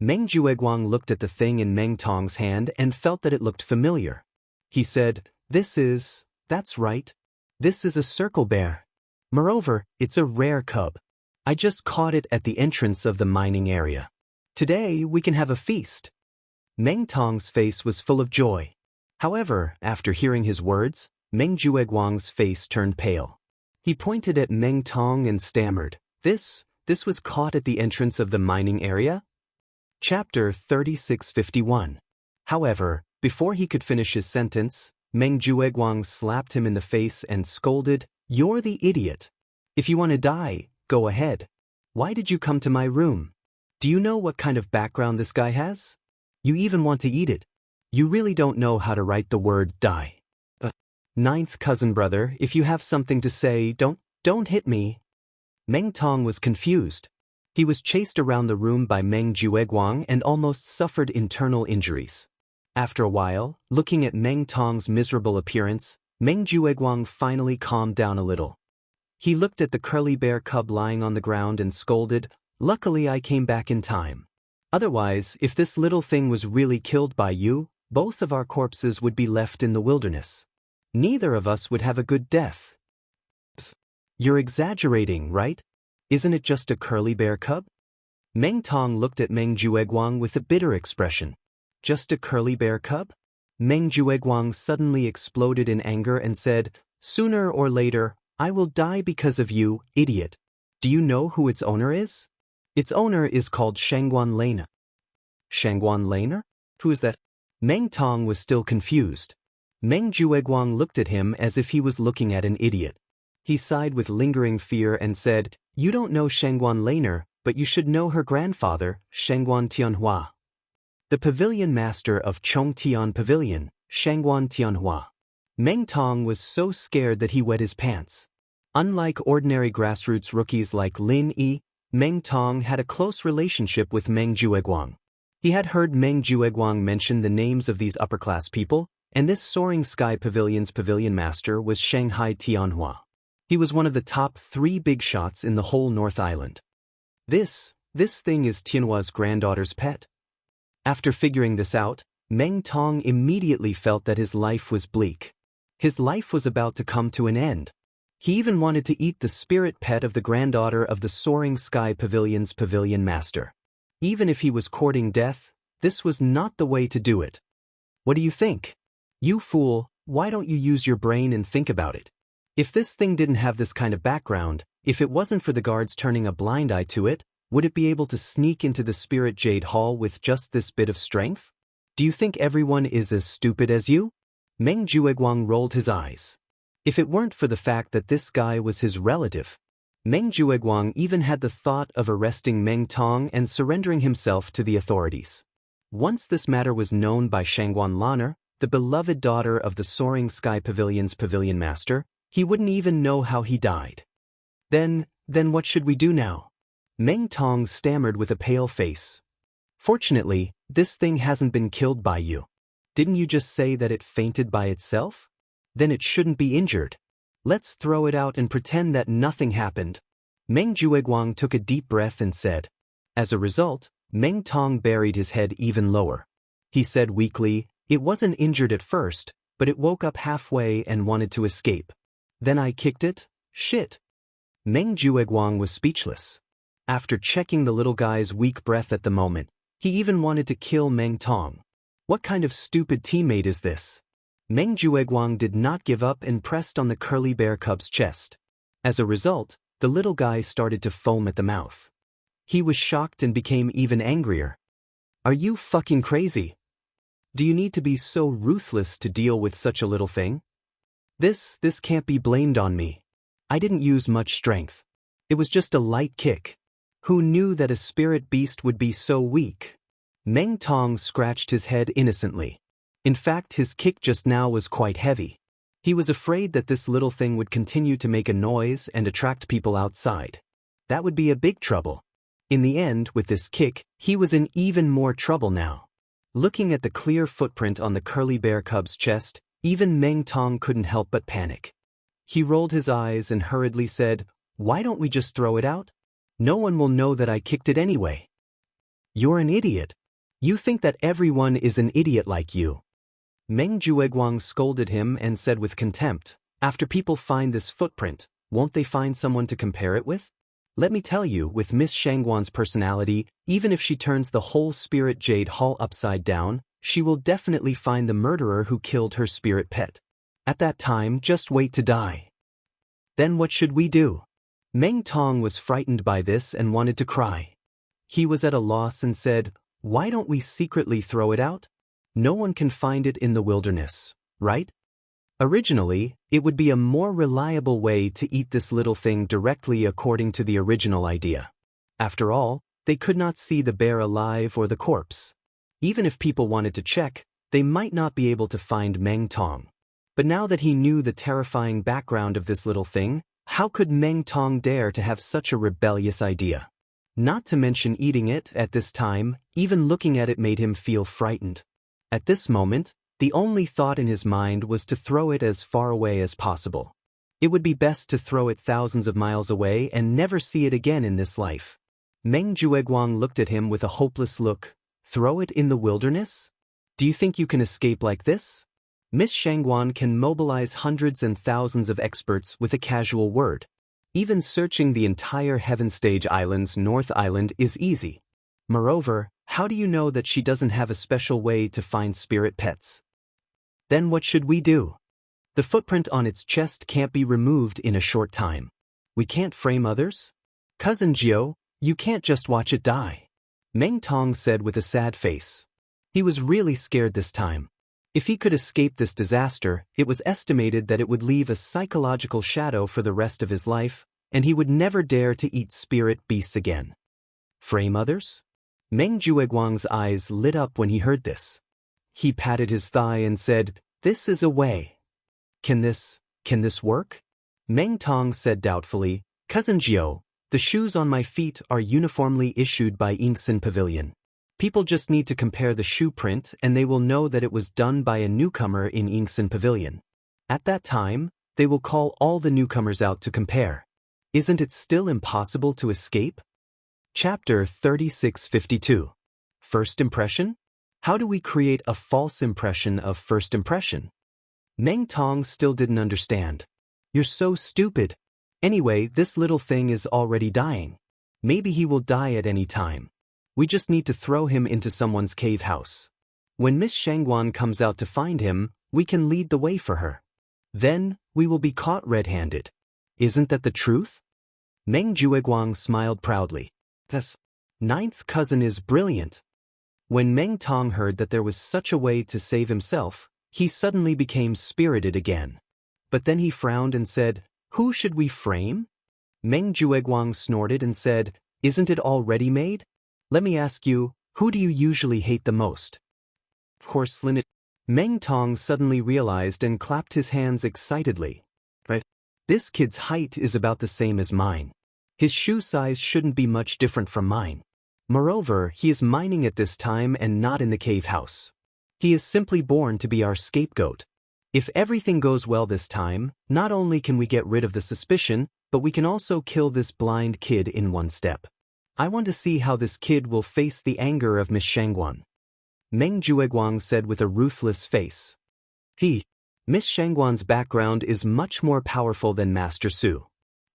Meng Jueguang looked at the thing in Meng Tong's hand and felt that it looked familiar. He said, that's right. This is a circle bear. Moreover, it's a rare cub. I just caught it at the entrance of the mining area. Today, we can have a feast. Meng Tong's face was full of joy. However, after hearing his words, Meng Jueguang's face turned pale. He pointed at Meng Tong and stammered, This was caught at the entrance of the mining area? Chapter 3651. However, before he could finish his sentence, Meng Jueguang slapped him in the face and scolded, You're the idiot. If you want to die, go ahead. Why did you come to my room? Do you know what kind of background this guy has? You even want to eat it. You really don't know how to write the word die. Ninth cousin brother, if you have something to say, don't hit me. Meng Tong was confused. He was chased around the room by Meng Jueguang and almost suffered internal injuries. After a while, looking at Meng Tong's miserable appearance, Meng Jueguang finally calmed down a little. He looked at the curly bear cub lying on the ground and scolded, "Luckily I came back in time. Otherwise, if this little thing was really killed by you, both of our corpses would be left in the wilderness. Neither of us would have a good death." You're exaggerating, right? Isn't it just a curly bear cub? Meng Tong looked at Meng Jueguang with a bitter expression. Just a curly bear cub? Meng Jueguang suddenly exploded in anger and said, "Sooner or later, I will die because of you, idiot. Do you know who its owner is? Its owner is called Shangguan Lena." Shangguan Lena? Who is that? Meng Tong was still confused. Meng Jueguang looked at him as if he was looking at an idiot. He sighed with lingering fear and said, "You don't know Shangguan Lena, but you should know her grandfather, Shangguan Tianhua. The pavilion master of Chongtian Pavilion, Shangguan Tianhua." Meng Tong was so scared that he wet his pants. Unlike ordinary grassroots rookies like Lin Yi, Meng Tong had a close relationship with Meng Jueguang. He had heard Meng Jueguang mention the names of these upper-class people, and this Soaring Sky Pavilion's pavilion master was Shanghai Tianhua. He was one of the top 3 big shots in the whole North Island. This thing is Tianhua's granddaughter's pet. After figuring this out, Meng Tong immediately felt that his life was bleak. His life was about to come to an end. He even wanted to eat the spirit pet of the granddaughter of the Soaring Sky Pavilion's pavilion master. Even if he was courting death, this was not the way to do it. What do you think? You fool, why don't you use your brain and think about it? If this thing didn't have this kind of background, if it wasn't for the guards turning a blind eye to it, would it be able to sneak into the Spirit Jade Hall with just this bit of strength? Do you think everyone is as stupid as you? Meng Jueguang rolled his eyes. If it weren't for the fact that this guy was his relative, Meng Jueguang even had the thought of arresting Meng Tong and surrendering himself to the authorities. Once this matter was known by Shangguan Lana, the beloved daughter of the Soaring Sky Pavilion's pavilion master, he wouldn't even know how he died. Then what should we do now? Meng Tong stammered with a pale face. Fortunately, this thing hasn't been killed by you. Didn't you just say that it fainted by itself? Then it shouldn't be injured. Let's throw it out and pretend that nothing happened. Meng Jueguang took a deep breath and said. As a result, Meng Tong buried his head even lower. He said weakly, "It wasn't injured at first, but it woke up halfway and wanted to escape. Then I kicked it? Shit." Meng Jueguang was speechless. After checking the little guy's weak breath at the moment, he even wanted to kill Meng Tong. What kind of stupid teammate is this? Meng Jueguang did not give up and pressed on the curly bear cub's chest. As a result, the little guy started to foam at the mouth. He was shocked and became even angrier. Are you fucking crazy? Do you need to be so ruthless to deal with such a little thing? This can't be blamed on me. I didn't use much strength. It was just a light kick. Who knew that a spirit beast would be so weak? Meng Tong scratched his head innocently. In fact, his kick just now was quite heavy. He was afraid that this little thing would continue to make a noise and attract people outside. That would be a big trouble. In the end, with this kick, he was in even more trouble now. Looking at the clear footprint on the curly bear cub's chest, even Meng Tong couldn't help but panic. He rolled his eyes and hurriedly said, "Why don't we just throw it out? No one will know that I kicked it anyway." You're an idiot. You think that everyone is an idiot like you. Meng Jueguang scolded him and said with contempt, "After people find this footprint, won't they find someone to compare it with? Let me tell you, with Miss Shangguan's personality, even if she turns the whole Spirit Jade Hall upside down, she will definitely find the murderer who killed her spirit pet. At that time, just wait to die." Then what should we do? Meng Tong was frightened by this and wanted to cry. He was at a loss and said, "Why don't we secretly throw it out? No one can find it in the wilderness, right? Originally, it would be a more reliable way to eat this little thing directly according to the original idea. After all, they could not see the bear alive or the corpse. Even if people wanted to check, they might not be able to find Meng Tong. But now that he knew the terrifying background of this little thing, how could Meng Tong dare to have such a rebellious idea? Not to mention eating it at this time, even looking at it made him feel frightened. At this moment, the only thought in his mind was to throw it as far away as possible. It would be best to throw it thousands of miles away and never see it again in this life. Meng Jueguang looked at him with a hopeless look. Throw it in the wilderness? Do you think you can escape like this? Miss Shangguan can mobilize hundreds and thousands of experts with a casual word. Even searching the entire Heaven Stage Island's North Island is easy. Moreover, how do you know that she doesn't have a special way to find spirit pets? Then what should we do? The footprint on its chest can't be removed in a short time. We can't frame others? Cousin Jiao, you can't just watch it die. Meng Tong said with a sad face. He was really scared this time. If he could escape this disaster, it was estimated that it would leave a psychological shadow for the rest of his life, and he would never dare to eat spirit beasts again. Frame others? Meng Jueguang's eyes lit up when he heard this. He patted his thigh and said, "This is a way." Can this work? Meng Tong said doubtfully, "Cousin Jiao, the shoes on my feet are uniformly issued by Inkson Pavilion. People just need to compare the shoe print and they will know that it was done by a newcomer in Inkson Pavilion. At that time, they will call all the newcomers out to compare. Isn't it still impossible to escape?" Chapter 3652. First Impression? How do we create a false impression of first impression? Meng Tong still didn't understand. You're so stupid. Anyway, this little thing is already dying. Maybe he will die at any time. We just need to throw him into someone's cave house. When Miss Shangguan comes out to find him, we can lead the way for her. Then, we will be caught red-handed. Isn't that the truth? Meng Jueguang smiled proudly. This ninth cousin is brilliant. When Meng Tong heard that there was such a way to save himself, he suddenly became spirited again. But then he frowned and said, "Who should we frame?" Meng Jueguang snorted and said, "Isn't it already made? Let me ask you, who do you usually hate the most?" Of course, Lin. Meng Tong suddenly realized and clapped his hands excitedly. Right? This kid's height is about the same as mine. His shoe size shouldn't be much different from mine. Moreover, he is mining at this time and not in the cave house. He is simply born to be our scapegoat. If everything goes well this time, not only can we get rid of the suspicion, but we can also kill this blind kid in one step. I want to see how this kid will face the anger of Miss Shangguan. Meng Jueguang said with a ruthless face. Miss Shangguan's background is much more powerful than Master Su.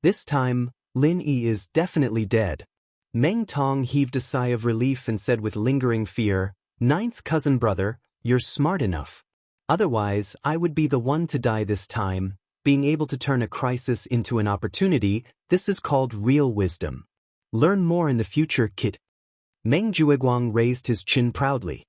This time, Lin Yi is definitely dead. Meng Tong heaved a sigh of relief and said with lingering fear, "Ninth cousin brother, you're smart enough. Otherwise, I would be the one to die this time. Being able to turn a crisis into an opportunity, this is called real wisdom. Learn more in the future, kid." Meng Jueguang raised his chin proudly.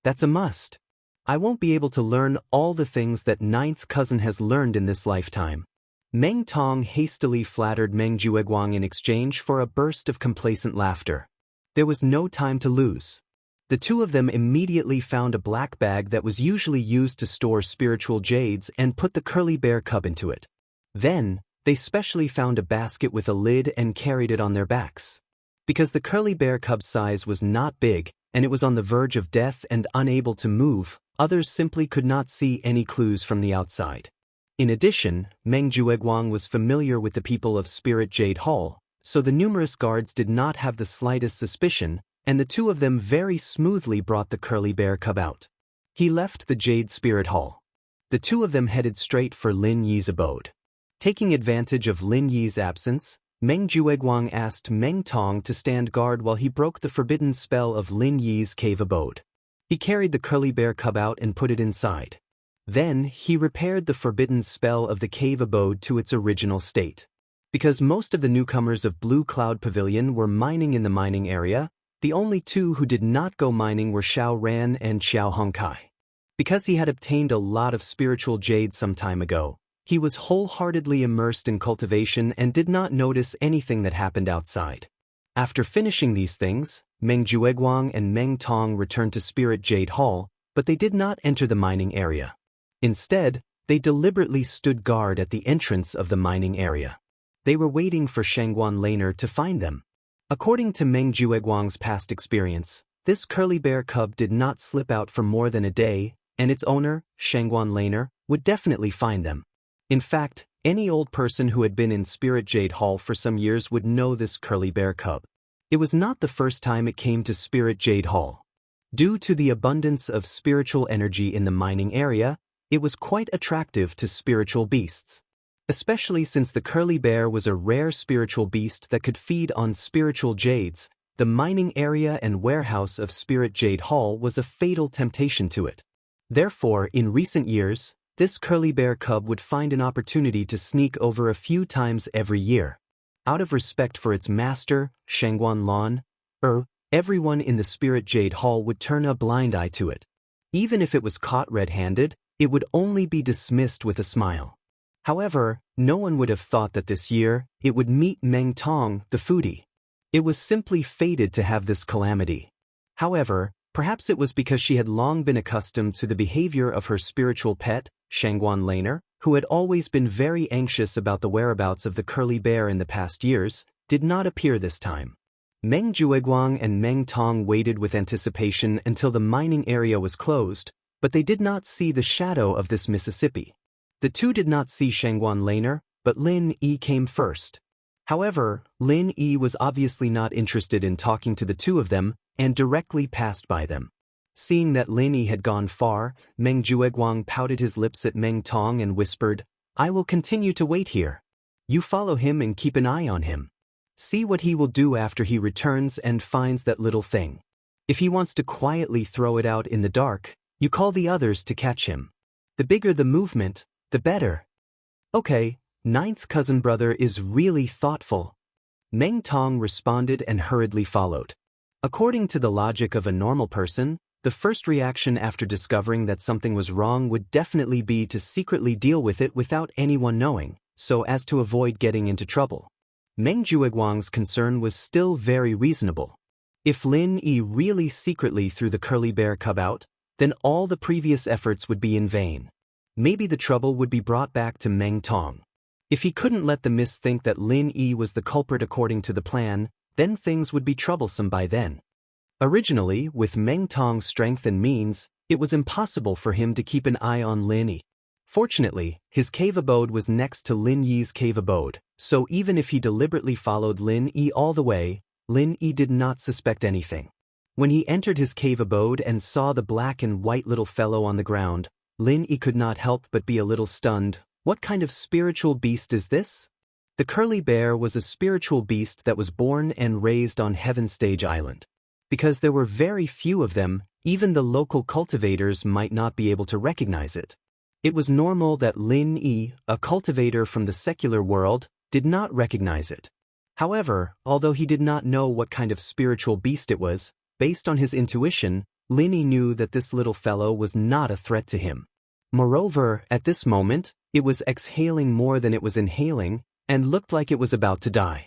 That's a must. I won't be able to learn all the things that ninth cousin has learned in this lifetime. Meng Tong hastily flattered Meng Jueguang in exchange for a burst of complacent laughter. There was no time to lose. The two of them immediately found a black bag that was usually used to store spiritual jades and put the curly bear cub into it. Then, they specially found a basket with a lid and carried it on their backs. Because the curly bear cub's size was not big, and it was on the verge of death and unable to move, others simply could not see any clues from the outside. In addition, Meng Jueguang was familiar with the people of Spirit Jade Hall, so the numerous guards did not have the slightest suspicion, and the two of them very smoothly brought the curly bear cub out. He left the Jade Spirit Hall. The two of them headed straight for Lin Yi's abode. Taking advantage of Lin Yi's absence, Meng Jueguang asked Meng Tong to stand guard while he broke the forbidden spell of Lin Yi's cave abode. He carried the curly bear cub out and put it inside. Then, he repaired the forbidden spell of the cave abode to its original state. Because most of the newcomers of Blue Cloud Pavilion were mining in the mining area, the only two who did not go mining were Xiao Ran and Xiao Hongkai. Because he had obtained a lot of spiritual jade some time ago, he was wholeheartedly immersed in cultivation and did not notice anything that happened outside. After finishing these things, Meng Jueguang and Meng Tong returned to Spirit Jade Hall, but they did not enter the mining area. Instead, they deliberately stood guard at the entrance of the mining area. They were waiting for Shangguan Laner to find them. According to Meng Jueguang's past experience, this curly bear cub did not slip out for more than a day, and its owner, Shangguan Laner, would definitely find them. In fact, any old person who had been in Spirit Jade Hall for some years would know this curly bear cub. It was not the first time it came to Spirit Jade Hall. Due to the abundance of spiritual energy in the mining area, it was quite attractive to spiritual beasts. Especially since the curly bear was a rare spiritual beast that could feed on spiritual jades, the mining area and warehouse of Spirit Jade Hall was a fatal temptation to it. Therefore, in recent years, this curly bear cub would find an opportunity to sneak over a few times every year. Out of respect for its master, Shangguan Lan, everyone in the Spirit Jade Hall would turn a blind eye to it. Even if it was caught red-handed, it would only be dismissed with a smile. However, no one would have thought that this year, it would meet Meng Tong, the foodie. It was simply fated to have this calamity. However, perhaps it was because she had long been accustomed to the behavior of her spiritual pet, Shangguan Laner, who had always been very anxious about the whereabouts of the curly bear in the past years, did not appear this time. Meng Jueguang and Meng Tong waited with anticipation until the mining area was closed, but they did not see the shadow of this Mississippi. The two did not see Shangguan Laner, but Lin Yi came first. However, Lin Yi was obviously not interested in talking to the two of them and directly passed by them. Seeing that Lin Yi had gone far, Meng Jueguang pouted his lips at Meng Tong and whispered, "I will continue to wait here. You follow him and keep an eye on him. See what he will do after he returns and finds that little thing. If he wants to quietly throw it out in the dark, you call the others to catch him. The bigger the movement, the better." "Okay, ninth cousin brother is really thoughtful." Meng Tong responded and hurriedly followed. According to the logic of a normal person, the first reaction after discovering that something was wrong would definitely be to secretly deal with it without anyone knowing, so as to avoid getting into trouble. Meng Jueguang's concern was still very reasonable. If Lin Yi really secretly threw the curly bear cub out, then all the previous efforts would be in vain. Maybe the trouble would be brought back to Meng Tong. If he couldn't let the miss think that Lin Yi was the culprit according to the plan, then things would be troublesome by then. Originally, with Meng Tong's strength and means, it was impossible for him to keep an eye on Lin Yi. Fortunately, his cave abode was next to Lin Yi's cave abode, so even if he deliberately followed Lin Yi all the way, Lin Yi did not suspect anything. When he entered his cave abode and saw the black and white little fellow on the ground, Lin Yi could not help but be a little stunned. What kind of spiritual beast is this? The curly bear was a spiritual beast that was born and raised on Heaven Stage Island. Because there were very few of them, even the local cultivators might not be able to recognize it. It was normal that Lin Yi, a cultivator from the secular world, did not recognize it. However, although he did not know what kind of spiritual beast it was, based on his intuition, Lin Yi knew that this little fellow was not a threat to him. Moreover, at this moment, it was exhaling more than it was inhaling, and looked like it was about to die.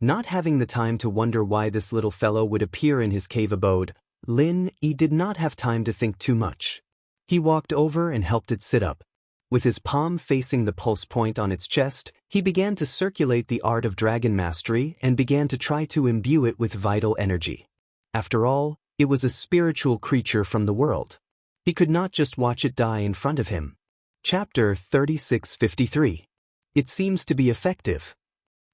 Not having the time to wonder why this little fellow would appear in his cave abode, Lin Yi did not have time to think too much. He walked over and helped it sit up. With his palm facing the pulse point on its chest, he began to circulate the art of dragon mastery and began to try to imbue it with vital energy. After all, it was a spiritual creature from the world. He could not just watch it die in front of him. Chapter 3653. It seems to be effective.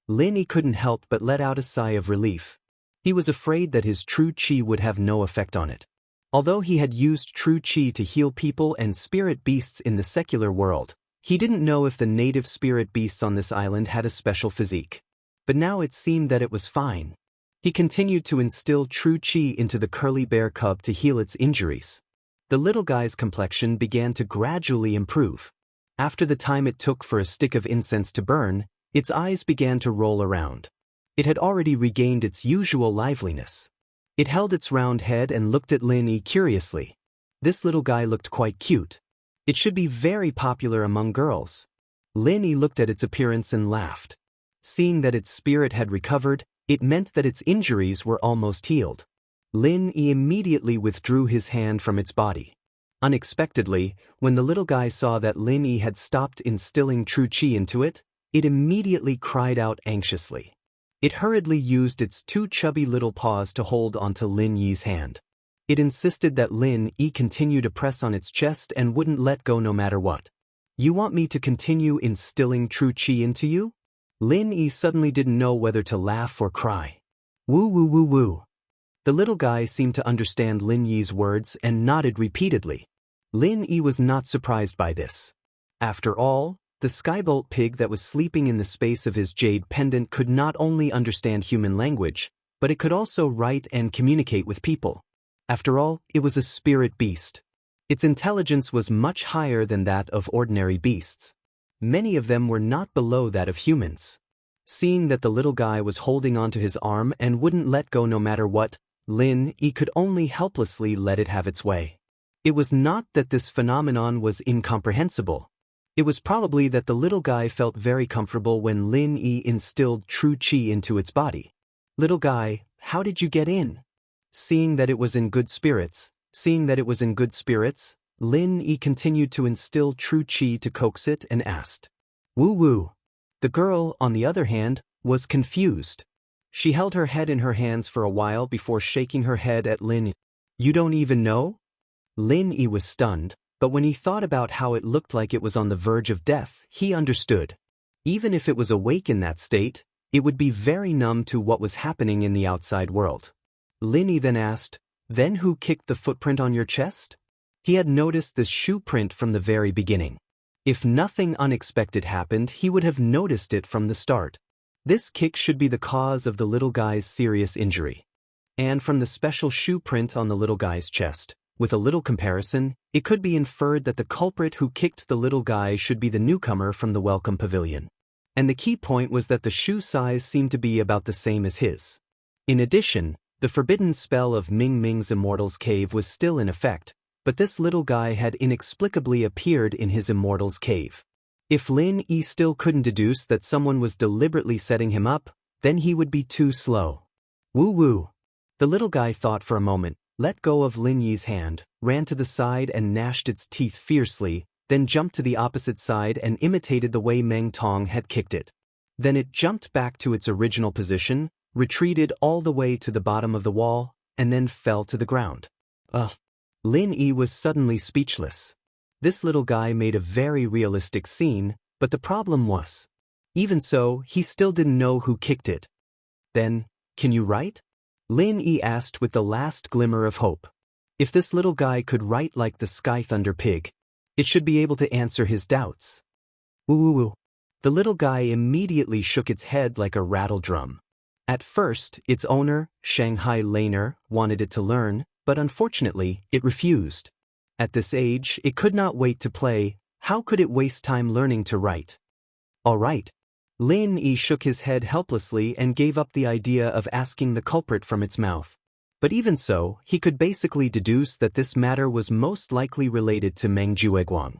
Lin Yi couldn't help but let out a sigh of relief. He was afraid that his true qi would have no effect on it. Although he had used true qi to heal people and spirit beasts in the secular world, he didn't know if the native spirit beasts on this island had a special physique. But now it seemed that it was fine. He continued to instill true qi into the curly bear cub to heal its injuries. The little guy's complexion began to gradually improve. After the time it took for a stick of incense to burn, its eyes began to roll around. It had already regained its usual liveliness. It held its round head and looked at Lin Yi curiously. This little guy looked quite cute. It should be very popular among girls. Lin Yi looked at its appearance and laughed. Seeing that its spirit had recovered, It meant that its injuries were almost healed. Lin Yi immediately withdrew his hand from its body. Unexpectedly, when the little guy saw that Lin Yi had stopped instilling true qi into it, it immediately cried out anxiously. It hurriedly used its two chubby little paws to hold onto Lin Yi's hand. It insisted that Lin Yi continue to press on its chest and wouldn't let go no matter what. You want me to continue instilling true qi into you? Lin Yi suddenly didn't know whether to laugh or cry. Woo woo woo woo. The little guy seemed to understand Lin Yi's words and nodded repeatedly. Lin Yi was not surprised by this. After all, the skybolt pig that was sleeping in the space of his jade pendant could not only understand human language, but it could also write and communicate with people. After all, it was a spirit beast. Its intelligence was much higher than that of ordinary beasts. Many of them were not below that of humans. Seeing that the little guy was holding onto his arm and wouldn't let go no matter what, Lin Yi could only helplessly let it have its way. It was not that this phenomenon was incomprehensible. It was probably that the little guy felt very comfortable when Lin Yi instilled true qi into its body. Little guy, how did you get in? Seeing that it was in good spirits, Lin Yi continued to instill true qi to coax it and asked. Woo woo. The girl, on the other hand, was confused. She held her head in her hands for a while before shaking her head at Lin Yi. You don't even know? Lin Yi was stunned, but when he thought about how it looked like it was on the verge of death, he understood. Even if it was awake in that state, it would be very numb to what was happening in the outside world. Lin Yi then asked, Then who kicked the footprint on your chest? He had noticed the shoe print from the very beginning. If nothing unexpected happened, he would have noticed it from the start. This kick should be the cause of the little guy's serious injury. And from the special shoe print on the little guy's chest, with a little comparison, it could be inferred that the culprit who kicked the little guy should be the newcomer from the welcome pavilion. And the key point was that the shoe size seemed to be about the same as his. In addition, the forbidden spell of Ming Ming's Immortal's cave was still in effect, but this little guy had inexplicably appeared in his Immortal's cave. If Lin Yi still couldn't deduce that someone was deliberately setting him up, then he would be too slow. Woo woo. The little guy thought for a moment, let go of Lin Yi's hand, ran to the side and gnashed its teeth fiercely, then jumped to the opposite side and imitated the way Meng Tong had kicked it. Then it jumped back to its original position, retreated all the way to the bottom of the wall, and then fell to the ground. Lin Yi was suddenly speechless. This little guy made a very realistic scene, but the problem was, even so, he still didn't know who kicked it. Then, can you write? Lin Yi asked with the last glimmer of hope. If this little guy could write like the Sky Thunder pig, it should be able to answer his doubts. Woo woo woo. The little guy immediately shook its head like a rattle drum. At first, its owner, Shanghai Laner, wanted it to learn, but unfortunately, it refused. At this age, it could not wait to play. How could it waste time learning to write? All right. Lin Yi shook his head helplessly and gave up the idea of asking the culprit from its mouth. But even so, he could basically deduce that this matter was most likely related to Meng Jueguang.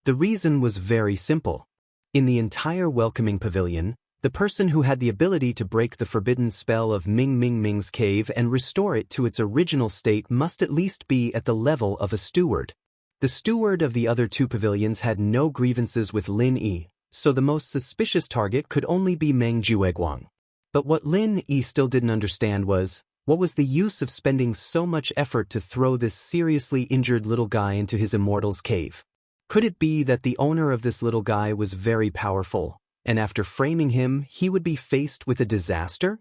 The reason was very simple. In the entire welcoming pavilion, the person who had the ability to break the forbidden spell of Ming Ming's cave and restore it to its original state must at least be at the level of a steward. The steward of the other two pavilions had no grievances with Lin Yi, so the most suspicious target could only be Meng Jueguang. But what Lin Yi still didn't understand was, what was the use of spending so much effort to throw this seriously injured little guy into his Immortal's cave? Could it be that the owner of this little guy was very powerful, and after framing him, he would be faced with a disaster?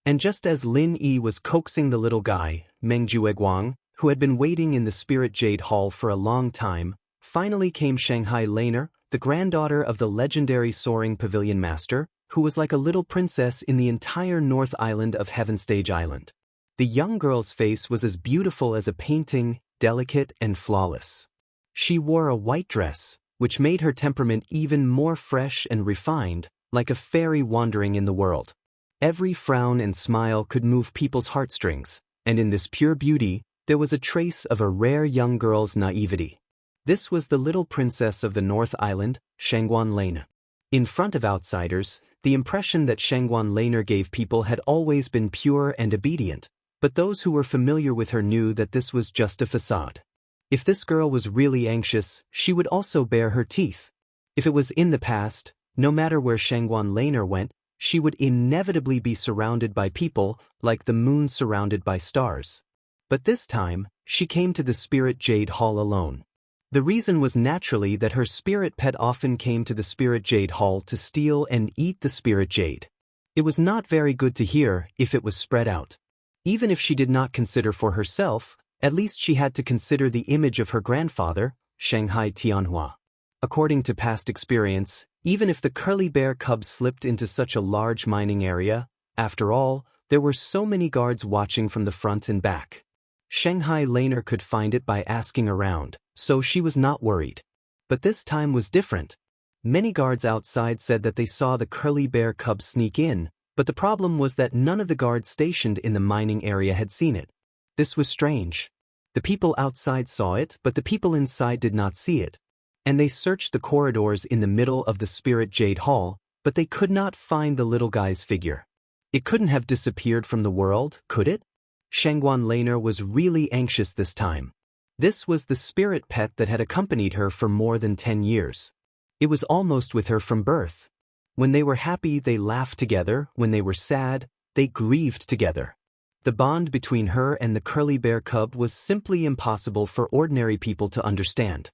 And just as Lin Yi was coaxing the little guy, Meng Jueguang, who had been waiting in the Spirit Jade Hall for a long time, finally came Shanghai Laner, the granddaughter of the legendary soaring pavilion master, who was like a little princess in the entire North Island of Heaven Stage Island. The young girl's face was as beautiful as a painting, delicate and flawless. She wore a white dress, which made her temperament even more fresh and refined, like a fairy wandering in the world. Every frown and smile could move people's heartstrings, and in this pure beauty, there was a trace of a rare young girl's naivety. This was the little princess of the North Island, Shangguan Lena. In front of outsiders, the impression that Shangguan Laner gave people had always been pure and obedient, but those who were familiar with her knew that this was just a facade. If this girl was really anxious, she would also bare her teeth. If it was in the past, no matter where Shangguan Laner went, she would inevitably be surrounded by people, like the moon surrounded by stars. But this time, she came to the Spirit Jade Hall alone. The reason was naturally that her spirit pet often came to the Spirit Jade Hall to steal and eat the Spirit Jade. It was not very good to hear if it was spread out. Even if she did not consider for herself, at least she had to consider the image of her grandfather, Shanghai Tianhua. According to past experience, even if the curly bear cub slipped into such a large mining area, after all, there were so many guards watching from the front and back. Shanghai Laner could find it by asking around, so she was not worried. But this time was different. Many guards outside said that they saw the curly bear cub sneak in, but the problem was that none of the guards stationed in the mining area had seen it. This was strange. The people outside saw it, but the people inside did not see it. And they searched the corridors in the middle of the Spirit Jade Hall, but they could not find the little guy's figure. It couldn't have disappeared from the world, could it? Shangguan Laner was really anxious this time. This was the spirit pet that had accompanied her for more than 10 years. It was almost with her from birth. When they were happy, they laughed together. When they were sad, they grieved together. The bond between her and the curly bear cub was simply impossible for ordinary people to understand.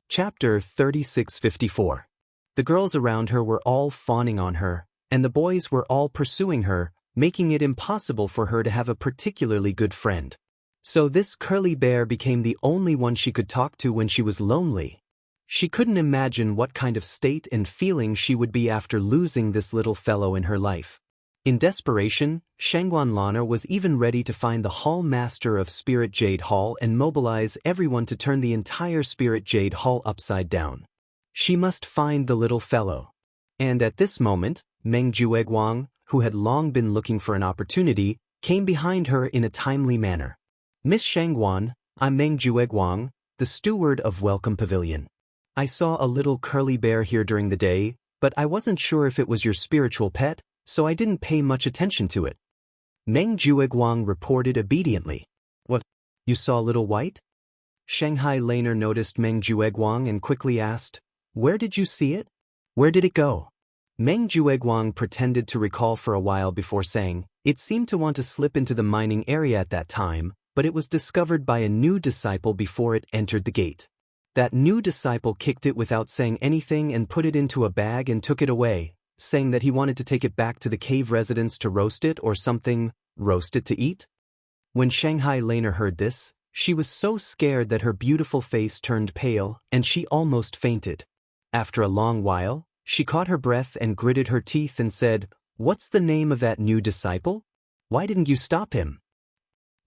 Chapter 3654. The girls around her were all fawning on her, and the boys were all pursuing her, making it impossible for her to have a particularly good friend. So this curly bear became the only one she could talk to when she was lonely. She couldn't imagine what kind of state and feeling she would be after losing this little fellow in her life. In desperation, Shangguan Laner was even ready to find the Hall Master of Spirit Jade Hall and mobilize everyone to turn the entire Spirit Jade Hall upside down. She must find the little fellow. And at this moment, Meng Jueguang, who had long been looking for an opportunity, came behind her in a timely manner. "Miss Shangguan, I'm Meng Jueguang, the steward of Welcome Pavilion. I saw a little curly bear here during the day, but I wasn't sure if it was your spiritual pet, so I didn't pay much attention to it." Meng Jueguang reported obediently. "What? You saw Little White?" Shanghai Laner noticed Meng Jueguang and quickly asked, "Where did you see it? Where did it go?" Meng Jueguang pretended to recall for a while before saying, "It seemed to want to slip into the mining area at that time, but it was discovered by a new disciple before it entered the gate. That new disciple kicked it without saying anything and put it into a bag and took it away, saying that he wanted to take it back to the cave residence to roast it or something, roast it to eat." When Shanghai Laner heard this, she was so scared that her beautiful face turned pale and she almost fainted. After a long while, she caught her breath and gritted her teeth and said, "What's the name of that new disciple? Why didn't you stop him?"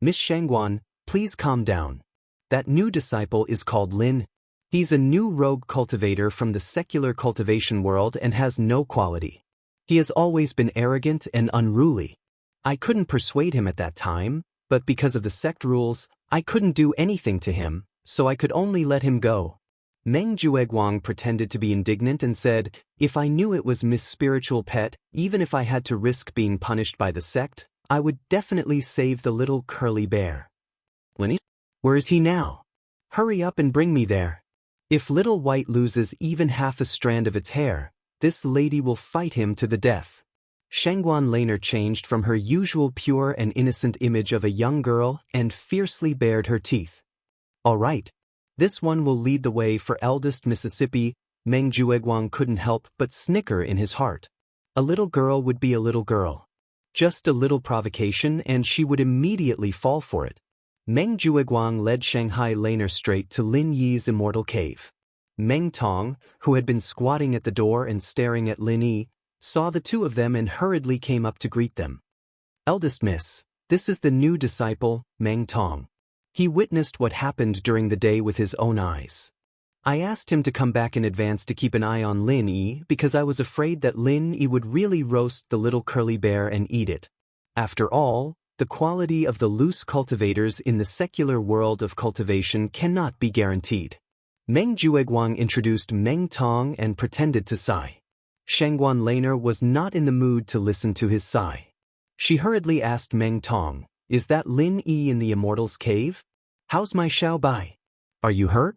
"Miss Shangguan, please calm down. That new disciple is called Lin. He's a new rogue cultivator from the secular cultivation world and has no quality. He has always been arrogant and unruly. I couldn't persuade him at that time, but because of the sect rules, I couldn't do anything to him, so I could only let him go." Meng Jueguang pretended to be indignant and said, "If I knew it was Miss Spiritual Pet, even if I had to risk being punished by the sect, I would definitely save the little curly bear." "Winnie? Where is he now? Hurry up and bring me there. If Little White loses even half a strand of its hair, this lady will fight him to the death." Shangguan Laner changed from her usual pure and innocent image of a young girl and fiercely bared her teeth. "All right. This one will lead the way for eldest Mississippi." Meng Jueguang couldn't help but snicker in his heart. A little girl would be a little girl. Just a little provocation and she would immediately fall for it. Meng Jueguang led Shanghai Laner straight to Lin Yi's immortal cave. Meng Tong, who had been squatting at the door and staring at Lin Yi, saw the two of them and hurriedly came up to greet them. "Eldest Miss, this is the new disciple, Meng Tong. He witnessed what happened during the day with his own eyes. I asked him to come back in advance to keep an eye on Lin Yi because I was afraid that Lin Yi would really roast the little curly bear and eat it. After all, the quality of the loose cultivators in the secular world of cultivation cannot be guaranteed." Meng Jueguang introduced Meng Tong and pretended to sigh. Shangguan Laner was not in the mood to listen to his sigh. She hurriedly asked Meng Tong, "Is that Lin Yi in the Immortal's cave? How's my Xiao Bai? Are you hurt?"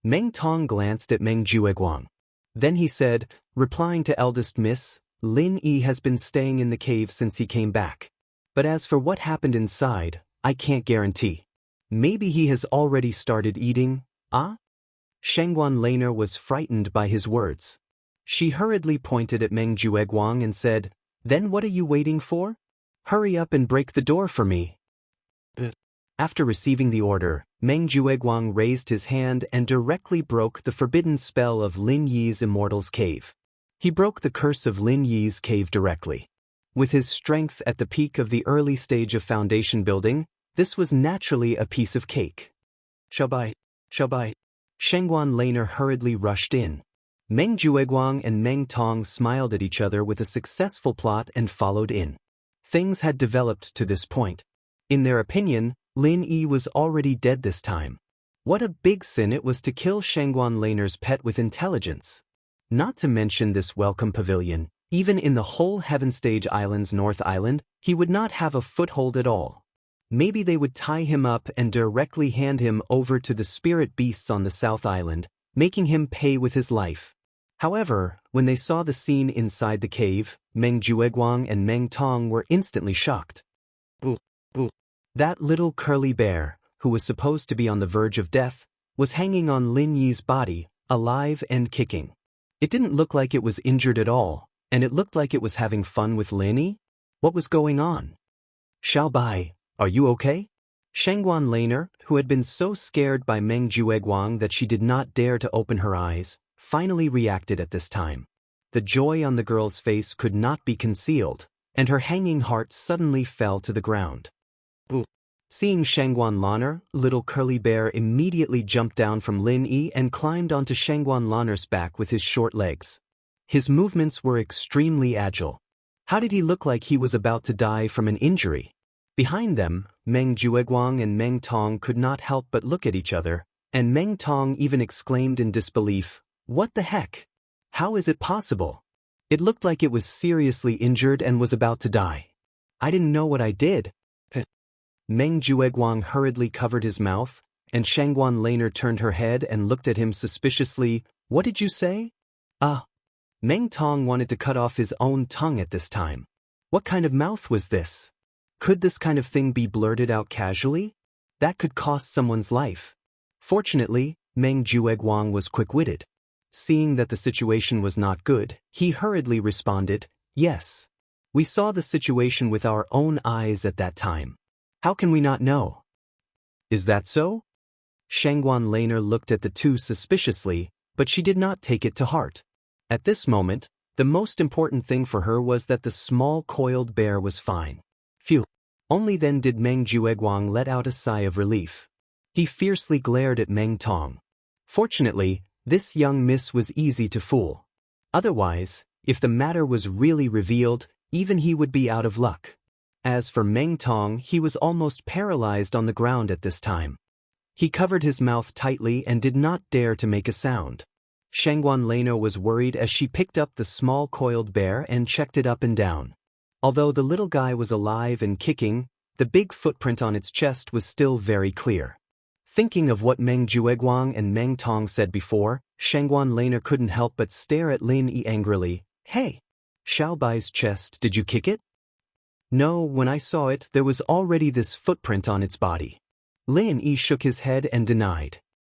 Meng Tong glanced at Meng Jueguang. Then he said, replying to eldest Miss, "Lin Yi has been staying in the cave since he came back. But as for what happened inside, I can't guarantee. Maybe he has already started eating, ah?" Shangguan Laner was frightened by his words. She hurriedly pointed at Meng Jueguang and said, "Then what are you waiting for? Hurry up and break the door for me." After receiving the order, Meng Jueguang raised his hand and directly broke the forbidden spell of Lin Yi's Immortal's cave. He broke the curse of Lin Yi's cave directly. With his strength at the peak of the early stage of foundation building, this was naturally a piece of cake. "Xiaobai, Xiaobai." Shangguan Laner hurriedly rushed in. Meng Jueguang and Meng Tong smiled at each other with a successful plot and followed in. Things had developed to this point. In their opinion, Lin Yi was already dead this time. What a big sin it was to kill Shangguan Laner's pet with intelligence. Not to mention this welcome pavilion, even in the whole Heaven Stage Island's North Island, he would not have a foothold at all. Maybe they would tie him up and directly hand him over to the spirit beasts on the South Island, making him pay with his life. However, when they saw the scene inside the cave, Meng Jueguang and Meng Tong were instantly shocked. That little curly bear, who was supposed to be on the verge of death, was hanging on Lin Yi's body, alive and kicking. It didn't look like it was injured at all, and it looked like it was having fun with Lin Yi. What was going on? "Xiao Bai, are you okay?" Shangguan Laner, who had been so scared by Meng Jueguang that she did not dare to open her eyes, finally reacted at this time. The joy on the girl's face could not be concealed, and her hanging heart suddenly fell to the ground. Seeing Shangguan Laner, little curly bear immediately jumped down from Lin Yi and climbed onto Shangguan Laner's back with his short legs. His movements were extremely agile. How did he look like he was about to die from an injury? Behind them, Meng Jueguang and Meng Tong could not help but look at each other, and Meng Tong even exclaimed in disbelief, "What the heck? How is it possible? It looked like it was seriously injured and was about to die. I didn't know what I did." Meng Jueguang hurriedly covered his mouth, and Shangguan Laner turned her head and looked at him suspiciously. "What did you say?" "Ah." Meng Tong wanted to cut off his own tongue at this time. What kind of mouth was this? Could this kind of thing be blurted out casually? That could cost someone's life. Fortunately, Meng Jueguang was quick-witted. Seeing that the situation was not good, he hurriedly responded, "Yes. We saw the situation with our own eyes at that time. How can we not know?" "Is that so?" Shangguan Laner looked at the two suspiciously, but she did not take it to heart. At this moment, the most important thing for her was that the small coiled bear was fine. Phew. Only then did Meng Jueguang let out a sigh of relief. He fiercely glared at Meng Tong. Fortunately, this young miss was easy to fool. Otherwise, if the matter was really revealed, even he would be out of luck. As for Meng Tong, he was almost paralyzed on the ground at this time. He covered his mouth tightly and did not dare to make a sound. Shangguan Laner was worried as she picked up the small coiled bear and checked it up and down. Although the little guy was alive and kicking, the big footprint on its chest was still very clear. Thinking of what Meng Jueguang and Meng Tong said before, Shangguan Laner couldn't help but stare at Lin Yi angrily. "Hey! Xiao Bai's chest, did you kick it?" "No, when I saw it, there was already this footprint on its body." Lin Yi shook his head and denied.